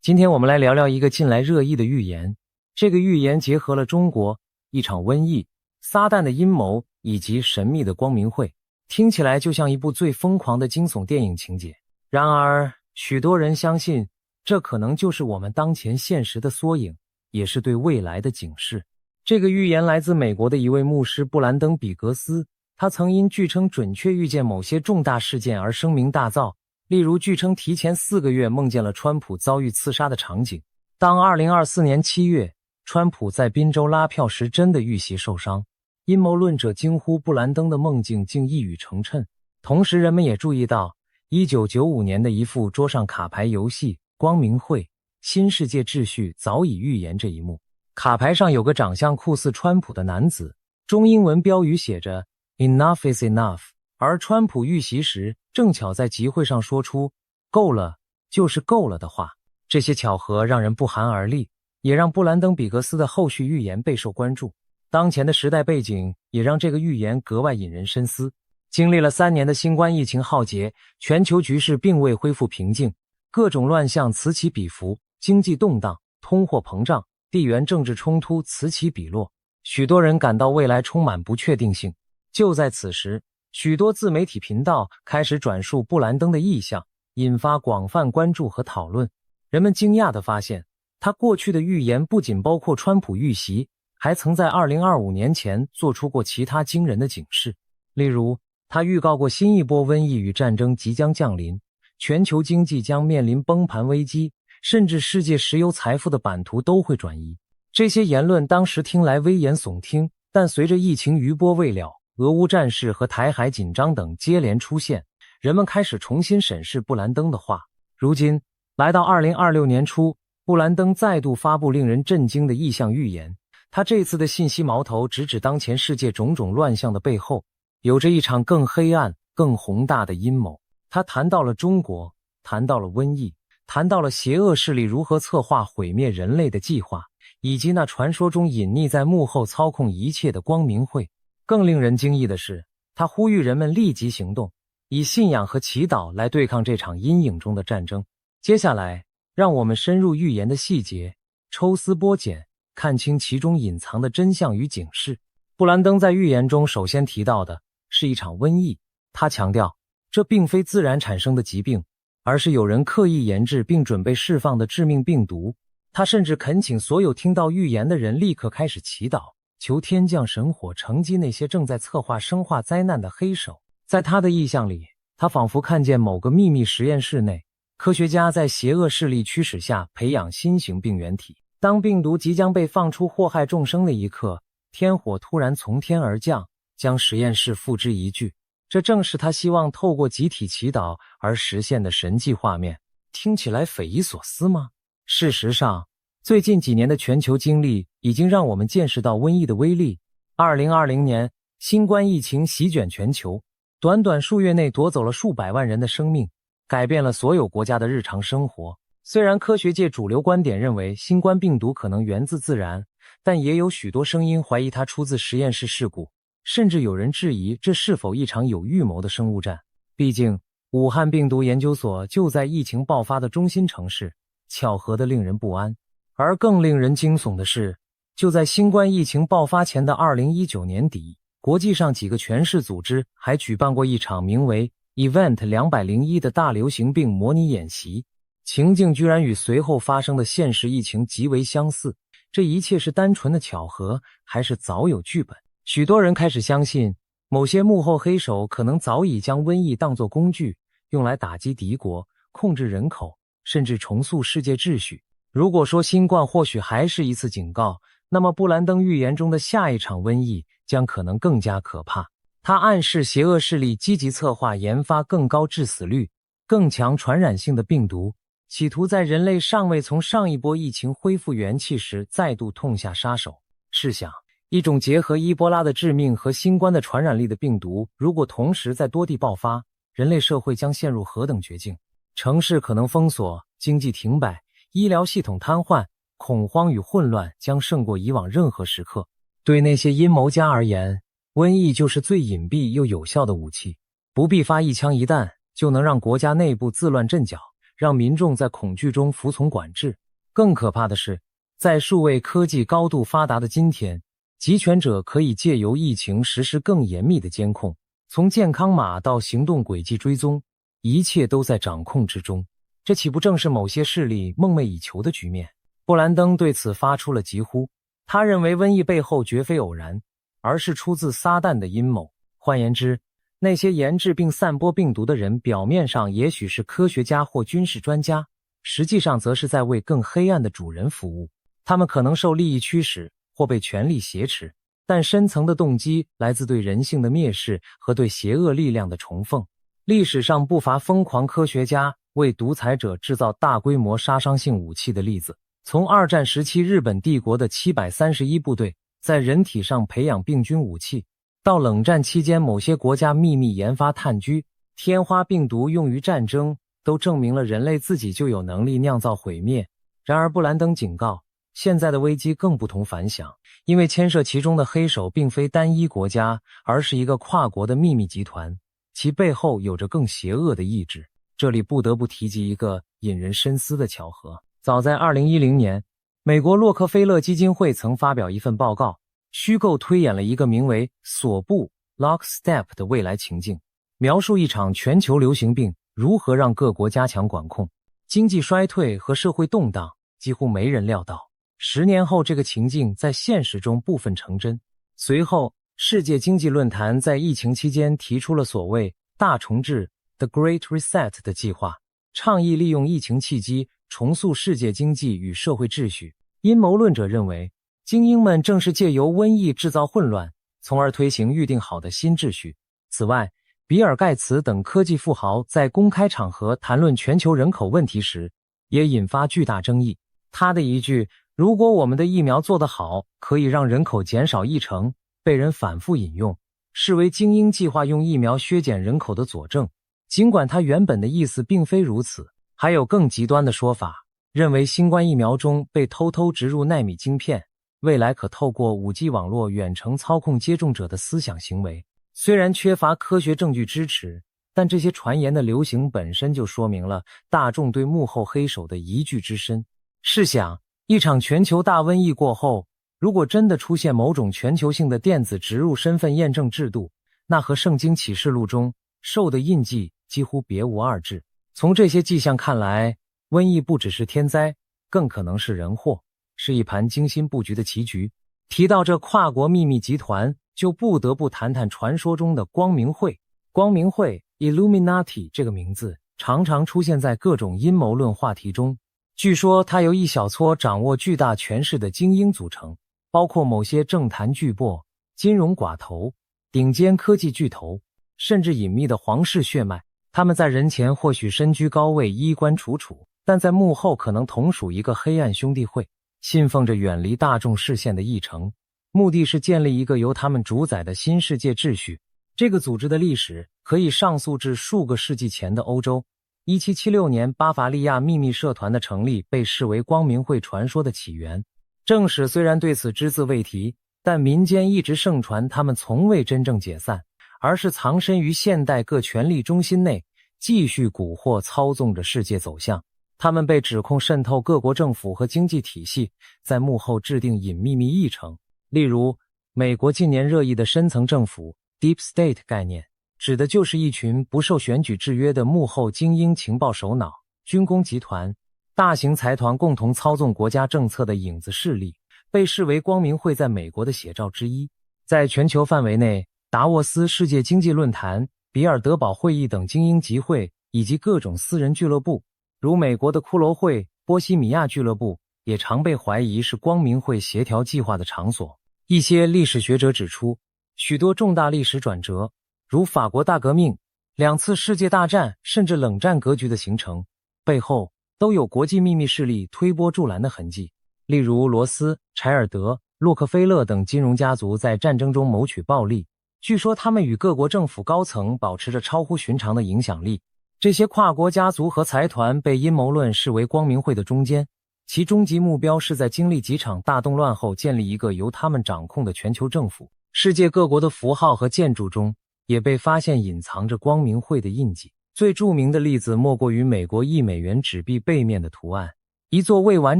S1: 今天我们来聊聊一个近来热议的预言。这个预言结合了中国、一场瘟疫、撒旦的阴谋以及神秘的光明会，听起来就像一部最疯狂的惊悚电影情节。然而，许多人相信，这可能就是我们当前现实的缩影，也是对未来的警示。这个预言来自美国的一位牧师布兰登·比格斯，他曾因据称准确预见某些重大事件而声名大噪，例如据称提前4个月梦见了川普遭遇刺杀的场景。当2024年7月，川普在宾州拉票时真的遇袭受伤，阴谋论者惊呼布兰登的梦境竟一语成谶。同时人们也注意到1995年的一副桌上卡牌游戏光明会新世界秩序早已预言这一幕。卡牌上有个长相酷似川普的男子，中英文标语写着 Enough is enough， 而川普遇袭时正巧在集会上说出够了就是够了的话。这些巧合让人不寒而栗，也让布兰登·比格斯的后续预言备受关注。当前的时代背景也让这个预言格外引人深思。经历了3年的新冠疫情浩劫，全球局势并未恢复平静，各种乱象此起彼伏，经济动荡、通货膨胀、地缘政治冲突此起彼落，许多人感到未来充满不确定性。就在此时，许多自媒体频道开始转述布兰登的意象，引发广泛关注和讨论。人们惊讶地发现，他过去的预言不仅包括川普遇袭，还曾在2025年前做出过其他惊人的警示。例如，他预告过新一波瘟疫与战争即将降临，全球经济将面临崩盘危机，甚至世界石油财富的版图都会转移。这些言论当时听来危言耸听，但随着疫情余波未了，俄乌战事和台海紧张等接连出现，人们开始重新审视布兰登的话。如今，来到2026年初，布兰登再度发布令人震惊的异象预言。他这次的信息矛头直指当前世界种种乱象的背后，有着一场更黑暗、更宏大的阴谋。他谈到了中国，谈到了瘟疫，谈到了邪恶势力如何策划毁灭人类的计划，以及那传说中隐匿在幕后操控一切的光明会。更令人惊异的是，他呼吁人们立即行动，以信仰和祈祷来对抗这场阴影中的战争。接下来，让我们深入预言的细节，抽丝剥茧，看清其中隐藏的真相与警示。布兰登在预言中首先提到的是一场瘟疫，他强调，这并非自然产生的疾病，而是有人刻意研制并准备释放的致命病毒。他甚至恳请所有听到预言的人立刻开始祈祷，求天降神火惩击那些正在策划生化灾难的黑手。在他的意象里，他仿佛看见某个秘密实验室内，科学家在邪恶势力驱使下培养新型病原体。当病毒即将被放出祸害众生的一刻，天火突然从天而降，将实验室付之一炬。这正是他希望透过集体祈祷而实现的神迹画面。听起来匪夷所思吗？事实上，最近几年的全球经历已经让我们见识到瘟疫的威力。2020年，新冠疫情席卷全球，短短数月内夺走了数百万人的生命，改变了所有国家的日常生活。虽然科学界主流观点认为新冠病毒可能源自自然，但也有许多声音怀疑它出自实验室事故，甚至有人质疑这是否一场有预谋的生物战。毕竟，武汉病毒研究所就在疫情爆发的中心城市，巧合得令人不安。而更令人惊悚的是，就在新冠疫情爆发前的2019年底，国际上几个权势组织还举办过一场名为 Event 201的大流行病模拟演习，情境居然与随后发生的现实疫情极为相似。这一切是单纯的巧合，还是早有剧本？许多人开始相信，某些幕后黑手可能早已将瘟疫当作工具，用来打击敌国、控制人口，甚至重塑世界秩序。如果说新冠或许还是一次警告，那么布兰登预言中的下一场瘟疫将可能更加可怕。他暗示邪恶势力积极策划研发更高致死率、更强传染性的病毒，企图在人类尚未从上一波疫情恢复元气时再度痛下杀手。试想，一种结合伊波拉的致命和新冠的传染力的病毒，如果同时在多地爆发，人类社会将陷入何等绝境？城市可能封锁，经济停摆，医疗系统瘫痪，恐慌与混乱将胜过以往任何时刻。对那些阴谋家而言，瘟疫就是最隐蔽又有效的武器，不必发一枪一弹，就能让国家内部自乱阵脚，让民众在恐惧中服从管制。更可怕的是，在数位科技高度发达的今天，集权者可以借由疫情实施更严密的监控，从健康码到行动轨迹追踪，一切都在掌控之中。这岂不正是某些势力梦寐以求的局面？布兰登对此发出了疾呼，他认为瘟疫背后绝非偶然，而是出自撒旦的阴谋。换言之，那些研制并散播病毒的人，表面上也许是科学家或军事专家，实际上则是在为更黑暗的主人服务。他们可能受利益驱使，或被权力挟持，但深层的动机来自对人性的蔑视和对邪恶力量的崇奉。历史上不乏疯狂科学家为独裁者制造大规模杀伤性武器的例子。从二战时期日本帝国的731部队在人体上培养病菌武器，到冷战期间某些国家秘密研发炭疽、天花病毒用于战争，都证明了人类自己就有能力酿造毁灭。然而布兰登警告，现在的危机更不同凡响，因为牵涉其中的黑手并非单一国家，而是一个跨国的秘密集团，其背后有着更邪恶的意志。这里不得不提及一个引人深思的巧合。早在2010年，美国洛克菲勒基金会曾发表一份报告，虚构推演了一个名为锁步 Lockstep 的未来情境，描述一场全球流行病如何让各国加强管控。经济衰退和社会动荡几乎没人料到，10年后这个情境在现实中部分成真。随后，世界经济论坛在疫情期间提出了所谓大重置 The Great Reset 的计划，倡议利用疫情契机重塑世界经济与社会秩序。阴谋论者认为，精英们正是借由瘟疫制造混乱，从而推行预定好的新秩序。此外，比尔·盖茨等科技富豪在公开场合谈论全球人口问题时，也引发巨大争议。他的一句“如果我们的疫苗做得好，可以让人口减少1%”，被人反复引用，视为精英计划用疫苗削减人口的佐证。尽管他原本的意思并非如此，还有更极端的说法，认为新冠疫苗中被偷偷植入奈米晶片，未来可透过 5G 网络远程操控接种者的思想行为。虽然缺乏科学证据支持，但这些传言的流行本身就说明了大众对幕后黑手的疑惧之深。试想，一场全球大瘟疫过后，如果真的出现某种全球性的电子植入身份验证制度，那和圣经启示录中兽的印记几乎别无二致。从这些迹象看来，瘟疫不只是天灾，更可能是人祸，是一盘精心布局的棋局。提到这跨国秘密集团，就不得不谈谈传说中的光明会。光明会 Illuminati 这个名字常常出现在各种阴谋论话题中。据说它由一小撮掌握巨大权势的精英组成，包括某些政坛巨擘、金融寡头、顶尖科技巨头，甚至隐秘的皇室血脉。他们在人前或许身居高位，衣冠楚楚，但在幕后可能同属一个黑暗兄弟会，信奉着远离大众视线的议程，目的是建立一个由他们主宰的新世界秩序。这个组织的历史可以上溯至数个世纪前的欧洲。1776年巴伐利亚秘密社团的成立被视为光明会传说的起源。正史虽然对此只字未提，但民间一直盛传他们从未真正解散，而是藏身于现代各权力中心内，继续蛊惑操纵着世界走向。他们被指控渗透各国政府和经济体系，在幕后制定隐秘议程。例如，美国近年热议的深层政府 Deep State 概念，指的就是一群不受选举制约的幕后精英情报首脑、军工集团、大型财团共同操纵国家政策的影子势力，被视为光明会在美国的写照之一。在全球范围内，达沃斯世界经济论坛、比尔德堡会议等精英集会，以及各种私人俱乐部，如美国的骷髅会波西米亚俱乐部也常被怀疑是光明会协调计划的场所。一些历史学者指出，许多重大历史转折，如法国大革命、2次世界大战甚至冷战格局的形成，背后都有国际秘密势力推波助澜的痕迹。例如罗斯、柴尔德、洛克菲勒等金融家族在战争中谋取暴利，据说他们与各国政府高层保持着超乎寻常的影响力。这些跨国家族和财团被阴谋论视为光明会的中坚，其终极目标是在经历几场大动乱后建立一个由他们掌控的全球政府。世界各国的符号和建筑中也被发现隐藏着光明会的印记。最著名的例子莫过于美国$1纸币背面的图案，一座未完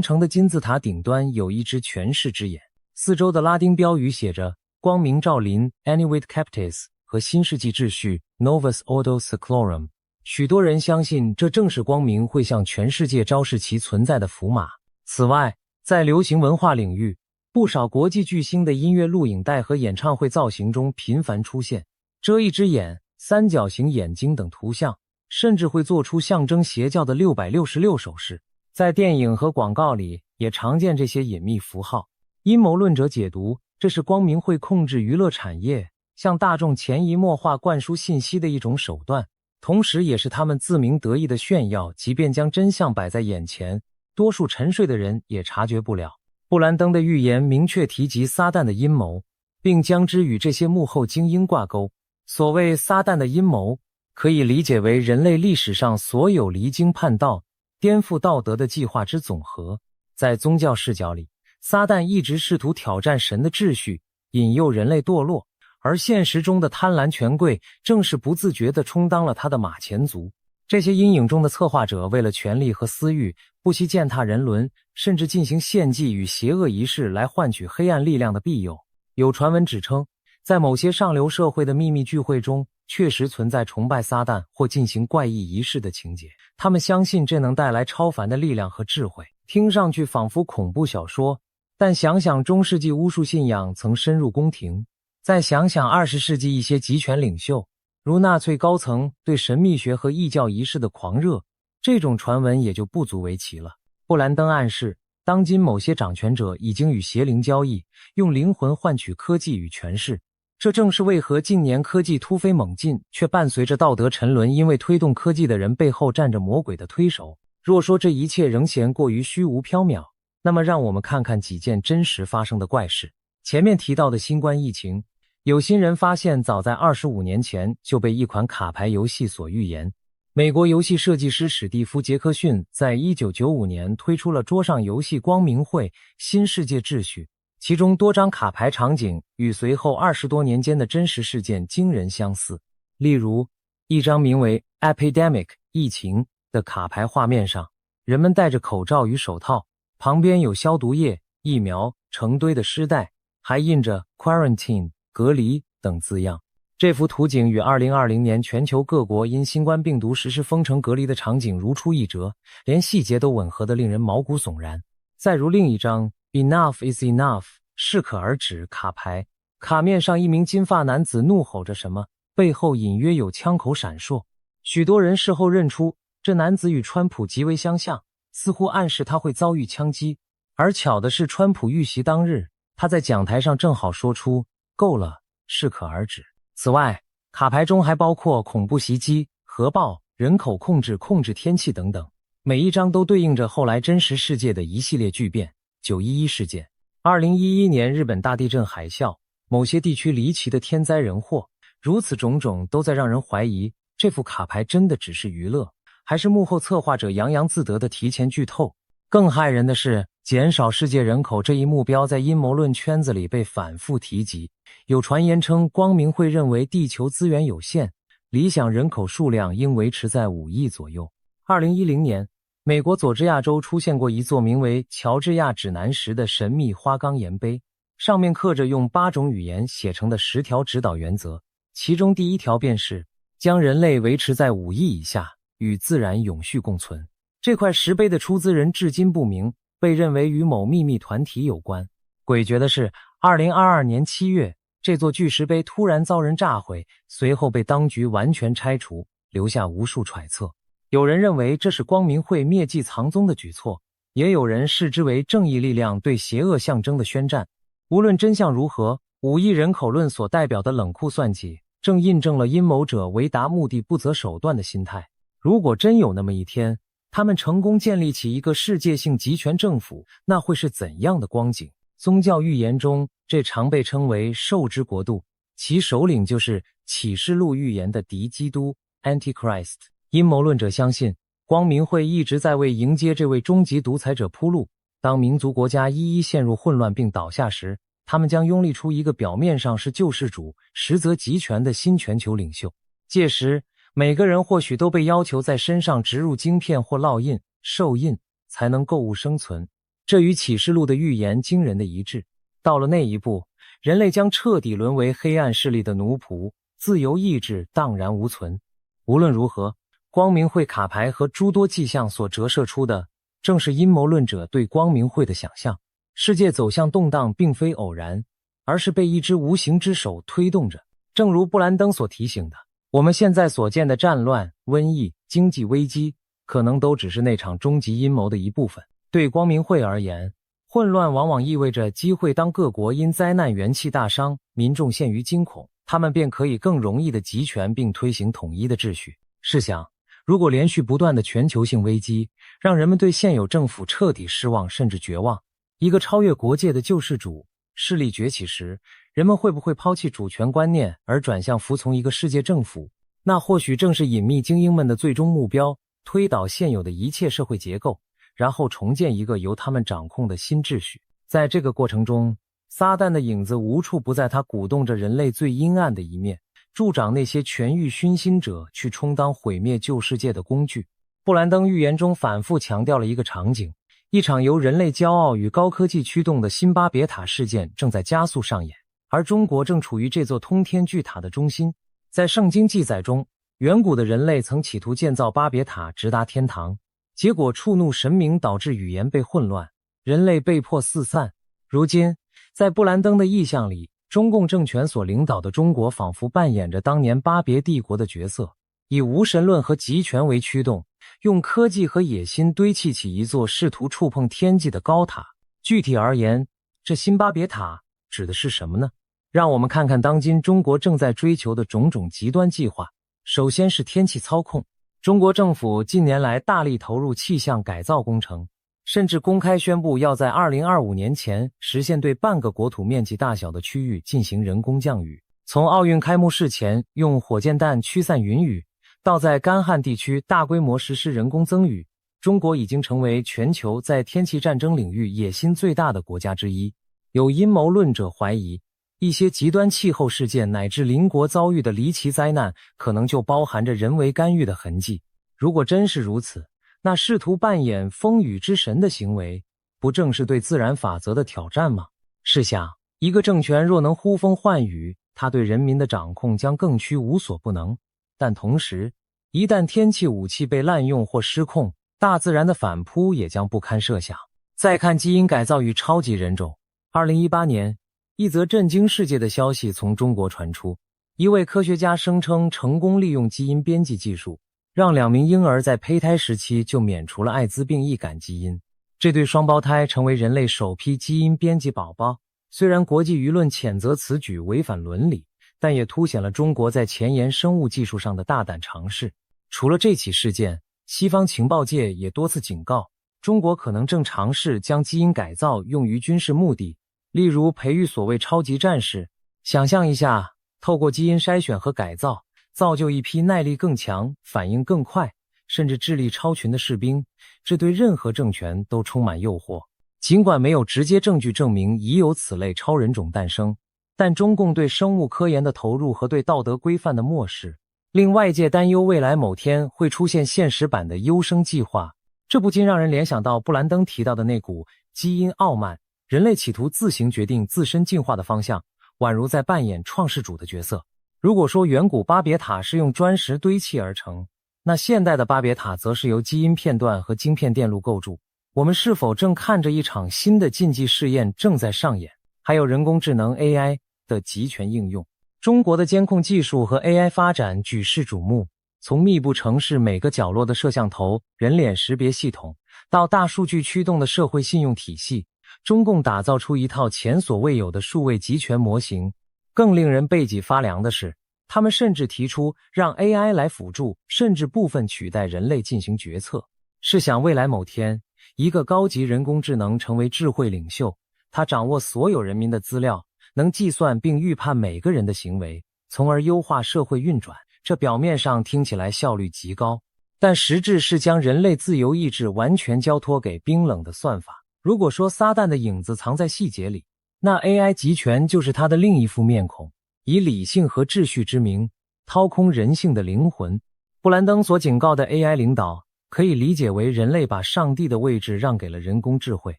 S1: 成的金字塔顶端有一只权势之眼，四周的拉丁标语写着光明照临 Annuit Captis 和新世纪秩序 Novus Ordo Seclorum。许多人相信这正是光明会向全世界昭示其存在的符码。此外，在流行文化领域，不少国际巨星的音乐录影带和演唱会造型中频繁出现遮一只眼、三角形眼睛等图像，甚至会做出象征邪教的666手势。在电影和广告里也常见这些隐秘符号。阴谋论者解读，这是光明会控制娱乐产业，向大众潜移默化灌输信息的一种手段，同时也是他们自鸣得意的炫耀。即便将真相摆在眼前，多数沉睡的人也察觉不了。布兰登的预言明确提及撒旦的阴谋，并将之与这些幕后精英挂钩。所谓撒旦的阴谋，可以理解为人类历史上所有离经叛道、颠覆道德的计划之总和。在宗教视角里，撒旦一直试图挑战神的秩序，引诱人类堕落，而现实中的贪婪权贵正是不自觉地充当了他的马前卒。这些阴影中的策划者为了权力和私欲，不惜践踏人伦，甚至进行献祭与邪恶仪式来换取黑暗力量的庇佑。有传闻指称，在某些上流社会的秘密聚会中，确实存在崇拜撒旦或进行怪异仪式的情节。他们相信这能带来超凡的力量和智慧，听上去仿佛恐怖小说。但想想中世纪巫术信仰曾深入宫廷，再想想20世纪一些极权领袖，如纳粹高层对神秘学和异教仪式的狂热，这种传闻也就不足为奇了。布兰登暗示，当今某些掌权者已经与邪灵交易，用灵魂换取科技与权势。这正是为何近年科技突飞猛进，却伴随着道德沉沦，因为推动科技的人背后站着魔鬼的推手。若说这一切仍嫌过于虚无缥缈，那么让我们看看几件真实发生的怪事。前面提到的新冠疫情，有心人发现早在25年前就被一款卡牌游戏所预言。美国游戏设计师史蒂夫·杰克逊在1995年推出了桌上游戏《光明会：新世界秩序》，其中多张卡牌场景与随后20多年间的真实事件惊人相似。例如，一张名为 Epidemic 疫情的卡牌画面上，人们戴着口罩与手套，旁边有消毒液、疫苗、成堆的尸袋，还印着 Quarantine 隔离等字样。这幅图景与2020年全球各国因新冠病毒实施封城隔离的场景如出一辙，连细节都吻合得令人毛骨悚然。再如另一张 Enough is enough 适可而止卡牌，卡面上一名金发男子怒吼着什么，背后隐约有枪口闪烁。许多人事后认出这男子与川普极为相像，似乎暗示他会遭遇枪击。而巧的是，川普遇袭当日，他在讲台上正好说出够了，适可而止。此外，卡牌中还包括恐怖袭击、核爆、人口控制、控制天气等等，每一张都对应着后来真实世界的一系列巨变。911事件、2011年日本大地震海啸，某些地区离奇的天灾人祸，如此种种都在让人怀疑，这副卡牌真的只是娱乐，还是幕后策划者洋洋自得的提前剧透？更骇人的是，减少世界人口这一目标在阴谋论圈子里被反复提及。有传言称，光明会认为地球资源有限，理想人口数量应维持在5亿左右。2010年，美国佐治亚州出现过一座名为乔治亚指南石的神秘花岗岩碑，上面刻着用8种语言写成的10条指导原则，其中第1条便是将人类维持在5亿以下，与自然永续共存。这块石碑的出资人至今不明，被认为与某秘密团体有关。诡谲的是，2022年7月，这座巨石碑突然遭人炸毁，随后被当局完全拆除，留下无数揣测。有人认为这是光明会灭迹藏踪的举措，也有人视之为正义力量对邪恶象征的宣战。无论真相如何，5亿人口论所代表的冷酷算计，正印证了阴谋者为达目的不择手段的心态。如果真有那么一天，他们成功建立起一个世界性集权政府，那会是怎样的光景？宗教预言中，这常被称为兽之国度，其首领就是启示录预言的敌基督 Antichrist。阴谋论者相信，光明会一直在为迎接这位终极独裁者铺路。当民族国家一一陷入混乱并倒下时，他们将拥立出一个表面上是救世主，实则集权的新全球领袖。届时，每个人或许都被要求在身上植入晶片或烙印、受印，才能购物生存。这与启示录的预言惊人的一致。到了那一步，人类将彻底沦为黑暗势力的奴仆，自由意志荡然无存。无论如何，光明会卡牌和诸多迹象所折射出的，正是阴谋论者对光明会的想象。世界走向动荡并非偶然，而是被一只无形之手推动着。正如布兰登所提醒的，我们现在所见的战乱、瘟疫、经济危机，可能都只是那场终极阴谋的一部分。对光明会而言，混乱往往意味着机会。当各国因灾难元气大伤，民众陷于惊恐，他们便可以更容易地集权并推行统一的秩序。试想，如果连续不断的全球性危机让人们对现有政府彻底失望甚至绝望，一个超越国界的救世主势力崛起时，人们会不会抛弃主权观念而转向服从一个世界政府？那或许正是隐秘精英们的最终目标，推倒现有的一切社会结构，然后重建一个由他们掌控的新秩序。在这个过程中，撒旦的影子无处不在，他鼓动着人类最阴暗的一面，助长那些权欲熏心者去充当毁灭旧世界的工具。布兰登预言中反复强调了一个场景，一场由人类骄傲与高科技驱动的新巴别塔事件正在加速上演，而中国正处于这座通天巨塔的中心。在圣经记载中，远古的人类曾企图建造巴别塔直达天堂，结果触怒神明，导致语言被混乱，人类被迫四散。如今，在布兰登的意象里，中共政权所领导的中国仿佛扮演着当年巴别帝国的角色，以无神论和集权为驱动，用科技和野心堆砌起一座试图触碰天际的高塔。具体而言，这新巴别塔指的是什么呢？让我们看看当今中国正在追求的种种极端计划。首先是天气操控。中国政府近年来大力投入气象改造工程，甚至公开宣布要在2025年前实现对半个国土面积大小的区域进行人工降雨。从奥运开幕式前用火箭弹驱散云雨，到在干旱地区大规模实施人工增雨，中国已经成为全球在天气战争领域野心最大的国家之一。有阴谋论者怀疑，一些极端气候事件乃至邻国遭遇的离奇灾难，可能就包含着人为干预的痕迹。如果真是如此，那试图扮演风雨之神的行为，不正是对自然法则的挑战吗？试想，一个政权若能呼风唤雨，他对人民的掌控将更趋无所不能。但同时，一旦天气武器被滥用或失控，大自然的反扑也将不堪设想。再看基因改造与超级人种。2018年，一则震惊世界的消息从中国传出，一位科学家声称成功利用基因编辑技术，让2名婴儿在胚胎时期就免除了艾滋病易感基因。这对双胞胎成为人类首批基因编辑宝宝。虽然国际舆论谴责此举违反伦理，但也凸显了中国在前沿生物技术上的大胆尝试。除了这起事件，西方情报界也多次警告，中国可能正尝试将基因改造用于军事目的，例如培育所谓超级战士。想象一下，透过基因筛选和改造，造就一批耐力更强、反应更快，甚至智力超群的士兵，这对任何政权都充满诱惑。尽管没有直接证据证明已有此类超人种诞生，但中共对生物科研的投入和对道德规范的漠视，令外界担忧未来某天会出现现实版的优生计划。这不禁让人联想到布兰登提到的那股基因傲慢，人类企图自行决定自身进化的方向，宛如在扮演创世主的角色。如果说远古巴别塔是用砖石堆砌而成，那现代的巴别塔则是由基因片段和晶片电路构筑。我们是否正看着一场新的禁忌试验正在上演？还有人工智能 AI 的集权应用。中国的监控技术和 AI 发展举世瞩目，从密布城市每个角落的摄像头、人脸识别系统，到大数据驱动的社会信用体系，中共打造出一套前所未有的数位集权模型。更令人背脊发凉的是，他们甚至提出让 AI 来辅助，甚至部分取代人类进行决策。试想未来某天，一个高级人工智能成为智慧领袖，它掌握所有人民的资料，能计算并预判每个人的行为，从而优化社会运转。这表面上听起来效率极高，但实质是将人类自由意志完全交托给冰冷的算法。如果说撒旦的影子藏在细节里，那 AI 集权就是它的另一副面孔，以理性和秩序之名，掏空人性的灵魂。布兰登所警告的 AI 领导，可以理解为人类把上帝的位置让给了人工智慧，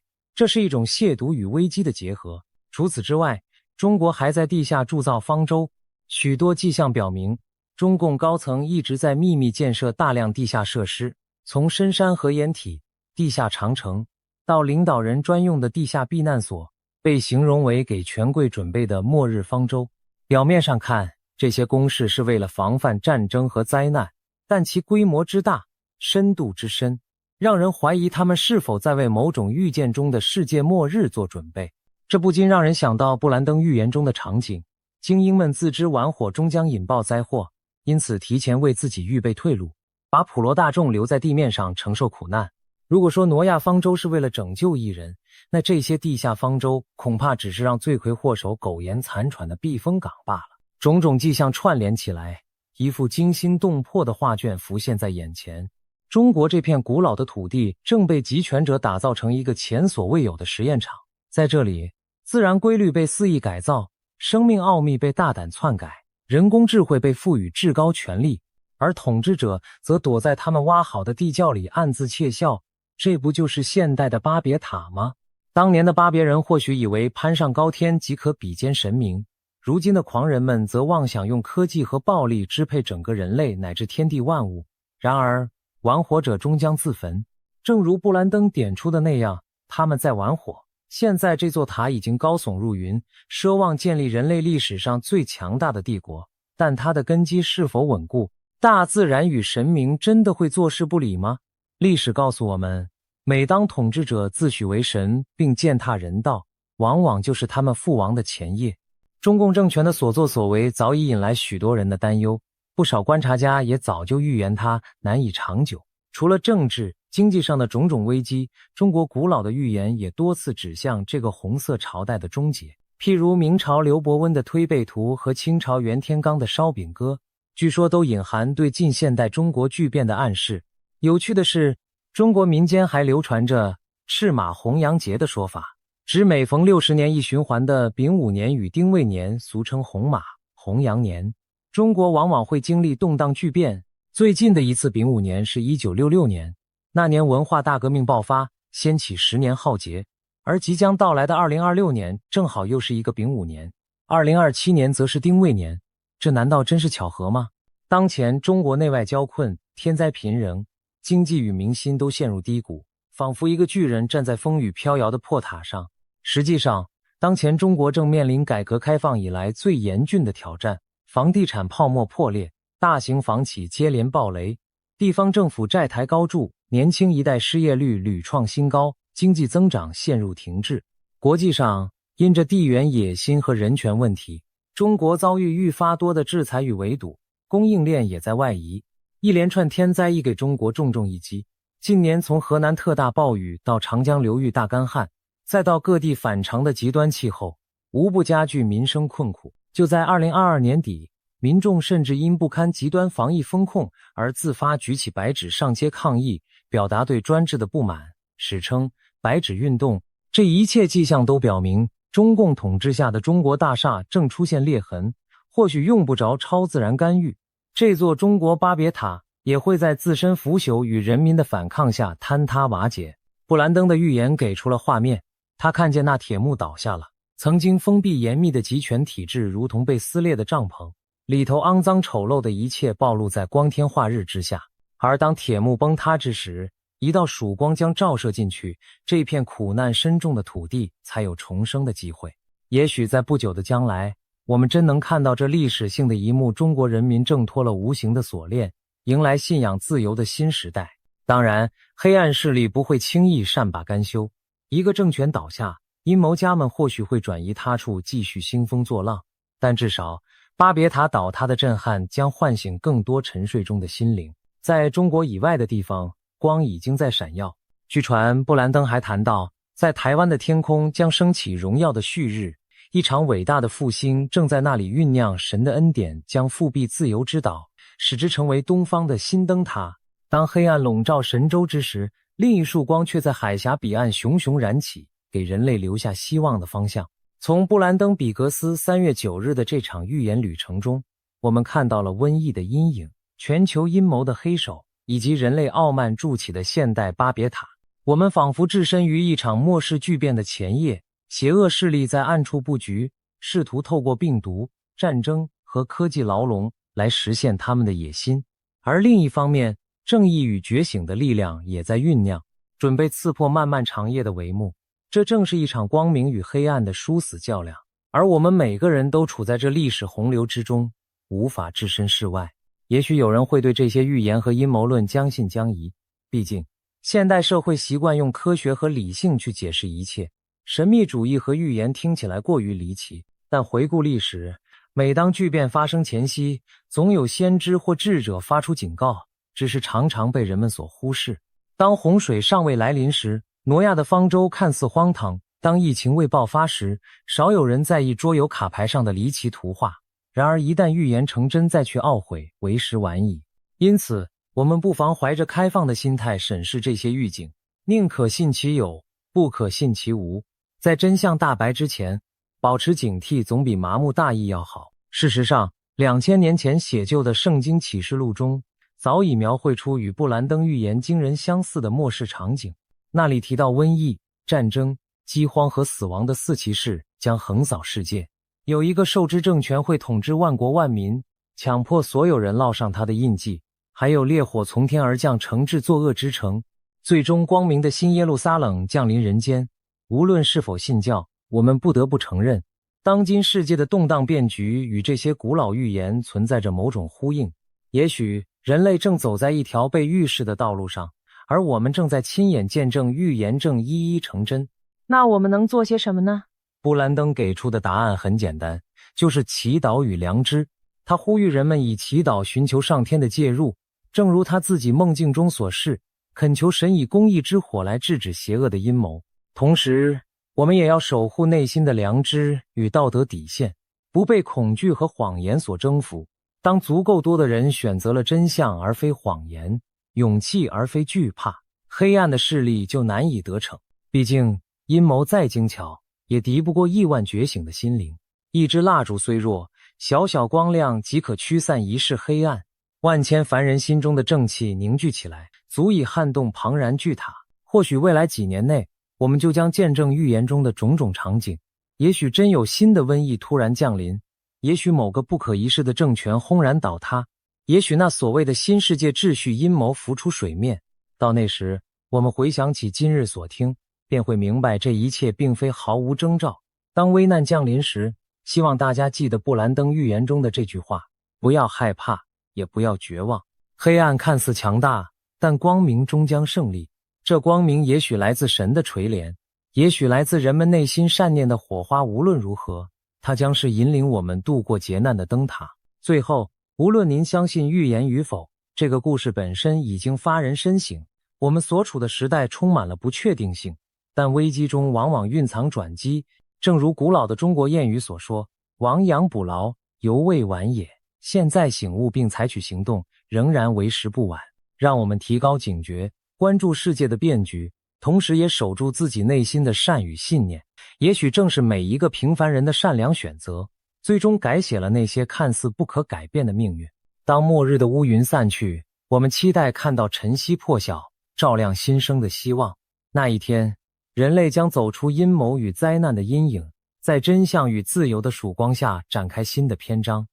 S1: 这是一种亵渎与危机的结合。除此之外，中国还在地下铸造方舟，许多迹象表明，中共高层一直在秘密建设大量地下设施，从深山核掩体、地下长城，到领导人专用的地下避难所，被形容为给权贵准备的末日方舟。表面上看，这些工事是为了防范战争和灾难，但其规模之大，深度之深，让人怀疑他们是否在为某种预见中的世界末日做准备。这不禁让人想到布兰登预言中的场景，精英们自知玩火终将引爆灾祸，因此提前为自己预备退路，把普罗大众留在地面上承受苦难。如果说挪亚方舟是为了拯救一人，那这些地下方舟恐怕只是让罪魁祸首苟延残喘的避风港罢了。种种迹象串联起来，一幅惊心动魄的画卷浮现在眼前。中国这片古老的土地正被集权者打造成一个前所未有的实验场，在这里，自然规律被肆意改造，生命奥秘被大胆篡改，人工智慧被赋予至高权力，而统治者则躲在他们挖好的地窖里暗自窃笑。这不就是现代的巴别塔吗？当年的巴别人或许以为攀上高天即可比肩神明，如今的狂人们则妄想用科技和暴力支配整个人类乃至天地万物。然而，玩火者终将自焚。正如布兰登点出的那样，他们在玩火。现在这座塔已经高耸入云，奢望建立人类历史上最强大的帝国，但它的根基是否稳固？大自然与神明真的会坐视不理吗？历史告诉我们，每当统治者自诩为神并践踏人道，往往就是他们覆亡的前夜。中共政权的所作所为早已引来许多人的担忧，不少观察家也早就预言它难以长久。除了政治、经济上的种种危机，中国古老的预言也多次指向这个红色朝代的终结。譬如明朝刘伯温的推背图和清朝袁天罡的烧饼歌，据说都隐含对近现代中国巨变的暗示。有趣的是，中国民间还流传着赤马红羊节的说法，指每逢60年一循环的丙午年与丁未年，俗称红马、红羊年。中国往往会经历动荡巨变，最近的一次丙午年是1966年，那年文化大革命爆发，掀起10年浩劫，而即将到来的2026年正好又是一个丙午年，2027年则是丁未年，这难道真是巧合吗？当前中国内外交困，天灾频仍，经济与民心都陷入低谷，仿佛一个巨人站在风雨飘摇的破塔上。实际上，当前中国正面临改革开放以来最严峻的挑战，房地产泡沫破裂，大型房企接连暴雷，地方政府债台高筑，年轻一代失业率屡创新高，经济增长陷入停滞。国际上，因着地缘野心和人权问题，中国遭遇愈发多的制裁与围堵，供应链也在外移。一连串天灾亦给中国重重一击。近年从河南特大暴雨到长江流域大干旱，再到各地反常的极端气候，无不加剧民生困苦。就在2022年底，民众甚至因不堪极端防疫风控而自发举起白纸上街抗议，表达对专制的不满，史称白纸运动。这一切迹象都表明，中共统治下的中国大厦正出现裂痕，或许用不着超自然干预，这座中国巴别塔也会在自身腐朽与人民的反抗下坍塌瓦解。布兰登的预言给出了画面，他看见那铁幕倒下了，曾经封闭严密的集权体制如同被撕裂的帐篷，里头肮脏丑陋的一切暴露在光天化日之下。而当铁幕崩塌之时，一道曙光将照射进去，这片苦难深重的土地才有重生的机会。也许在不久的将来，我们真能看到这历史性的一幕，中国人民挣脱了无形的锁链，迎来信仰自由的新时代。当然，黑暗势力不会轻易善罢甘休，一个政权倒下，阴谋家们或许会转移他处继续兴风作浪，但至少巴别塔倒塌的震撼将唤醒更多沉睡中的心灵。在中国以外的地方，光已经在闪耀。据传，布兰登还谈到，在台湾的天空将升起荣耀的旭日，一场伟大的复兴正在那里酝酿，神的恩典将复辟自由之岛，使之成为东方的新灯塔。当黑暗笼罩神州之时，另一束光却在海峡彼岸熊熊燃起，给人类留下希望的方向。从布兰登·比格斯3月9日的这场预言旅程中，我们看到了瘟疫的阴影、全球阴谋的黑手，以及人类傲慢筑起的现代巴别塔。我们仿佛置身于一场末世巨变的前夜，邪恶势力在暗处布局，试图透过病毒、战争和科技牢笼来实现他们的野心。而另一方面，正义与觉醒的力量也在酝酿，准备刺破漫漫长夜的帷幕。这正是一场光明与黑暗的殊死较量，而我们每个人都处在这历史洪流之中，无法置身事外。也许有人会对这些预言和阴谋论将信将疑，毕竟现代社会习惯用科学和理性去解释一切，神秘主义和预言听起来过于离奇。但回顾历史，每当巨变发生前夕，总有先知或智者发出警告，只是常常被人们所忽视。当洪水尚未来临时，挪亚的方舟看似荒唐；当疫情未爆发时，少有人在意桌游卡牌上的离奇图画。然而一旦预言成真，再去懊悔，为时晚矣。因此，我们不妨怀着开放的心态审视这些预警，宁可信其有，不可信其无。在真相大白之前，保持警惕总比麻木大意要好。事实上，2000年前写就的《圣经启示录》中，早已描绘出与布兰登预言惊人相似的末世场景。那里提到瘟疫、战争、饥荒和死亡的四骑士将横扫世界，有一个受制政权会统治万国万民，强迫所有人烙上他的印记，还有烈火从天而降，惩治作恶之城，最终光明的新耶路撒冷降临人间。无论是否信教，我们不得不承认，当今世界的动荡变局与这些古老预言存在着某种呼应。也许人类正走在一条被预示的道路上，而我们正在亲眼见证预言正一一成真。
S2: 那我们能做些什么呢？
S1: 布兰登给出的答案很简单，就是祈祷与良知。他呼吁人们以祈祷寻求上天的介入，正如他自己梦境中所示，恳求神以公义之火来制止邪恶的阴谋。同时，我们也要守护内心的良知与道德底线，不被恐惧和谎言所征服。当足够多的人选择了真相而非谎言，勇气而非惧怕，黑暗的势力就难以得逞。毕竟阴谋再精巧，也敌不过亿万觉醒的心灵。一支蜡烛虽弱，小小光亮即可驱散一世黑暗。万千凡人心中的正气凝聚起来，足以撼动庞然巨塔。或许未来几年内，我们就将见证预言中的种种场景。也许真有新的瘟疫突然降临，也许某个不可一世的政权轰然倒塌，也许那所谓的新世界秩序阴谋浮出水面。到那时，我们回想起今日所听，便会明白这一切并非毫无征兆。当危难降临时，希望大家记得布兰登预言中的这句话：不要害怕，也不要绝望。黑暗看似强大，但光明终将胜利。这光明也许来自神的垂怜，也许来自人们内心善念的火花。无论如何，它将是引领我们度过劫难的灯塔。最后，无论您相信预言与否，这个故事本身已经发人深省。我们所处的时代充满了不确定性，但危机中往往蕴藏转机。正如古老的中国谚语所说，亡羊补牢，犹未晚也。现在醒悟并采取行动，仍然为时不晚。让我们提高警觉，关注世界的变局，同时也守住自己内心的善与信念。也许正是每一个平凡人的善良选择，最终改写了那些看似不可改变的命运。当末日的乌云散去，我们期待看到晨曦破晓，照亮新生的希望。那一天，人类将走出阴谋与灾难的阴影，在真相与自由的曙光下展开新的篇章。